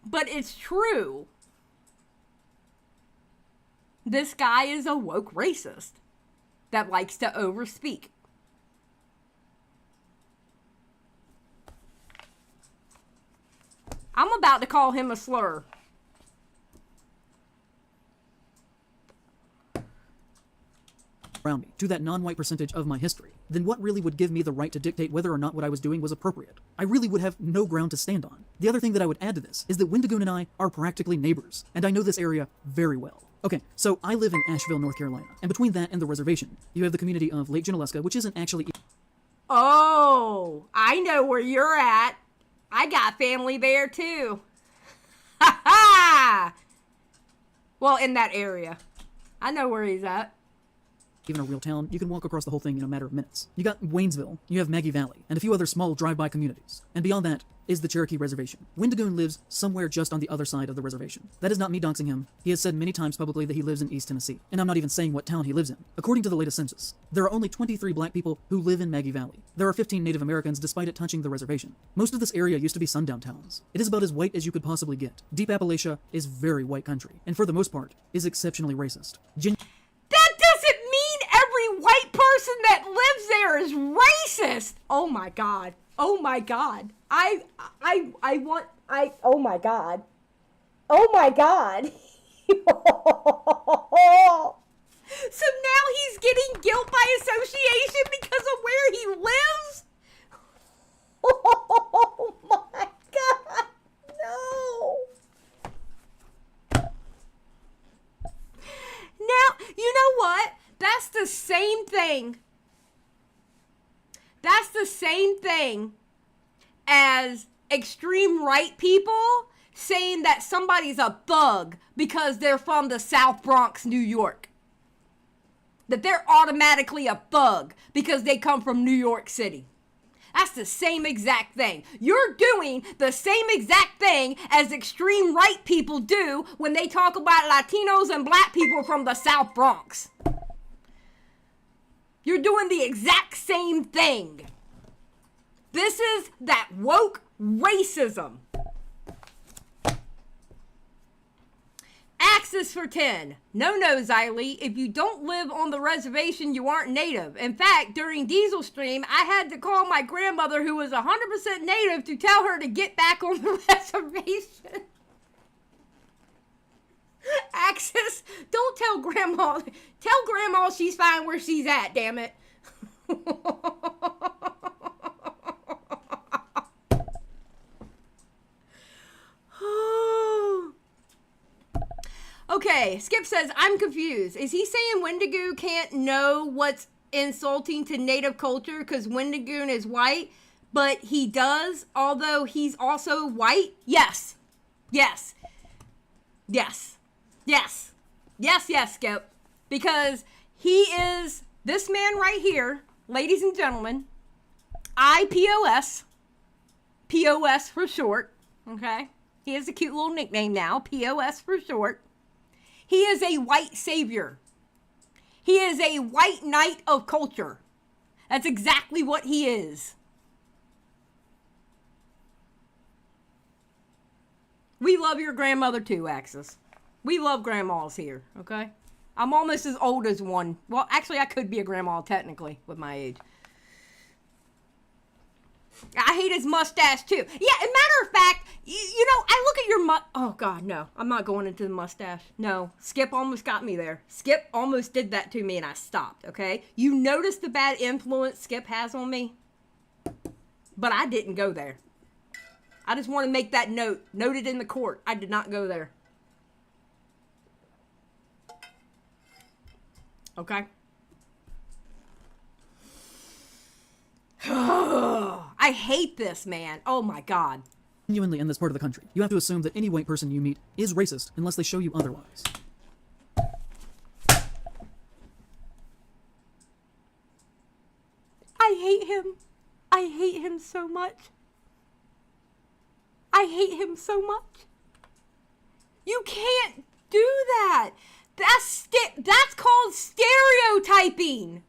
but it's true. This guy is a woke racist that likes to overspeak. I'm about to call him a slur. Around me to that non-white percentage of my history, then what really would give me the right to dictate whether or not what I was doing was appropriate? I really would have no ground to stand on. The other thing that I would add to this is that Wendigoon and I are practically neighbors, and I know this area very well. Okay, so I live in Asheville, North Carolina, and between that and the reservation, you have the community of Lake Junaluska, which isn't actually... Oh, I know where you're at. I got family there too. Ha ha! Well, in that area. I know where he's at. Even a real town, you can walk across the whole thing in a matter of minutes. You got Waynesville, you have Maggie Valley, and a few other small drive-by communities. And beyond that is the Cherokee Reservation. Wendigoon lives somewhere just on the other side of the reservation. That is not me doxing him. He has said many times publicly that he lives in East Tennessee. And I'm not even saying what town he lives in. According to the latest census, there are only 23 black people who live in Maggie Valley. There are 15 Native Americans despite it touching the reservation. Most of this area used to be sundown towns. It is about as white as you could possibly get. Deep Appalachia is very white country, and for the most part, is exceptionally racist. That doesn't mean every white person that lives there is racist. Oh my God. Oh my God. Oh my God. Oh my God. So now he's getting guilt by association because of where he lives? Oh my God. No. Now, you know what? That's the same thing. That's the same thing as extreme right people saying that somebody's a thug because they're from the South Bronx, New York. That they're automatically a thug because they come from New York City. That's the same exact thing. You're doing the same exact thing as extreme right people do when they talk about Latinos and black people from the South Bronx. You're doing the exact same thing. This is that woke racism. Axis for 10. No, Xylie. If you don't live on the reservation, you aren't native. In fact, during Diesel Stream, I had to call my grandmother, who was 100% native, to tell her to get back on the reservation. Axis, don't tell Grandma. Tell Grandma she's fine where she's at, damn it. Okay, Skip says, I'm confused. Is he saying Wendigoon can't know what's insulting to native culture because Wendigoon is white, but he does, although he's also white? Yes. Yes. Yes. Yes. Yes, yes, Skip. Because he is, this man right here, ladies and gentlemen, iPOS. POS for short. Okay? He has a cute little nickname now. POS for short. He is a white savior. He is a white knight of culture. That's exactly what he is. We love your grandmother too, Axis. We love grandmas here, okay? I'm almost as old as one. Well, actually, I could be a grandma technically with my age. I hate his mustache too. Yeah, as a matter of fact, you know, I look at your oh God, no. I'm not going into the mustache. No, Skip almost got me there. Skip almost did that to me and I stopped, okay? You notice the bad influence Skip has on me? But I didn't go there. I just want to make that note. Noted in the court. I did not go there. Okay. I hate this, man. Oh my God. Genuinely in this part of the country, you have to assume that any white person you meet is racist unless they show you otherwise. I hate him. I hate him so much. I hate him so much. You can't do that. That's called stereotyping.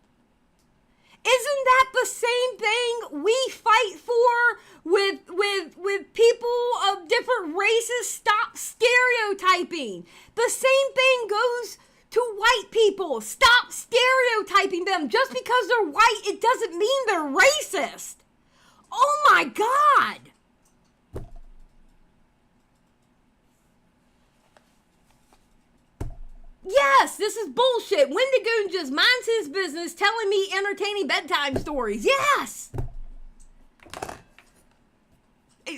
Isn't that the same thing we fight for with people of different races? Stop stereotyping. The same thing goes to white people. Stop stereotyping them. Just because they're white, it doesn't mean they're racist. Oh my God. Yes, this is bullshit. Wendigoon just minds his business telling me entertaining bedtime stories. Yes!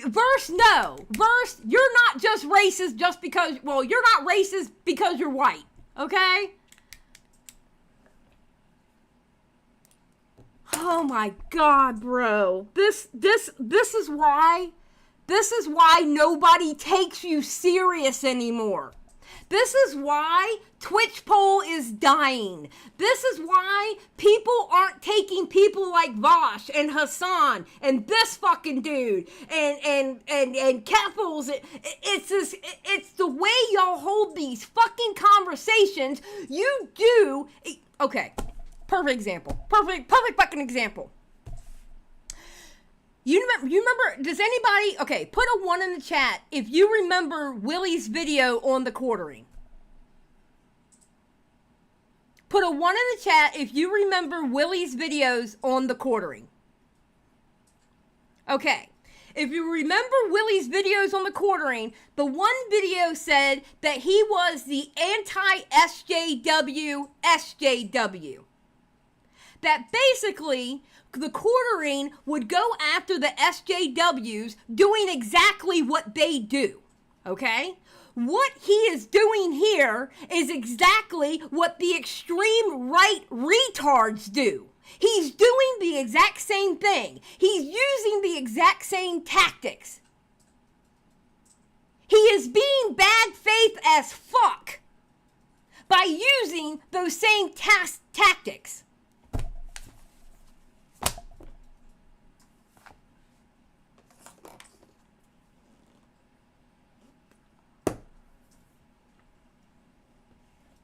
Verse, no. Verse, you're not just racist just because, well, you're not racist because you're white. Okay? Oh my God, bro. This is why nobody takes you serious anymore. This is why Twitch poll is dying. This is why people aren't taking people like Vosh and Hassan and this fucking dude and Keffels. It's the way y'all hold these fucking conversations. You do. Okay. Perfect example. Perfect fucking example. You remember, does anybody, okay, put a 1 in the chat if you remember Willie's video on the quartering. Put a 1 in the chat if you remember Willie's videos on the quartering. Okay, if you remember Willie's videos on the quartering, the one video said that he was the anti-SJW. That basically the quartering would go after the SJWs doing exactly what they do, okay? What he is doing here is exactly what the extreme right retards do. He's doing the exact same thing. He's using the exact same tactics. He is being bad faith as fuck by using those same tactics.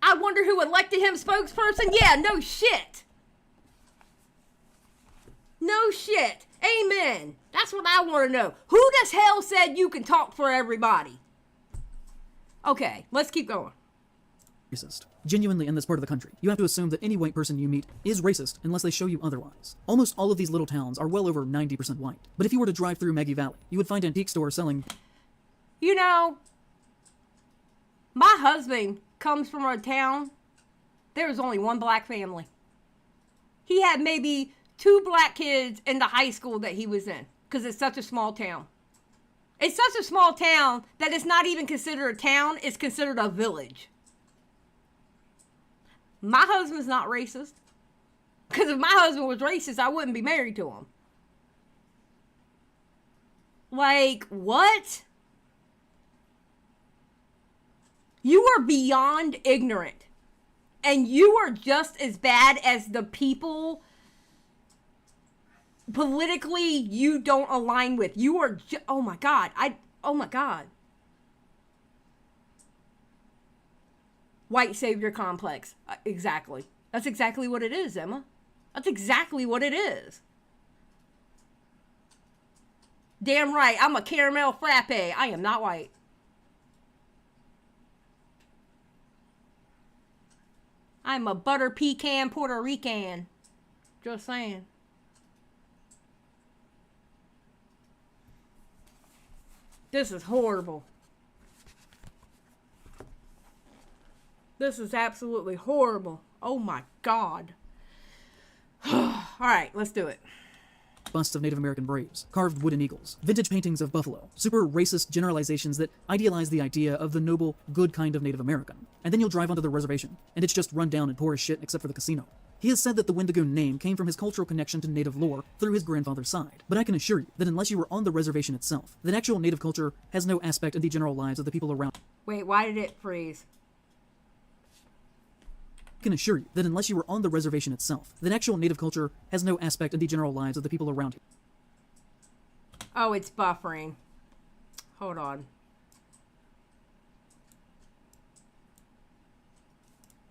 I wonder who elected him spokesperson. Yeah, no shit. No shit. Amen. That's what I want to know. Who the hell said you can talk for everybody? Okay, let's keep going. Racist. Genuinely in this part of the country, you have to assume that any white person you meet is racist unless they show you otherwise. Almost all of these little towns are well over 90% white. But if you were to drive through Maggie Valley, you would find an antique store selling... You know, my husband comes from a town, there was only one black family. He had maybe 2 black kids in the high school that he was in, because it's such a small town. It's such a small town that it's not even considered a town, it's considered a village. My husband's not racist, because if my husband was racist, I wouldn't be married to him. Like, what? You are beyond ignorant. And you are just as bad as the people politically you don't align with. You are oh my God. Oh my God. White savior complex. Exactly. That's exactly what it is, Emma. That's exactly what it is. Damn right. I'm a caramel frappe. I am not white. I'm a butter pecan Puerto Rican. Just saying. This is horrible. This is absolutely horrible. Oh my God. All right, let's do it. busts of Native American braves, carved wooden eagles, vintage paintings of buffalo, super racist generalizations that idealize the idea of the noble, good kind of Native American. And then you'll drive onto the reservation, and it's just run down and poor as shit except for the casino. He has said that the Wendigoon name came from his cultural connection to Native lore through his grandfather's side. But I can assure you that unless you were on the reservation itself, that actual Native culture has no aspect in the general lives of the people around. Wait, why did it freeze? I can assure you that unless you were on the reservation itself, that actual Native culture has no aspect in the general lives of the people around you. Oh, it's buffering. Hold on.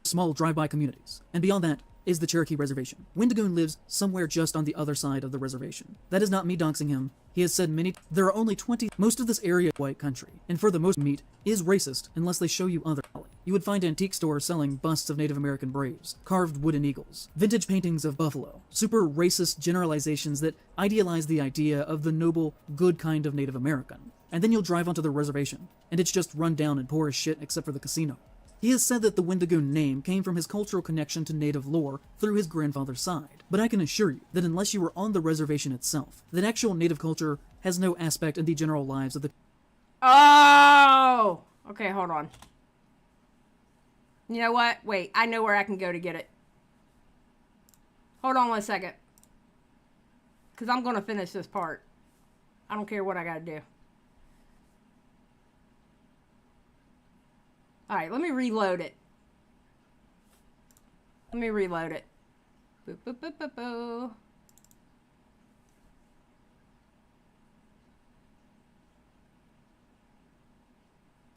Small drive-by communities. And beyond that is the Cherokee Reservation. Wendigoon lives somewhere just on the other side of the reservation. That is not me doxing him. He has said there are only 20. Most of this area is white country, and for the most meat is racist unless they show you other. You would find antique stores selling busts of Native American braves, carved wooden eagles, vintage paintings of buffalo, super racist generalizations that idealize the idea of the noble, good kind of Native American. And then you'll drive onto the reservation, and it's just run down and poor as shit except for the casino. He has said that the Wendigoon name came from his cultural connection to Native lore through his grandfather's side. But I can assure you that unless you were on the reservation itself, that actual Native culture has no aspect in the general lives of the... Oh! Okay, hold on. You know what? Wait, I know where I can go to get it. Hold on 1 second. Because I'm going to finish this part. I don't care what I got to do. Alright, let me reload it. Let me reload it. Boop, boop, boop, boop, boop.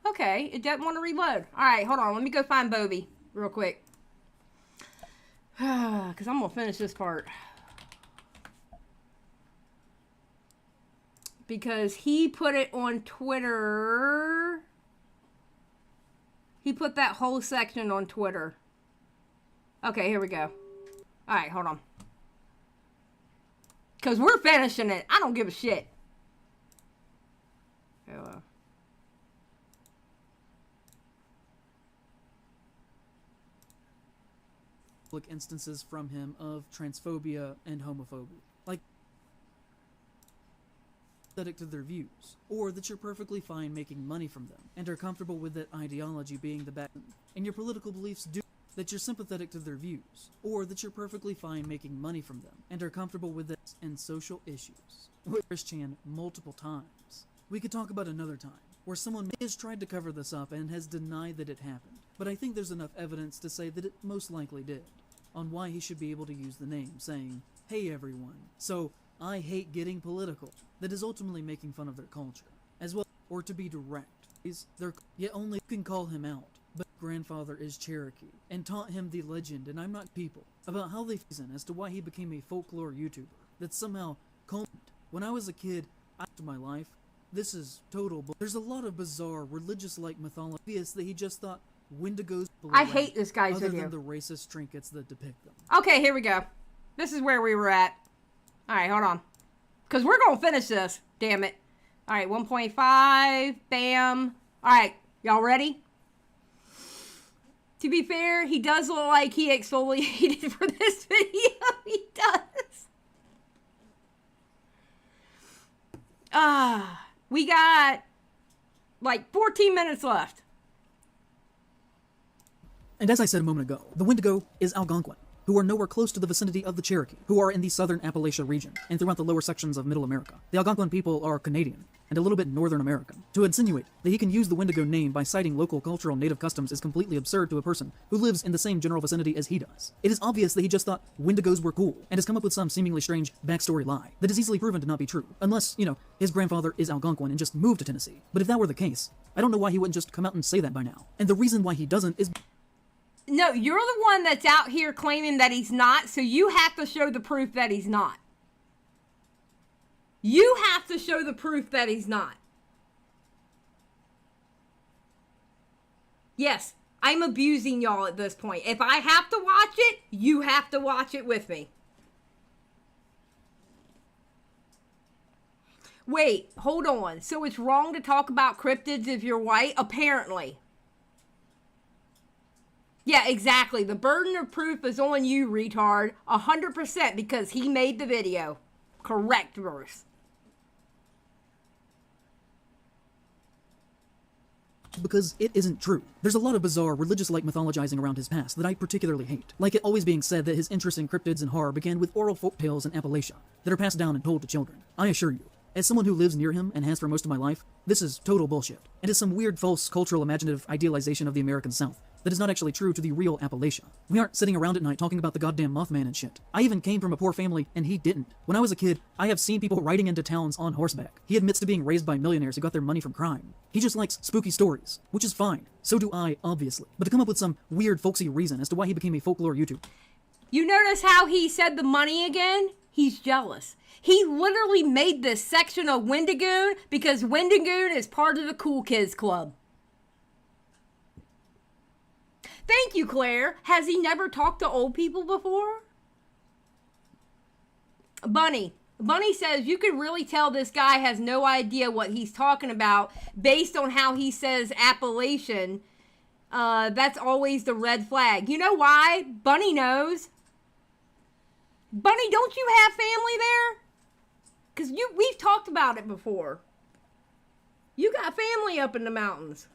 Okay, it doesn't want to reload. Alright, hold on. Let me go find Bobby real quick. Because I'm going to finish this part. Because he put it on Twitter. He put that whole section on Twitter. Okay, here we go. Alright, hold on. Because we're finishing it. I don't give a shit. Hello. Instances from him of transphobia and homophobia. Like, aesthetic to their views, or that you're perfectly fine making money from them, and are comfortable with that ideology being the back, and your political beliefs do, that you're sympathetic to their views, or that you're perfectly fine making money from them, and are comfortable with it, and social issues. With Christian multiple times. We could talk about another time, where someone has tried to cover this up and has denied that it happened, but I think there's enough evidence to say that it most likely did, on why he should be able to use the name, saying, "Hey everyone, so I hate getting political," that is ultimately making fun of their culture, as well, or to be direct. Yet only can call him out, but grandfather is Cherokee, and taught him the legend, and I'm not people, about how they reason as to why he became a folklore YouTuber, that somehow calmed. When I was a kid, after my life, this is total there's a lot of bizarre, religious-like mythology that he just thought Wendigos I hate this guy's other video. than the racist trinkets that depict them. Okay, here we go. This is where we were at. Alright, hold on. Because we're going to finish this. Damn it. Alright, 1.5. Bam. Alright, y'all ready? To be fair, he does look like he exfoliated for this video. He does. We got like 14 minutes left. And as I said a moment ago, the Wendigo is Algonquin, who are nowhere close to the vicinity of the Cherokee, who are in the southern Appalachia region, and throughout the lower sections of Middle America. The Algonquin people are Canadian, and a little bit Northern American. To insinuate that he can use the Wendigo name by citing local cultural native customs is completely absurd to a person who lives in the same general vicinity as he does. It is obvious that he just thought Wendigos were cool, and has come up with some seemingly strange backstory lie that is easily proven to not be true, unless, his grandfather is Algonquin and just moved to Tennessee. But if that were the case, I don't know why he wouldn't just come out and say that by now. And the reason why he doesn't is... No, you're the one that's out here claiming that he's not, so you have to show the proof that he's not. You have to show the proof that he's not. Yes, I'm abusing y'all at this point. If I have to watch it, you have to watch it with me. Wait, hold on. So it's wrong to talk about cryptids if you're white? Apparently. Yeah, exactly. The burden of proof is on you, retard. 100% because he made the video. Correct verse. Because it isn't true. There's a lot of bizarre, religious-like mythologizing around his past that I particularly hate. Like it always being said that his interest in cryptids and horror began with oral folk tales in Appalachia that are passed down and told to children. I assure you, as someone who lives near him and has for most of my life, this is total bullshit. And is some weird, false, cultural, imaginative idealization of the American South that is not actually true to the real Appalachia. We aren't sitting around at night talking about the goddamn Mothman and shit. I even came from a poor family, and he didn't. When I was a kid, I have seen people riding into towns on horseback. He admits to being raised by millionaires who got their money from crime. He just likes spooky stories, which is fine. So do I, obviously. But to come up with some weird, folksy reason as to why he became a folklore YouTuber. You notice how he said the money again? He's jealous. He literally made this section of Wendigoon because Wendigoon is part of the Cool Kids Club. Thank you, Claire. Has he never talked to old people before? Bunny says you can really tell this guy has no idea what he's talking about based on how he says Appalachian. That's always the red flag. You know why? Bunny knows. Bunny, don't you have family there? Because we've talked about it before. You got family up in the mountains.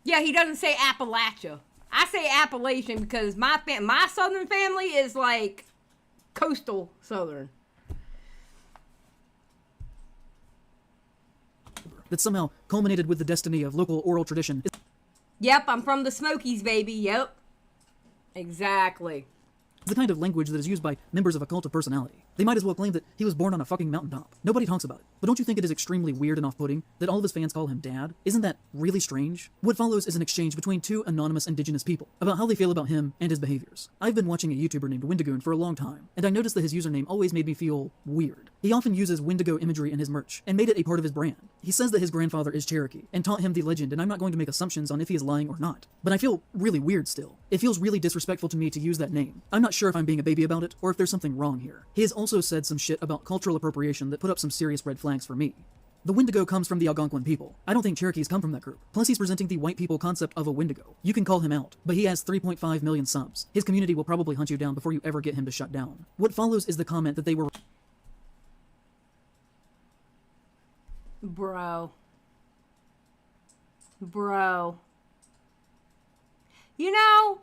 Yeah, he doesn't say Appalachia. I say Appalachian because my southern family is like coastal southern. That somehow culminated with the destiny of local oral tradition. Yep, I'm from the Smokies, baby. Yep. Exactly. The kind of language that is used by members of a cult of personality. They might as well claim that he was born on a fucking mountaintop. Nobody talks about it. But don't you think it is extremely weird and off-putting that all of his fans call him Dad? Isn't that really strange? What follows is an exchange between two anonymous indigenous people about how they feel about him and his behaviors. I've been watching a YouTuber named Wendigoon for a long time, and I noticed that his username always made me feel weird. He often uses Wendigo imagery in his merch, and made it a part of his brand. He says that his grandfather is Cherokee, and taught him the legend, and I'm not going to make assumptions on if he is lying or not. But I feel really weird still. It feels really disrespectful to me to use that name. I'm not sure if I'm being a baby about it, or if there's something wrong here. He has also said some shit about cultural appropriation that put up some serious red flags for me. The Wendigo comes from the Algonquin people. I don't think Cherokees come from that group. Plus he's presenting the white people concept of a Wendigo. You can call him out, but he has 3.5 million subs. His community will probably hunt you down before you ever get him to shut down. What follows is the comment that they were... Bro. You know,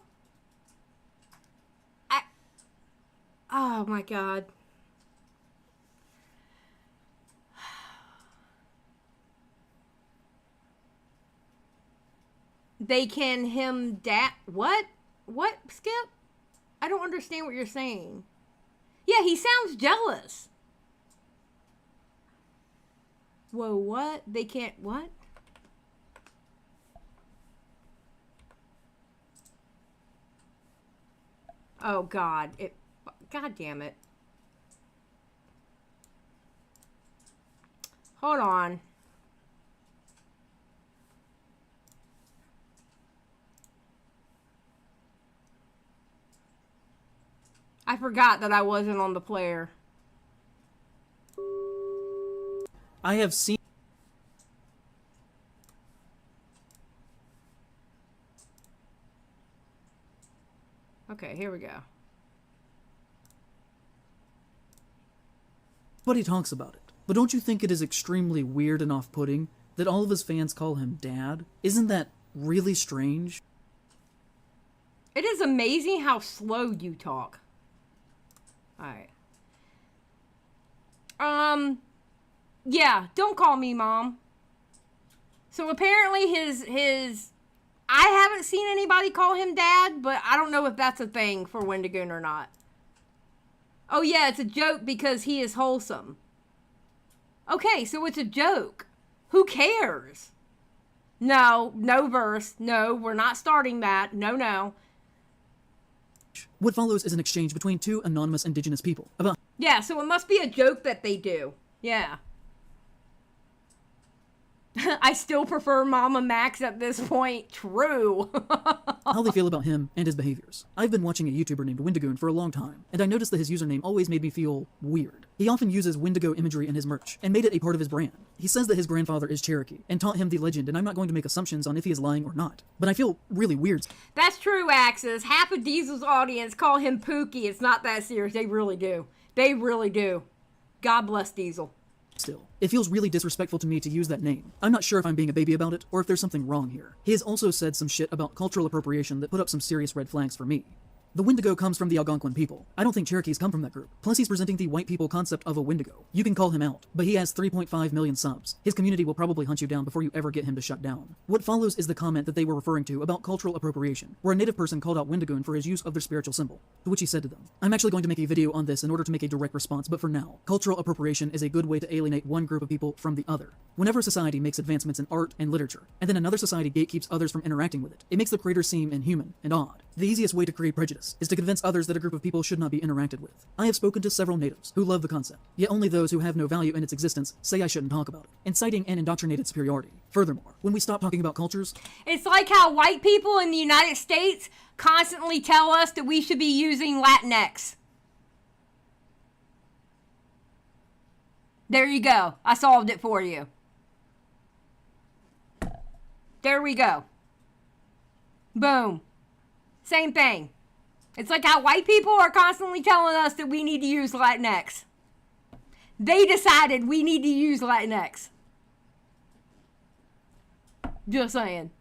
oh my God. They can him what? What, Skip? I don't understand what you're saying. Yeah, he sounds jealous. Whoa, what? They can't, what? Oh, God. God damn it. Hold on. I forgot that I wasn't on the player. I have seen... Okay, here we go. But he talks about it. But don't you think it is extremely weird and off-putting that all of his fans call him Dad? Isn't that really strange? It is amazing how slow you talk. Alright. Yeah, don't call me Mom. So apparently his I haven't seen anybody call him Dad, but I don't know if that's a thing for Wendigoon or not. Oh yeah, it's a joke because he is wholesome. Okay, so it's a joke. Who cares? No verse. No, we're not starting that. No. What follows is an exchange between two anonymous indigenous people about... Yeah, so it must be a joke that they do. Yeah. I still prefer Mama Max at this point. True. how they feel about him and his behaviors. I've been watching a YouTuber named Wendigoon for a long time, and I noticed that his username always made me feel weird. He often uses Wendigo imagery in his merch, and made it a part of his brand. He says that his grandfather is Cherokee, and taught him the legend, and I'm not going to make assumptions on if he is lying or not. But I feel really weird. That's true, Axis. Half of Diesel's audience call him Pookie. It's not that serious. They really do. They really do. God bless Diesel. Still, it feels really disrespectful to me to use that name. I'm not sure if I'm being a baby about it, or if there's something wrong here. He has also said some shit about cultural appropriation that put up some serious red flags for me. The Wendigo comes from the Algonquin people. I don't think Cherokees come from that group. Plus, he's presenting the white people concept of a Wendigo. You can call him out, but he has 3.5 million subs. His community will probably hunt you down before you ever get him to shut down. What follows is the comment that they were referring to about cultural appropriation, where a native person called out Wendigoon for his use of their spiritual symbol, to which he said to them, I'm actually going to make a video on this in order to make a direct response, but for now, cultural appropriation is a good way to alienate one group of people from the other. Whenever a society makes advancements in art and literature, and then another society gatekeeps others from interacting with it, it makes the creator seem inhuman and odd. The easiest way to create prejudice is to convince others that a group of people should not be interacted with. I have spoken to several natives who love the concept, yet only those who have no value in its existence say I shouldn't talk about it, inciting an indoctrinated superiority. Furthermore, when we stop talking about cultures, It's like how white people in the United States constantly tell us that we should be using Latinx. There you go. I solved it for you. There we go. Boom. Same thing. It's like how white people are constantly telling us that we need to use Latinx. They decided we need to use Latinx. Just saying.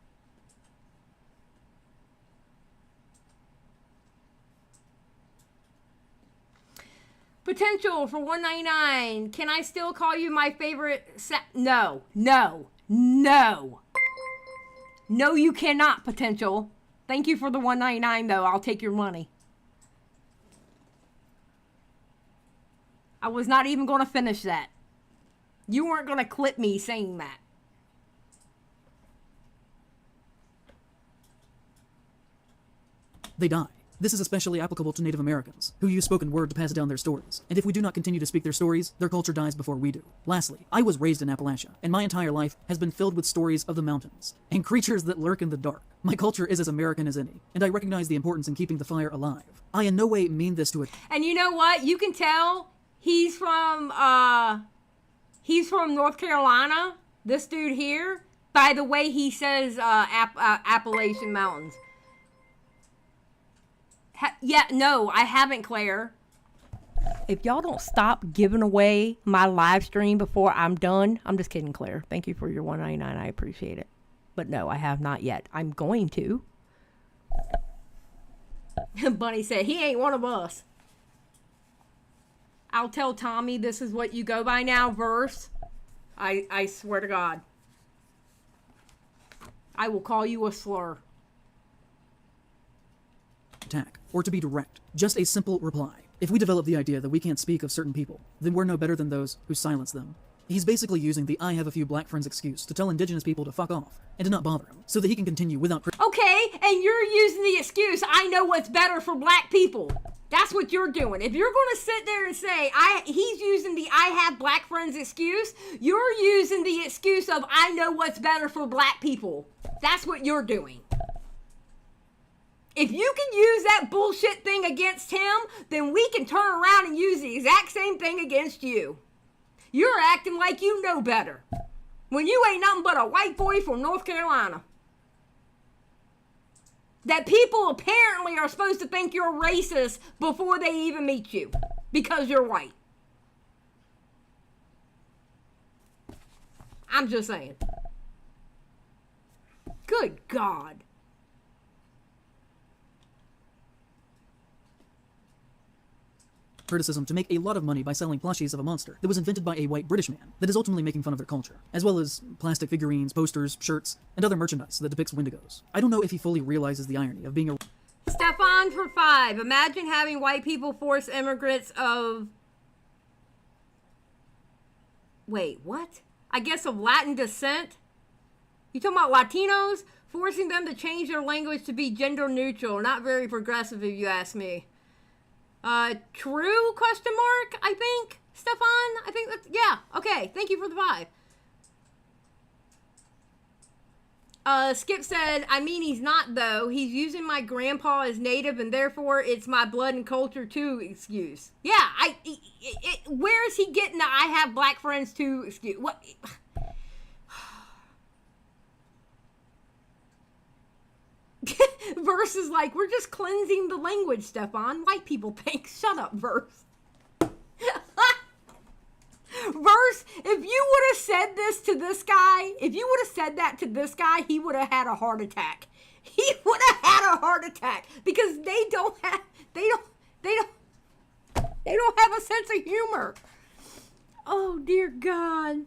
Potential for $1.99. Can I still call you my favorite? No, no, no. No, you cannot, Potential. Thank you for the $1.99 though. I'll take your money. I was not even going to finish that. You weren't going to clip me saying that. they die. This is especially applicable to Native Americans, who use spoken word to pass down their stories, and if we do not continue to speak their stories, their culture dies before we do. Lastly, I was raised in Appalachia, and my entire life has been filled with stories of the mountains, and creatures that lurk in the dark. My culture is as American as any, and I recognize the importance in keeping the fire alive. I in no way mean this to it. And you know what? You can tell he's from North Carolina, this dude here, by the way he says Appalachian Mountains. No, I haven't, Claire. If y'all don't stop giving away my live stream before I'm done, I'm just kidding, Claire. Thank you for your $1.99. I appreciate it. But no, I have not yet. I'm going to. Bunny said, he ain't one of us. I'll tell Tommy this is what you go by now, verse. I swear to God. I will call you a slur. Attack, or to be direct, just a simple reply. If we develop the idea that we can't speak of certain people, then we're no better than those who silence them. He's basically using the I have a few black friends excuse to tell indigenous people to fuck off and to not bother him, so that he can continue without... Okay, and you're using the excuse, I know what's better for black people. That's what you're doing. If you're going to sit there and say, he's using the I have black friends excuse, you're using the excuse of I know what's better for black people. That's what you're doing. If you can use that bullshit thing against him, then we can turn around and use the exact same thing against you. You're acting like you know better, when you ain't nothing but a white boy from North Carolina. That people apparently are supposed to think you're racist before they even meet you, because you're white. I'm just saying. Good God. criticism to make a lot of money by selling plushies of a monster that was invented by a white British man that is ultimately making fun of their culture, as well as plastic figurines, posters, shirts, and other merchandise that depicts Wendigos. I don't know if he fully realizes the irony of being a... Stefan for 5. Imagine having white people force immigrants of... Wait, what? I guess of Latin descent? You talking about Latinos? Forcing them to change their language to be gender neutral. Not very progressive if you ask me. True, question mark, I think, Stefan? I think that's, yeah, okay, thank you for the 5. Skip said, I mean, he's not, though. He's using my grandpa as native, and therefore it's my blood and culture, too, excuse. Yeah, where is he getting the I have black friends, too, excuse? What? Verse is like, we're just cleansing the language, Stefan. White people think. Shut up, Verse. Verse, if you would have said this to this guy, if you would have said that to this guy, he would have had a heart attack. He would have had a heart attack because they don't have a sense of humor. Oh, dear God.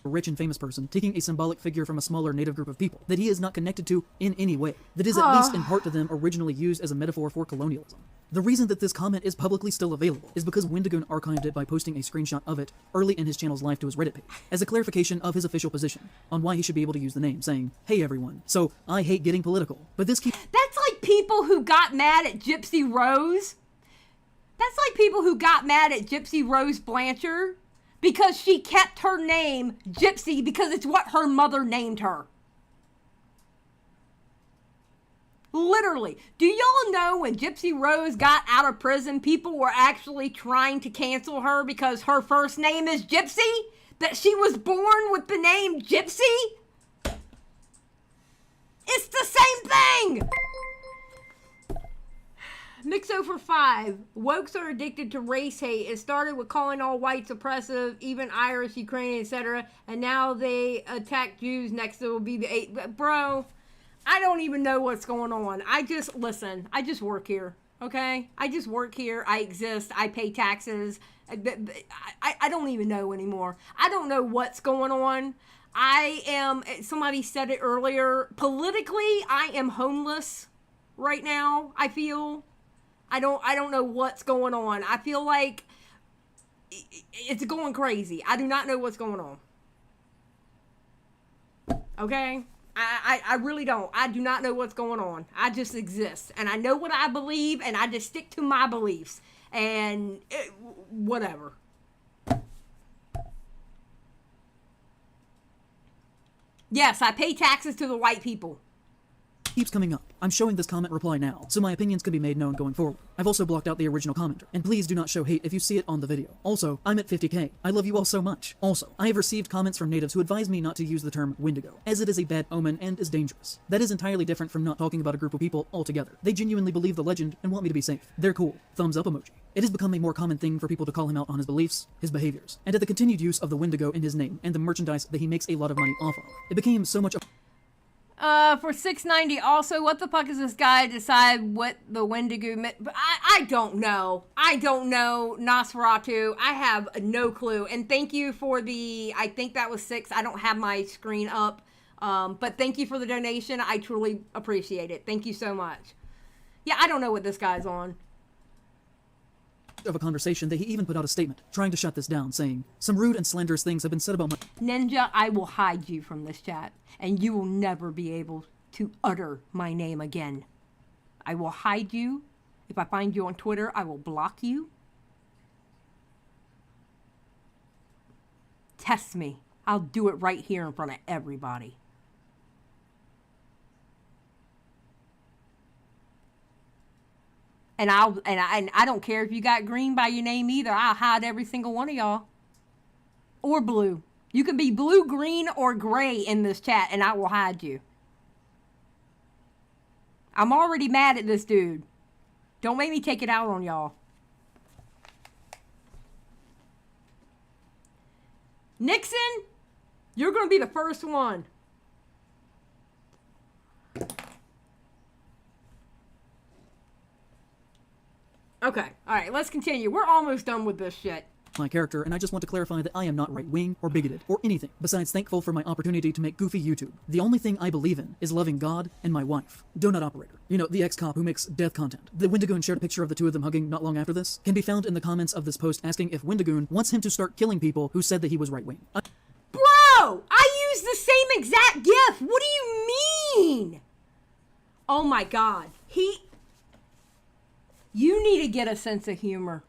A rich and famous person taking a symbolic figure from a smaller native group of people that he is not connected to in any way, that is at least in part to them originally used as a metaphor for colonialism. The reason that this comment is publicly still available is because Wendigoon archived it by posting a screenshot of it early in his channel's life to his Reddit page, as a clarification of his official position on why he should be able to use the name, saying, hey everyone, so I hate getting political, but this keeps— That's like people who got mad at Gypsy Rose. That's like people who got mad at Gypsy Rose Blanchard because she kept her name Gypsy because it's what her mother named her. Literally. Do y'all know when Gypsy Rose got out of prison, people were actually trying to cancel her because her first name is Gypsy? That she was born with the name Gypsy? It's the same thing! Mixo for 5. Wokes are addicted to race hate. It started with calling all whites oppressive, even Irish, Ukrainian, etc. And now they attack Jews. Next it will be the 8. Bro, I don't even know what's going on. I just work here, okay? I just work here. I exist. I pay taxes. I don't even know anymore. I don't know what's going on. Somebody said it earlier, politically, I am homeless right now, I feel. I don't know what's going on. I feel like it's going crazy. I do not know what's going on. Okay? I really don't. I do not know what's going on. I just exist. And I know what I believe, and I just stick to my beliefs. And whatever. Yes, I pay taxes to the white people. Keeps coming up. I'm showing this comment reply now, so my opinions can be made known going forward. I've also blocked out the original commenter, and please do not show hate if you see it on the video. Also, I'm at 50k. I love you all so much. Also, I have received comments from natives who advise me not to use the term Wendigo, as it is a bad omen and is dangerous. That is entirely different from not talking about a group of people altogether. They genuinely believe the legend and want me to be safe. They're cool. Thumbs up emoji. It has become a more common thing for people to call him out on his beliefs, his behaviors, and at the continued use of the Wendigo in his name and the merchandise that he makes a lot of money off of. It became so much for 690, also, what the fuck is this guy decide what the Wendigo meant? I don't know. I don't know, Nosferatu. I have no clue. And thank you for I think that was 6. I don't have my screen up. But thank you for the donation. I truly appreciate it. Thank you so much. Yeah, I don't know what this guy's on. of a conversation that he even put out a statement trying to shut this down, saying, some rude and slanderous things have been said about my— Ninja, I will hide you from this chat, and you will never be able to utter my name again. I will hide you. If I find you on Twitter, I will block you. Test me. I'll do it right here in front of everybody. And I don't care if you got green by your name either. I'll hide every single one of y'all. Or blue. You can be blue, green, or gray in this chat, and I will hide you. I'm already mad at this dude. Don't make me take it out on y'all. Nixon, you're going to be the first one. Okay, alright, let's continue. We're almost done with this shit. My character, and I just want to clarify that I am not right-wing or bigoted or anything besides thankful for my opportunity to make goofy YouTube. The only thing I believe in is loving God and my wife. Donut Operator. You know, the ex-cop who makes death content. The Wendigoon shared a picture of the two of them hugging not long after this. Can be found in the comments of this post asking if Wendigoon wants him to start killing people who said that he was right-wing. Bro! I used the same exact gif! What do you mean? Oh my god. You need to get a sense of humor.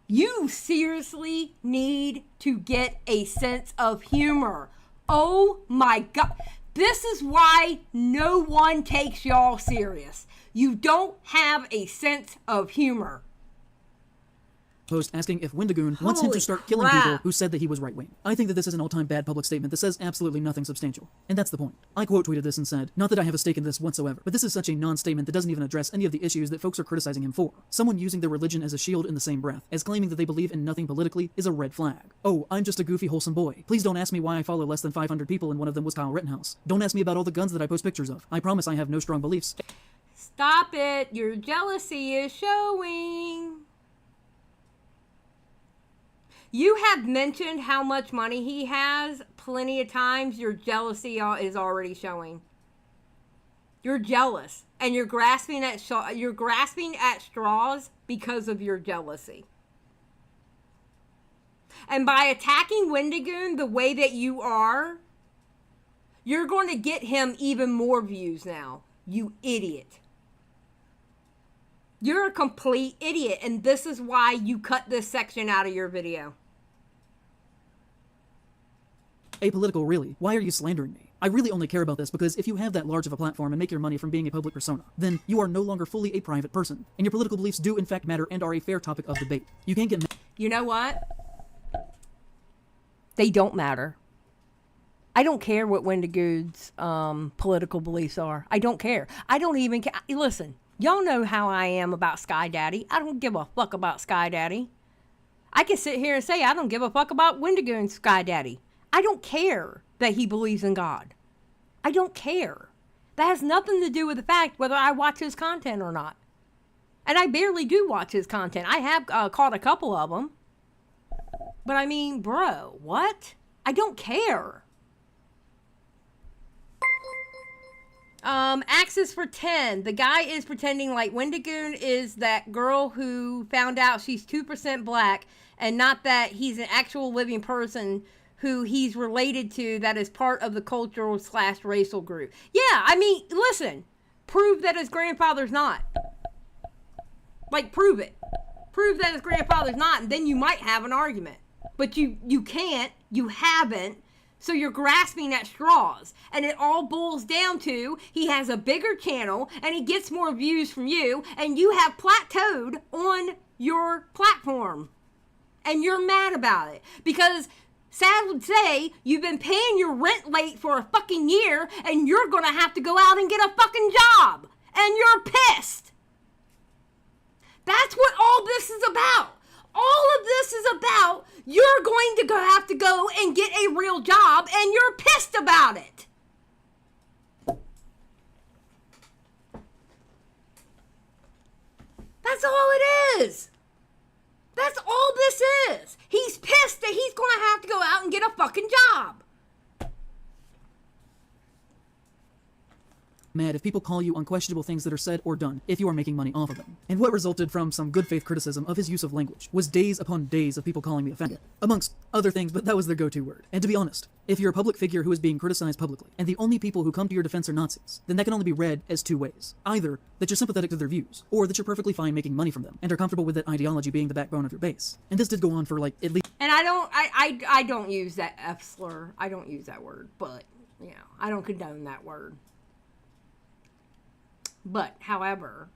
You seriously need to get a sense of humor. Oh my God. This is why no one takes y'all serious. You don't have a sense of humor. Post asking if Wendigoon wants him to start killing people who said that he was right-wing. I think that this is an all-time bad public statement that says absolutely nothing substantial. And that's the point. I quote tweeted this and said, not that I have a stake in this whatsoever, but this is such a non-statement that doesn't even address any of the issues that folks are criticizing him for. Someone using their religion as a shield in the same breath as claiming that they believe in nothing politically is a red flag. Oh, I'm just a goofy wholesome boy. Please don't ask me why I follow less than 500 people and one of them was Kyle Rittenhouse. Don't ask me about all the guns that I post pictures of. I promise I have no strong beliefs. Stop it. Your jealousy is showing. You have mentioned how much money he has plenty of times. Your jealousy is already showing. You're jealous, and you're grasping at straws because of your jealousy. And by attacking Wendigoon the way that you are, you're going to get him even more views now. You idiot. You're a complete idiot, and this is why you cut this section out of your video. Apolitical, really? Why are you slandering me? I really only care about this because if you have that large of a platform and make your money from being a public persona, then you are no longer fully a private person, and your political beliefs do in fact matter and are a fair topic of debate. You can't get... You know what? They don't matter. I don't care what Wendigoon's political beliefs are. I don't care. I don't even care. Listen, y'all know how I am about Sky Daddy. I don't give a fuck about Sky Daddy. I can sit here and say I don't give a fuck about Wendigoon's Sky Daddy. I don't care that he believes in God. I don't care. That has nothing to do with the fact whether I watch his content or not. And I barely do watch his content. I have caught a couple of them. But I mean, bro, what? I don't care. Axis for 10. The guy is pretending like Wendigoon is that girl who found out she's 2% black and not that he's an actual living person who he's related to that is part of the cultural / racial group. Yeah, I mean, listen. Prove that his grandfather's not. Like, prove it. Prove that his grandfather's not, and then you might have an argument. But you can't. You haven't. So you're grasping at straws. And it all boils down to he has a bigger channel and he gets more views from you and you have plateaued on your platform. And you're mad about it. Because sad would say you've been paying your rent late for a fucking year and you're going to have to go out and get a fucking job. And you're pissed. That's what all this is about. All of this is about you're going to have to go and get a real job and you're pissed about it. That's all it is. That's all this is. He's pissed that he's going to have to go out and get a fucking job. Mad if people call you unquestionable things that are said or done if you are making money off of them. And what resulted from some good faith criticism of his use of language was days upon days of people calling me a faggot. Amongst other things, but that was their go-to word. And to be honest, if you're a public figure who is being criticized publicly, and the only people who come to your defense are Nazis, then that can only be read as two ways. Either that you're sympathetic to their views, or that you're perfectly fine making money from them, and are comfortable with that ideology being the backbone of your base. And this did go on for like at least... And I don't use that F slur. I don't use that word, but, you know, I don't condone that word. But, however,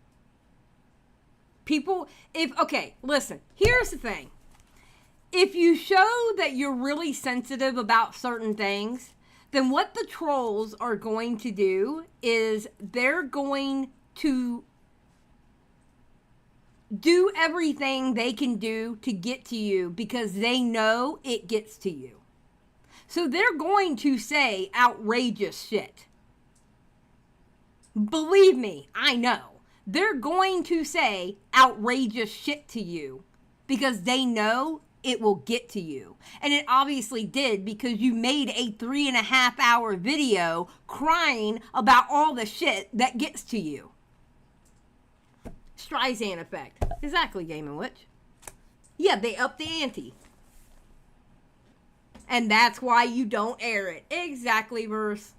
people, okay, listen, here's the thing. If you show that you're really sensitive about certain things, then what the trolls are going to do is they're going to do everything they can do to get to you because they know it gets to you. So they're going to say outrageous shit. Believe me, I know. They're going to say outrageous shit to you because they know it will get to you. And it obviously did because you made a 3.5-hour video crying about all the shit that gets to you. Streisand effect. Exactly, Game & Witch. Yeah, they upped the ante. And that's why you don't air it. Exactly, Verse.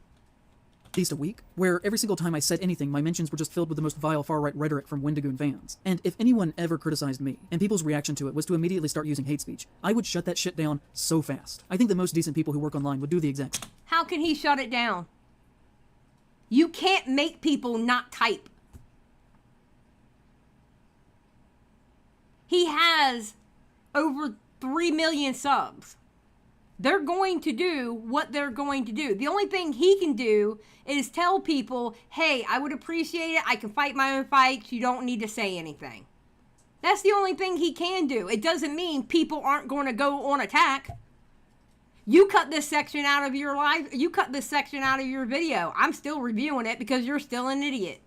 least a week, where every single time I said anything, my mentions were just filled with the most vile far-right rhetoric from Wendigoon fans. And if anyone ever criticized me, and people's reaction to it was to immediately start using hate speech, I would shut that shit down so fast. I think the most decent people who work online would do the exact same. How can he shut it down? You can't make people not type. He has over 3 million subs. They're going to do what they're going to do. The only thing he can do is tell people, hey, I would appreciate it. I can fight my own fights. You don't need to say anything. That's the only thing he can do. It doesn't mean people aren't going to go on attack. You cut this section out of your live. You cut this section out of your video. I'm still reviewing it because you're still an idiot.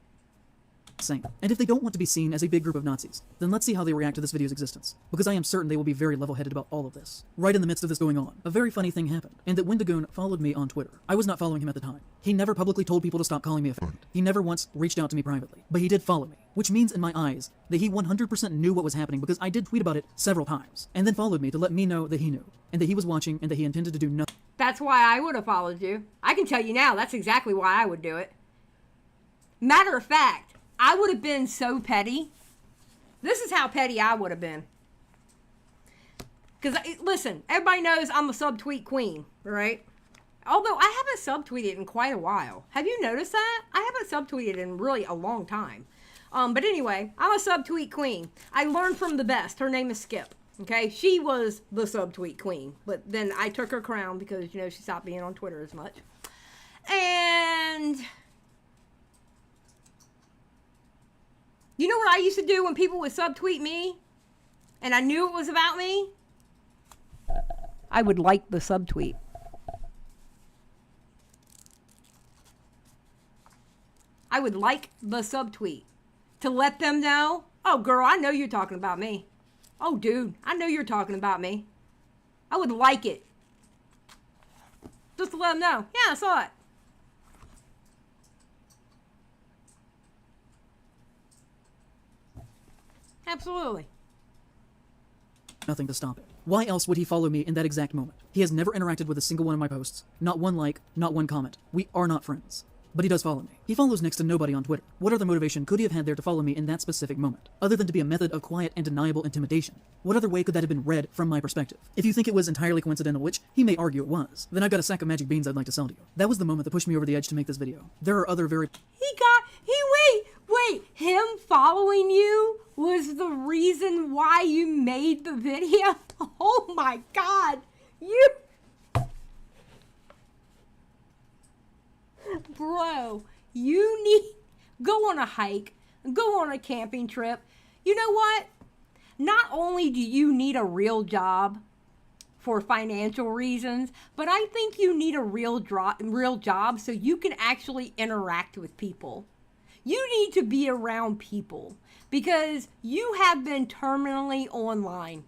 Same. And if they don't want to be seen as a big group of Nazis, then let's see how they react to this video's existence. Because I am certain they will be very level-headed about all of this. Right in the midst of this going on, a very funny thing happened, and that Wendigoon followed me on Twitter. I was not following him at the time. He never publicly told people to stop calling me a friend. He never once reached out to me privately. But he did follow me, which means in my eyes that he 100% knew what was happening because I did tweet about it several times, and then followed me to let me know that he knew, and that he was watching, and that he intended to do nothing. That's why I would have followed you. I can tell you now, that's exactly why I would do it. Matter of fact, I would have been so petty. This is how petty I would have been. Because, listen, everybody knows I'm a subtweet queen, right? Although I haven't subtweeted in quite a while. Have you noticed that? I haven't subtweeted in really a long time. But anyway, I'm a subtweet queen. I learned from the best. Her name is Skip. Okay? She was the subtweet queen. But then I took her crown because, you know, she stopped being on Twitter as much. And you know what I used to do when people would subtweet me and I knew it was about me? I would like the subtweet. I would like the subtweet to let them know, oh girl, I know you're talking about me. Oh dude, I know you're talking about me. I would like it. Just to let them know, yeah, I saw it. Absolutely. Nothing to stop it. Why else would he follow me in that exact moment? He has never interacted with a single one of my posts. Not one like, not one comment. We are not friends. But he does follow me. He follows next to nobody on Twitter. What other motivation could he have had there to follow me in that specific moment? Other than to be a method of quiet and deniable intimidation. What other way could that have been read from my perspective? If you think it was entirely coincidental, which he may argue it was, then I've got a sack of magic beans I'd like to sell to you. That was the moment that pushed me over the edge to make this video. There are other very... Wait, him following you was the reason why you made the video? Oh my God, bro, you need, go on a hike, go on a camping trip. You know what? Not only do you need a real job for financial reasons, but I think you need a real job so you can actually interact with people. You need to be around people because you have been terminally online.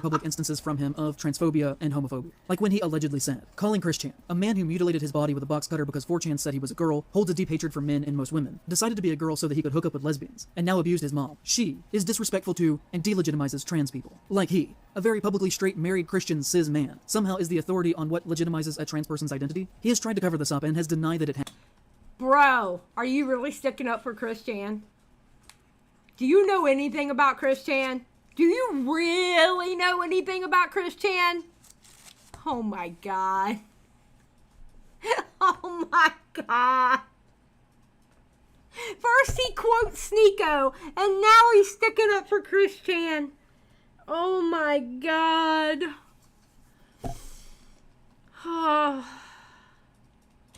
public instances from him of transphobia and homophobia. Like when he allegedly said, calling Chris Chan, a man who mutilated his body with a box cutter because 4chan said he was a girl, holds a deep hatred for men and most women, decided to be a girl so that he could hook up with lesbians, and now abused his mom. She is disrespectful to and delegitimizes trans people. Like he, a very publicly straight, married Christian cis man, somehow is the authority on what legitimizes a trans person's identity. He has tried to cover this up and has denied that it happened. Bro, are you really sticking up for Chris Chan? Do you know anything about Chris Chan? Do you really know anything about Chris Chan? Oh my God. Oh my God. First he quotes Sneeko, and now he's sticking up for Chris Chan. Oh my God.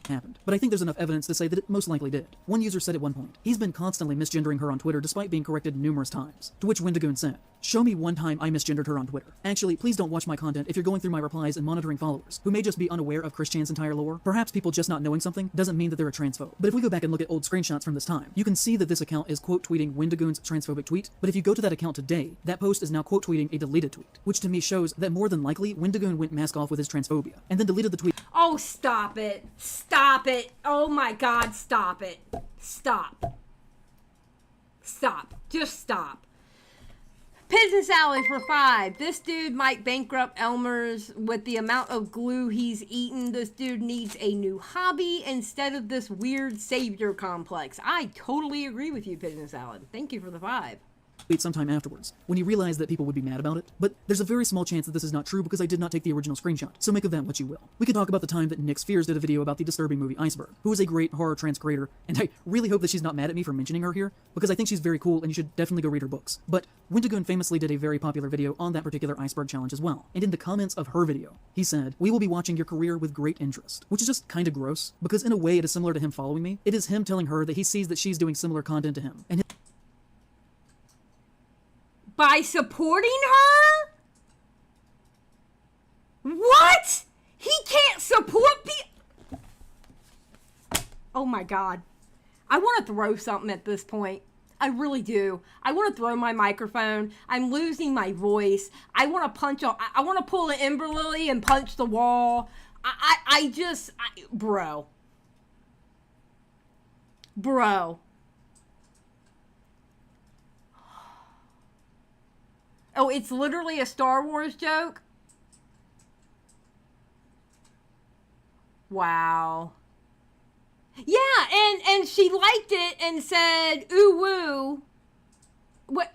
Happened. But I think there's enough evidence to say that it most likely did. One user said at one point, he's been constantly misgendering her on Twitter despite being corrected numerous times. To which Wendigoon said, show me one time I misgendered her on Twitter. Actually, please don't watch my content if you're going through my replies and monitoring followers, who may just be unaware of Chris Chan's entire lore. Perhaps people just not knowing something doesn't mean that they're a transphobe. But if we go back and look at old screenshots from this time, you can see that this account is quote tweeting Wendigoon's transphobic tweet, but if you go to that account today, that post is now quote tweeting a deleted tweet, which to me shows that more than likely Wendigoon went mask off with his transphobia, and then deleted the tweet. Oh, stop it. Stop it. Oh my God, stop it. Stop. Stop. Just stop. Pigeon Salad for 5. This dude might bankrupt Elmer's with the amount of glue he's eaten. This dude needs a new hobby instead of this weird savior complex. I totally agree with you, Pigeon Salad. Thank you for the 5. Wait sometime afterwards, when he realized that people would be mad about it. But there's a very small chance that this is not true because I did not take the original screenshot, so make of that what you will. We could talk about the time that Nick Spheres did a video about the disturbing movie Iceberg, who is a great horror trance creator, and I really hope that she's not mad at me for mentioning her here, because I think she's very cool and you should definitely go read her books. But Wendigoon famously did a very popular video on that particular Iceberg challenge as well, and in the comments of her video, he said, "We will be watching your career with great interest," which is just kinda gross, because in a way it is similar to him following me. It is him telling her that he sees that she's doing similar content to him, and By supporting her? What? He can't support people? Oh my god. I want to throw something at this point. I really do. I want to throw my microphone. I'm losing my voice. I want to punch I want to pull an Ember Lily and punch the wall. Bro. Oh, it's literally a Star Wars joke? Wow. Yeah, and she liked it and said, ooh woo. What?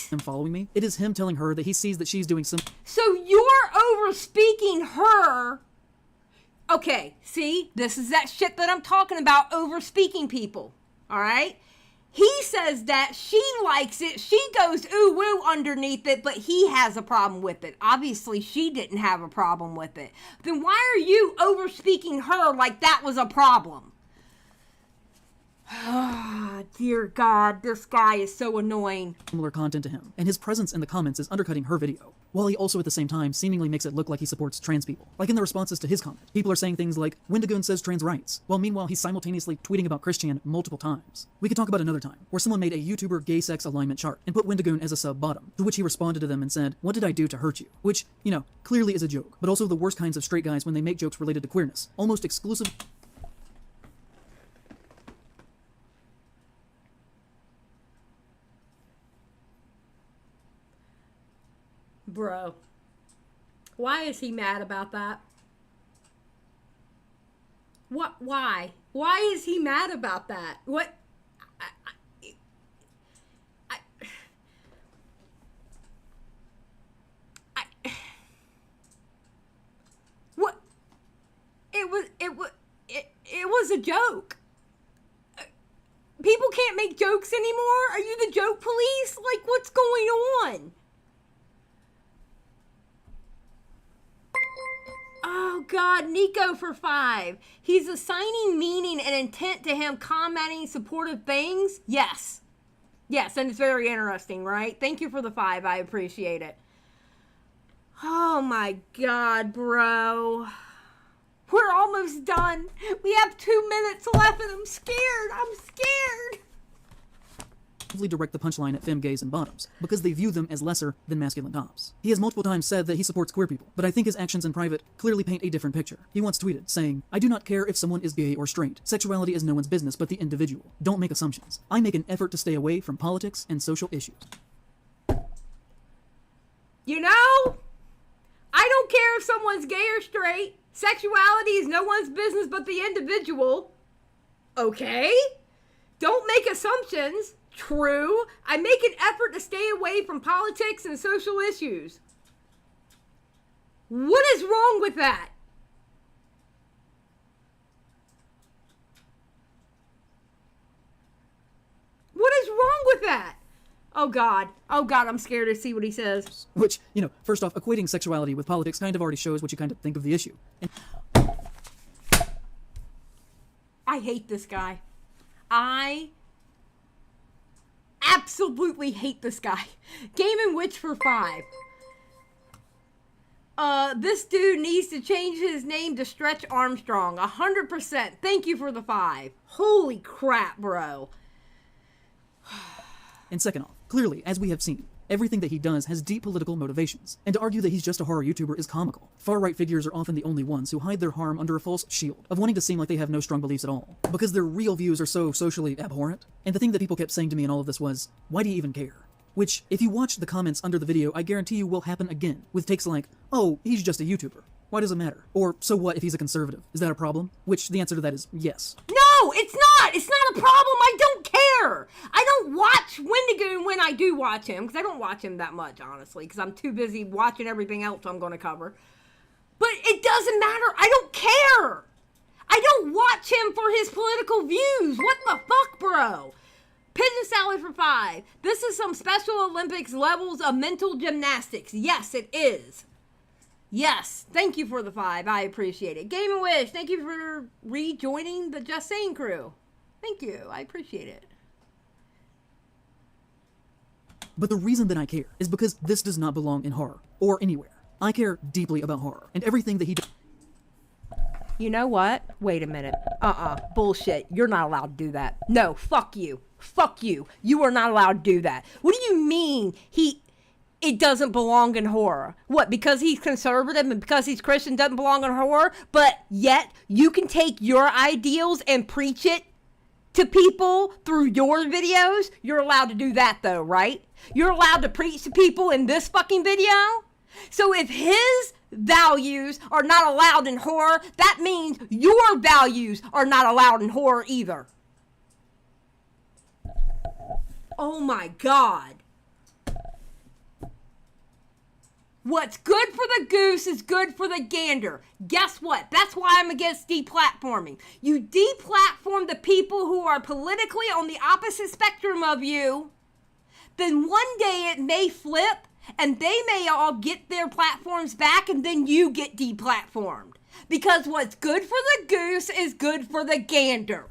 him following me. It is him telling her that he sees that she's doing some. So you're over-speaking her. Okay, see? This is that shit that I'm talking about, over-speaking people. Alright? He says that she likes it, she goes ooh woo underneath it, but he has a problem with it. Obviously, she didn't have a problem with it. Then why are you over-speaking her like that was a problem? Dear God, this guy is so annoying. Similar content to him, and his presence in the comments is undercutting her video, while he also at the same time seemingly makes it look like he supports trans people. Like in the responses to his comment, people are saying things like, Wendigoon says trans rights, while meanwhile he's simultaneously tweeting about Christian multiple times. We could talk about another time, where someone made a YouTuber gay sex alignment chart and put Wendigoon as a sub bottom, to which he responded to them and said, "What did I do to hurt you?" Which, you know, clearly is a joke, but also the worst kinds of straight guys when they make jokes related to queerness, almost exclusive. Bro, why is he mad about that? What? Why? Why is he mad about that? What? What? It was a joke. People can't make jokes anymore? Are you the joke police? Like, what's going on? Oh God, Nico for 5. He's assigning meaning and intent to him commenting supportive things? Yes. Yes, and it's very interesting, right? Thank you for the 5. I appreciate it. Oh my God, bro. We're almost done. We have 2 minutes left and I'm scared. I'm scared. Direct the punchline at femme gays and bottoms, because they view them as lesser than masculine tops. He has multiple times said that he supports queer people, but I think his actions in private clearly paint a different picture. He once tweeted, saying, "I do not care if someone is gay or straight. Sexuality is no one's business but the individual. Don't make assumptions. I make an effort to stay away from politics and social issues." You know, I don't care if someone's gay or straight. Sexuality is no one's business but the individual. Okay? Don't make assumptions. True. I make an effort to stay away from politics and social issues. What is wrong with that? What is wrong with that? Oh God. Oh God, I'm scared to see what he says. Which, you know, first off, equating sexuality with politics kind of already shows what you kind of think of the issue. And I hate this guy. I absolutely hate this guy. Game and Witch for 5. This dude needs to change his name to Stretch Armstrong. 100%. Thank you for the 5. Holy crap, bro. And second off, clearly, as we have seen, everything that he does has deep political motivations, and to argue that he's just a horror YouTuber is comical. Far-right figures are often the only ones who hide their harm under a false shield of wanting to seem like they have no strong beliefs at all, because their real views are so socially abhorrent. And the thing that people kept saying to me in all of this was, why do you even care? Which, if you watch the comments under the video, I guarantee you will happen again, with takes like, oh, he's just a YouTuber. Why does it matter? Or, so what if he's a conservative? Is that a problem? Which, the answer to that is yes. No, it's not! It's not a problem! I don't care! I don't watch Wendigoon when I do watch him, because I don't watch him that much, honestly, because I'm too busy watching everything else I'm going to cover. But it doesn't matter! I don't care! I don't watch him for his political views! What the fuck, bro? Pigeon salad for 5. This is some Special Olympics levels of mental gymnastics. Yes, it is. Yes, thank you for the 5. I appreciate it. Game & Wish, thank you for rejoining the Just Saying crew. Thank you. I appreciate it. But the reason that I care is because this does not belong in horror, or anywhere. I care deeply about horror, and everything that he does. You know what? Wait a minute. Bullshit. You're not allowed to do that. No, fuck you. Fuck you. You are not allowed to do that. What do you mean it doesn't belong in horror? What, because he's conservative and because he's Christian doesn't belong in horror? But yet, you can take your ideals and preach it to people through your videos? You're allowed to do that though, right? You're allowed to preach to people in this fucking video? So if his values are not allowed in horror, that means your values are not allowed in horror either. Oh my God. What's good for the goose is good for the gander. Guess what? That's why I'm against deplatforming. You deplatform the people who are politically on the opposite spectrum of you, then one day it may flip and they may all get their platforms back and then you get deplatformed. Because what's good for the goose is good for the gander.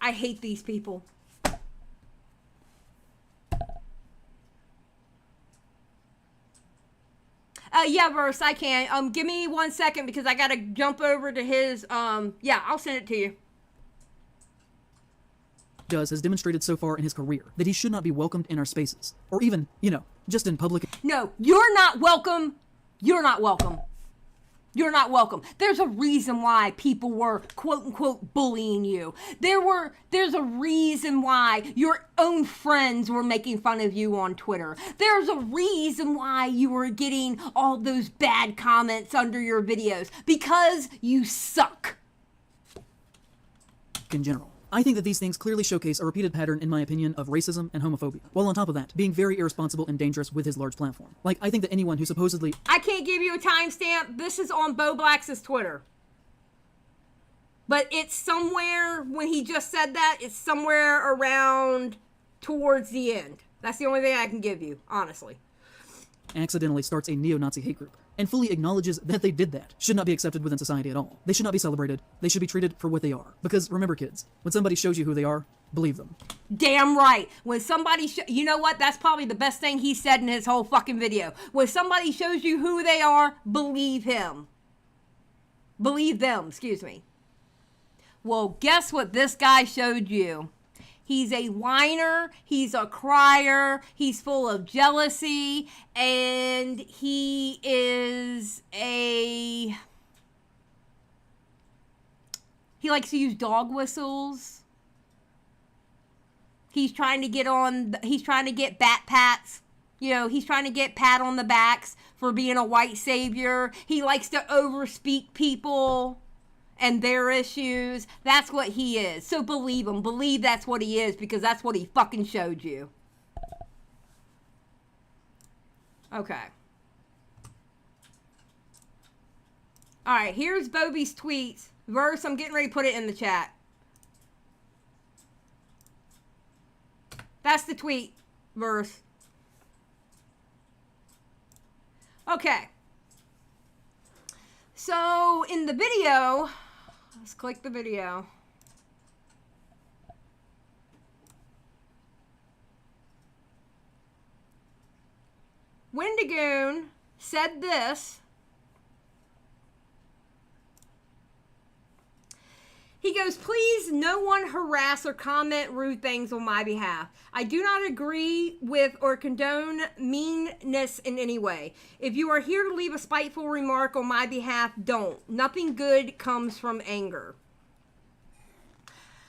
I hate these people. Yeah, Verse, I can. Give me 1 second because I gotta jump over to his, yeah, I'll send it to you. Has demonstrated so far in his career that he should not be welcomed in our spaces, or even, just in public. No, you're not welcome. You're not welcome. You're not welcome. There's a reason why people were quote unquote bullying you. There's a reason why your own friends were making fun of you on Twitter. There's a reason why you were getting all those bad comments under your videos. Because you suck. In general. I think that these things clearly showcase a repeated pattern, in my opinion, of racism and homophobia, while on top of that, being very irresponsible and dangerous with his large platform. Like, I think that anyone who supposedly— I can't give you a timestamp. This is on Bo Black's Twitter. But it's somewhere, when he just said that, it's somewhere around towards the end. That's the only thing I can give you, honestly. accidentally starts a neo-Nazi hate group, and fully acknowledges that they did that, should not be accepted within society at all. They should not be celebrated. They should be treated for what they are. Because remember, kids, when somebody shows you who they are, believe them. Damn right. When somebody, you know what? That's probably the best thing he said in his whole fucking video. When somebody shows you who they are, believe him. Believe them, excuse me. Well, guess what this guy showed you? He's a whiner, he's a crier, he's full of jealousy, and he is he likes to use dog whistles. He's trying to get bat pats. You know, he's trying to get pat on the backs for being a white savior. He likes to overspeak people and their issues. That's what he is. So believe him. Believe that's what he is, because that's what he fucking showed you. Okay. Alright, here's Bobby's tweets. Verse, I'm getting ready to put it in the chat. That's the tweet, Verse. Okay. So, in the video, let's click the video. Wendigoon said this. He goes, please, no one harass or comment rude things on my behalf. I do not agree with or condone meanness in any way. If you are here to leave a spiteful remark on my behalf, don't. Nothing good comes from anger.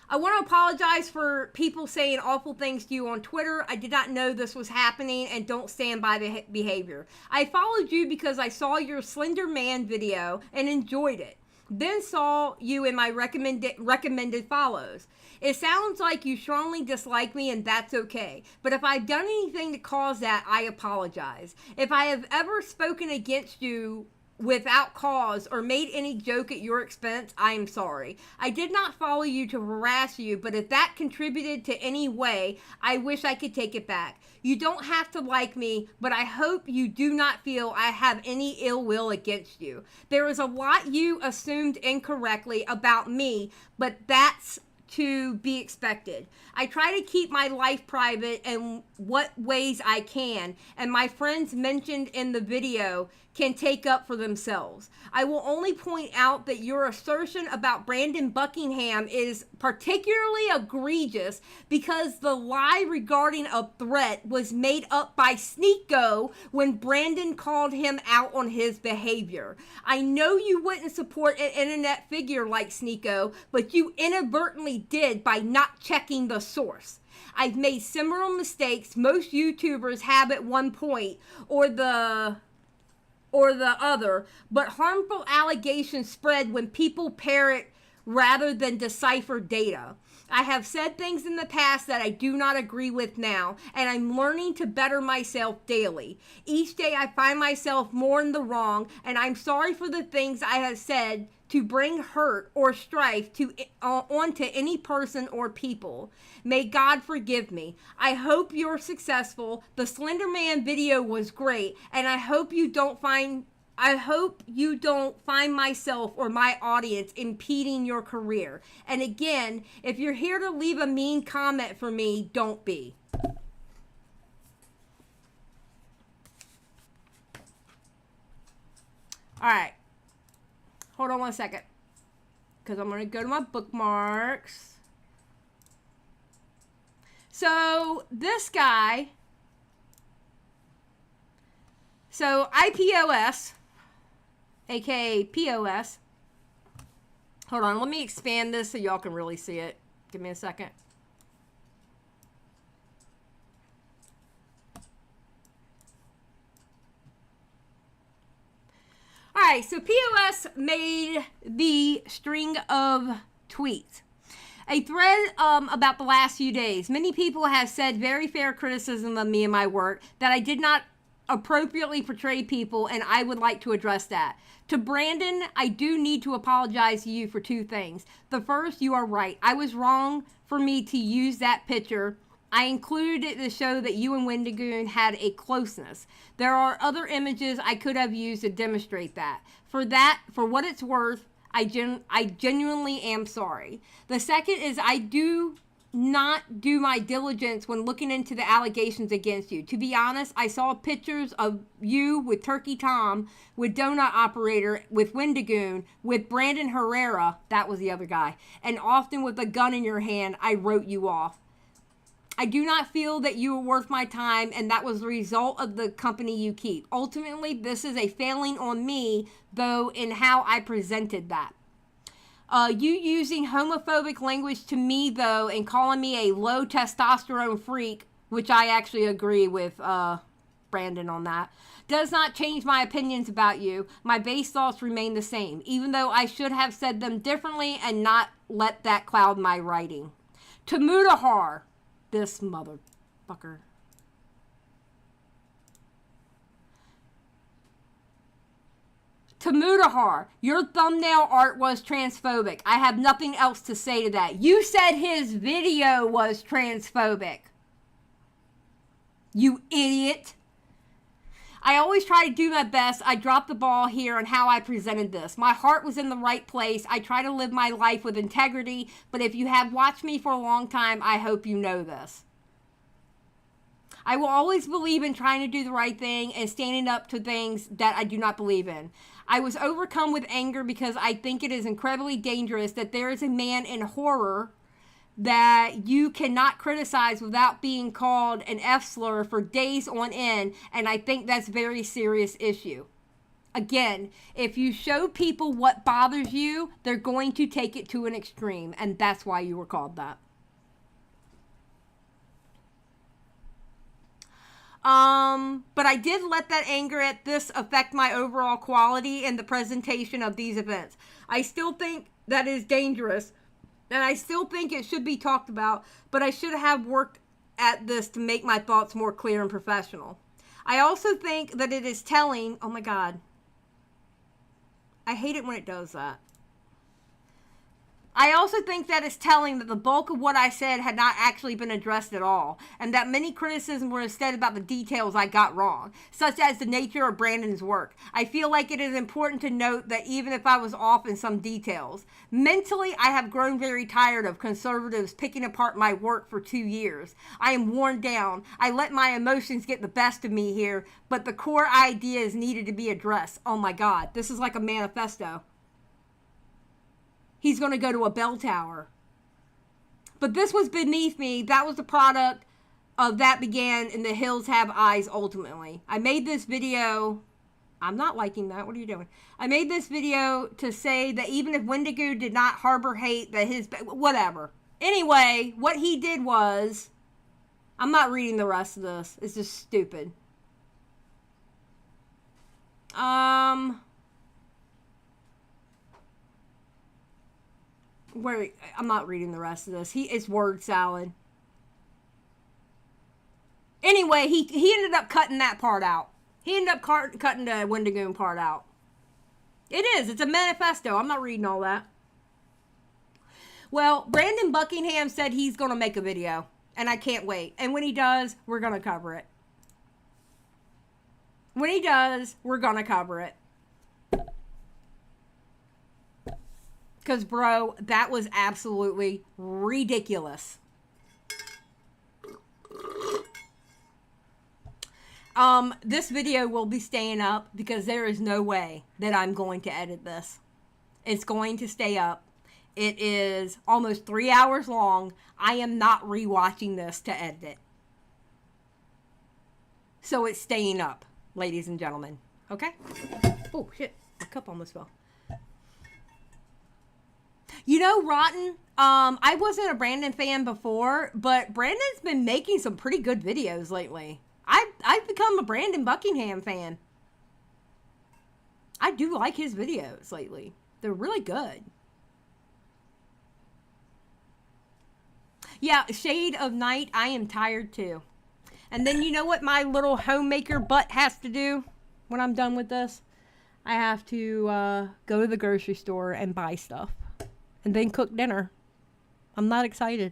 I want to apologize for people saying awful things to you on Twitter. I did not know this was happening and don't stand by the behavior. I followed you because I saw your Slender Man video and enjoyed it. Then saw you in my recommended follows. It sounds like you strongly dislike me, and that's okay. But if I've done anything to cause that, I apologize. If I have ever spoken against you without cause or made any joke at your expense, I am sorry. I did not follow you to harass you, but if that contributed to any way, I wish I could take it back. You don't have to like me, but I hope you do not feel I have any ill will against you. There is a lot you assumed incorrectly about me, but that's to be expected. I try to keep my life private in what ways I can, and my friends mentioned in the video can take up for themselves. I will only point out that your assertion about Brandon Buckingham is particularly egregious because the lie regarding a threat was made up by Sneeko when Brandon called him out on his behavior. I know you wouldn't support an internet figure like Sneeko, but you inadvertently did by not checking the source. I've made similar mistakes most YouTubers have at one point or the other, but harmful allegations spread when people parrot rather than decipher data. I have said things in the past that I do not agree with now, and I'm learning to better myself daily. Each day I find myself more in the wrong, and I'm sorry for the things I have said to bring hurt or strife onto any person or people. May God forgive me. I hope you're successful. The Slender Man video was great, and I hope you don't find myself or my audience impeding your career. And again, if you're here to leave a mean comment for me, don't be. All right. Hold on 1 second, because I'm going to go to my bookmarks. So this guy, iPOS, aka POS. Hold on, let me expand this so y'all can really see it. Give me a second. All right, so POS made the string of tweets. A thread about the last few days. Many people have said very fair criticism of me and my work, that I did not appropriately portray people, and I would like to address that. To Brandon, I do need to apologize to you for two things. The first, you are right. I was wrong for me to use that picture. I included it to show that you and Wendigoon had a closeness. There are other images I could have used to demonstrate that. For what it's worth, I genuinely am sorry. The second is I do not do my diligence when looking into the allegations against you. To be honest, I saw pictures of you with Turkey Tom, with Donut Operator, with Wendigoon, with Brandon Herrera, that was the other guy, and often with a gun in your hand, I wrote you off. I do not feel that you were worth my time, and that was the result of the company you keep. Ultimately, this is a failing on me, though, in how I presented that. You using homophobic language to me, though, and calling me a low testosterone freak, which I actually agree with Brandon on that, does not change my opinions about you. My base thoughts remain the same, even though I should have said them differently and not let that cloud my writing. To Mudahar, this motherfucker. To Mudahar, your thumbnail art was transphobic. I have nothing else to say to that. You said his video was transphobic. You idiot. I always try to do my best. I dropped the ball here on how I presented this. My heart was in the right place. I try to live my life with integrity, but if you have watched me for a long time, I hope you know this. I will always believe in trying to do the right thing and standing up to things that I do not believe in. I was overcome with anger because I think it is incredibly dangerous that there is a man in horror that you cannot criticize without being called an F-slur for days on end, and I think that's a very serious issue. Again, if you show people what bothers you, they're going to take it to an extreme, and that's why you were called that. But I did let that anger at this affect my overall quality in the presentation of these events. I still think that is dangerous, and I still think it should be talked about, but I should have worked at this to make my thoughts more clear and professional. I also think that it is telling, oh my God, I hate it when it does that. I also think that it's telling that the bulk of what I said had not actually been addressed at all, and that many criticisms were instead about the details I got wrong, such as the nature of Brandon's work. I feel like it is important to note that even if I was off in some details, mentally I have grown very tired of conservatives picking apart my work for 2 years. I am worn down. I let my emotions get the best of me here, but the core ideas needed to be addressed. Oh my God, this is like a manifesto. He's going to go to a bell tower. But this was beneath me. That was the product of that began in The Hills Have Eyes ultimately. I made this video. I'm not liking that. What are you doing? I made this video to say that even if Wendigoon did not harbor hate, that his... Whatever. Anyway, what he did was... I'm not reading the rest of this. It's just stupid. I'm not reading the rest of this. It's word salad. Anyway, he ended up cutting that part out. He ended up cutting the Wendigoon part out. It is. It's a manifesto. I'm not reading all that. Well, Brandon Buckingham said he's going to make a video. And I can't wait. And when he does, we're going to cover it. When he does, we're going to cover it. Because, bro, that was absolutely ridiculous. This video will be staying up because there is no way that I'm going to edit this. It's going to stay up. It is almost 3 hours long. I am not rewatching this to edit it. So it's staying up, ladies and gentlemen. Okay? Oh, shit. My cup almost fell. You know, Rotten, I wasn't a Brandon fan before, but Brandon's been making some pretty good videos lately. I've become a Brandon Buckingham fan. I do like his videos lately. They're really good. Yeah, Shade of Night, I am tired too. And then you know what my little homemaker butt has to do when I'm done with this? I have to go to the grocery store and buy stuff. And then cook dinner. I'm not excited.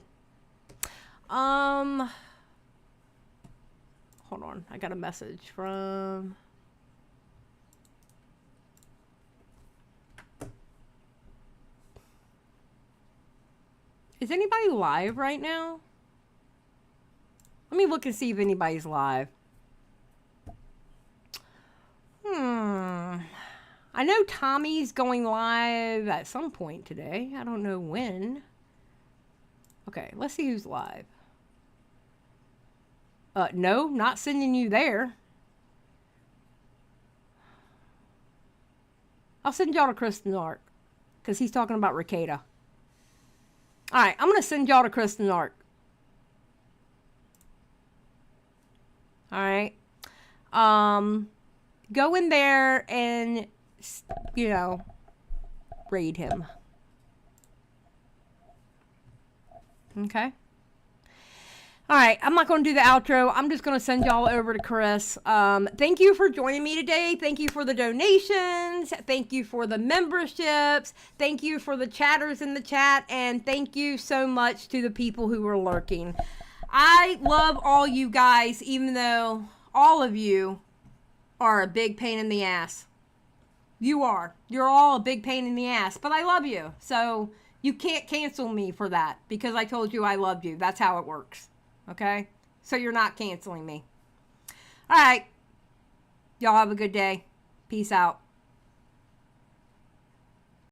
Hold on. I got a message from... Is anybody live right now? Let me look and see if anybody's live. I know Tommy's going live at some point today. I don't know when. Okay, let's see who's live. No, not sending you there. I'll send y'all to Kristen Ark. Because he's talking about Ricada. Alright, I'm going to send y'all to Kristen Ark. Alright. Go in there and... you know, raid him. Okay. Alright, I'm not going to do the outro. I'm just going to send y'all over to Chris. Thank you for joining me today. Thank you for the donations. Thank you for the memberships. Thank you for the chatters in the chat. And thank you so much to the people who were lurking. I love all you guys, even though all of you are a big pain in the ass. You are. You're all a big pain in the ass. But I love you. So you can't cancel me for that. Because I told you I loved you. That's how it works. Okay? So you're not canceling me. All right. Y'all have a good day. Peace out.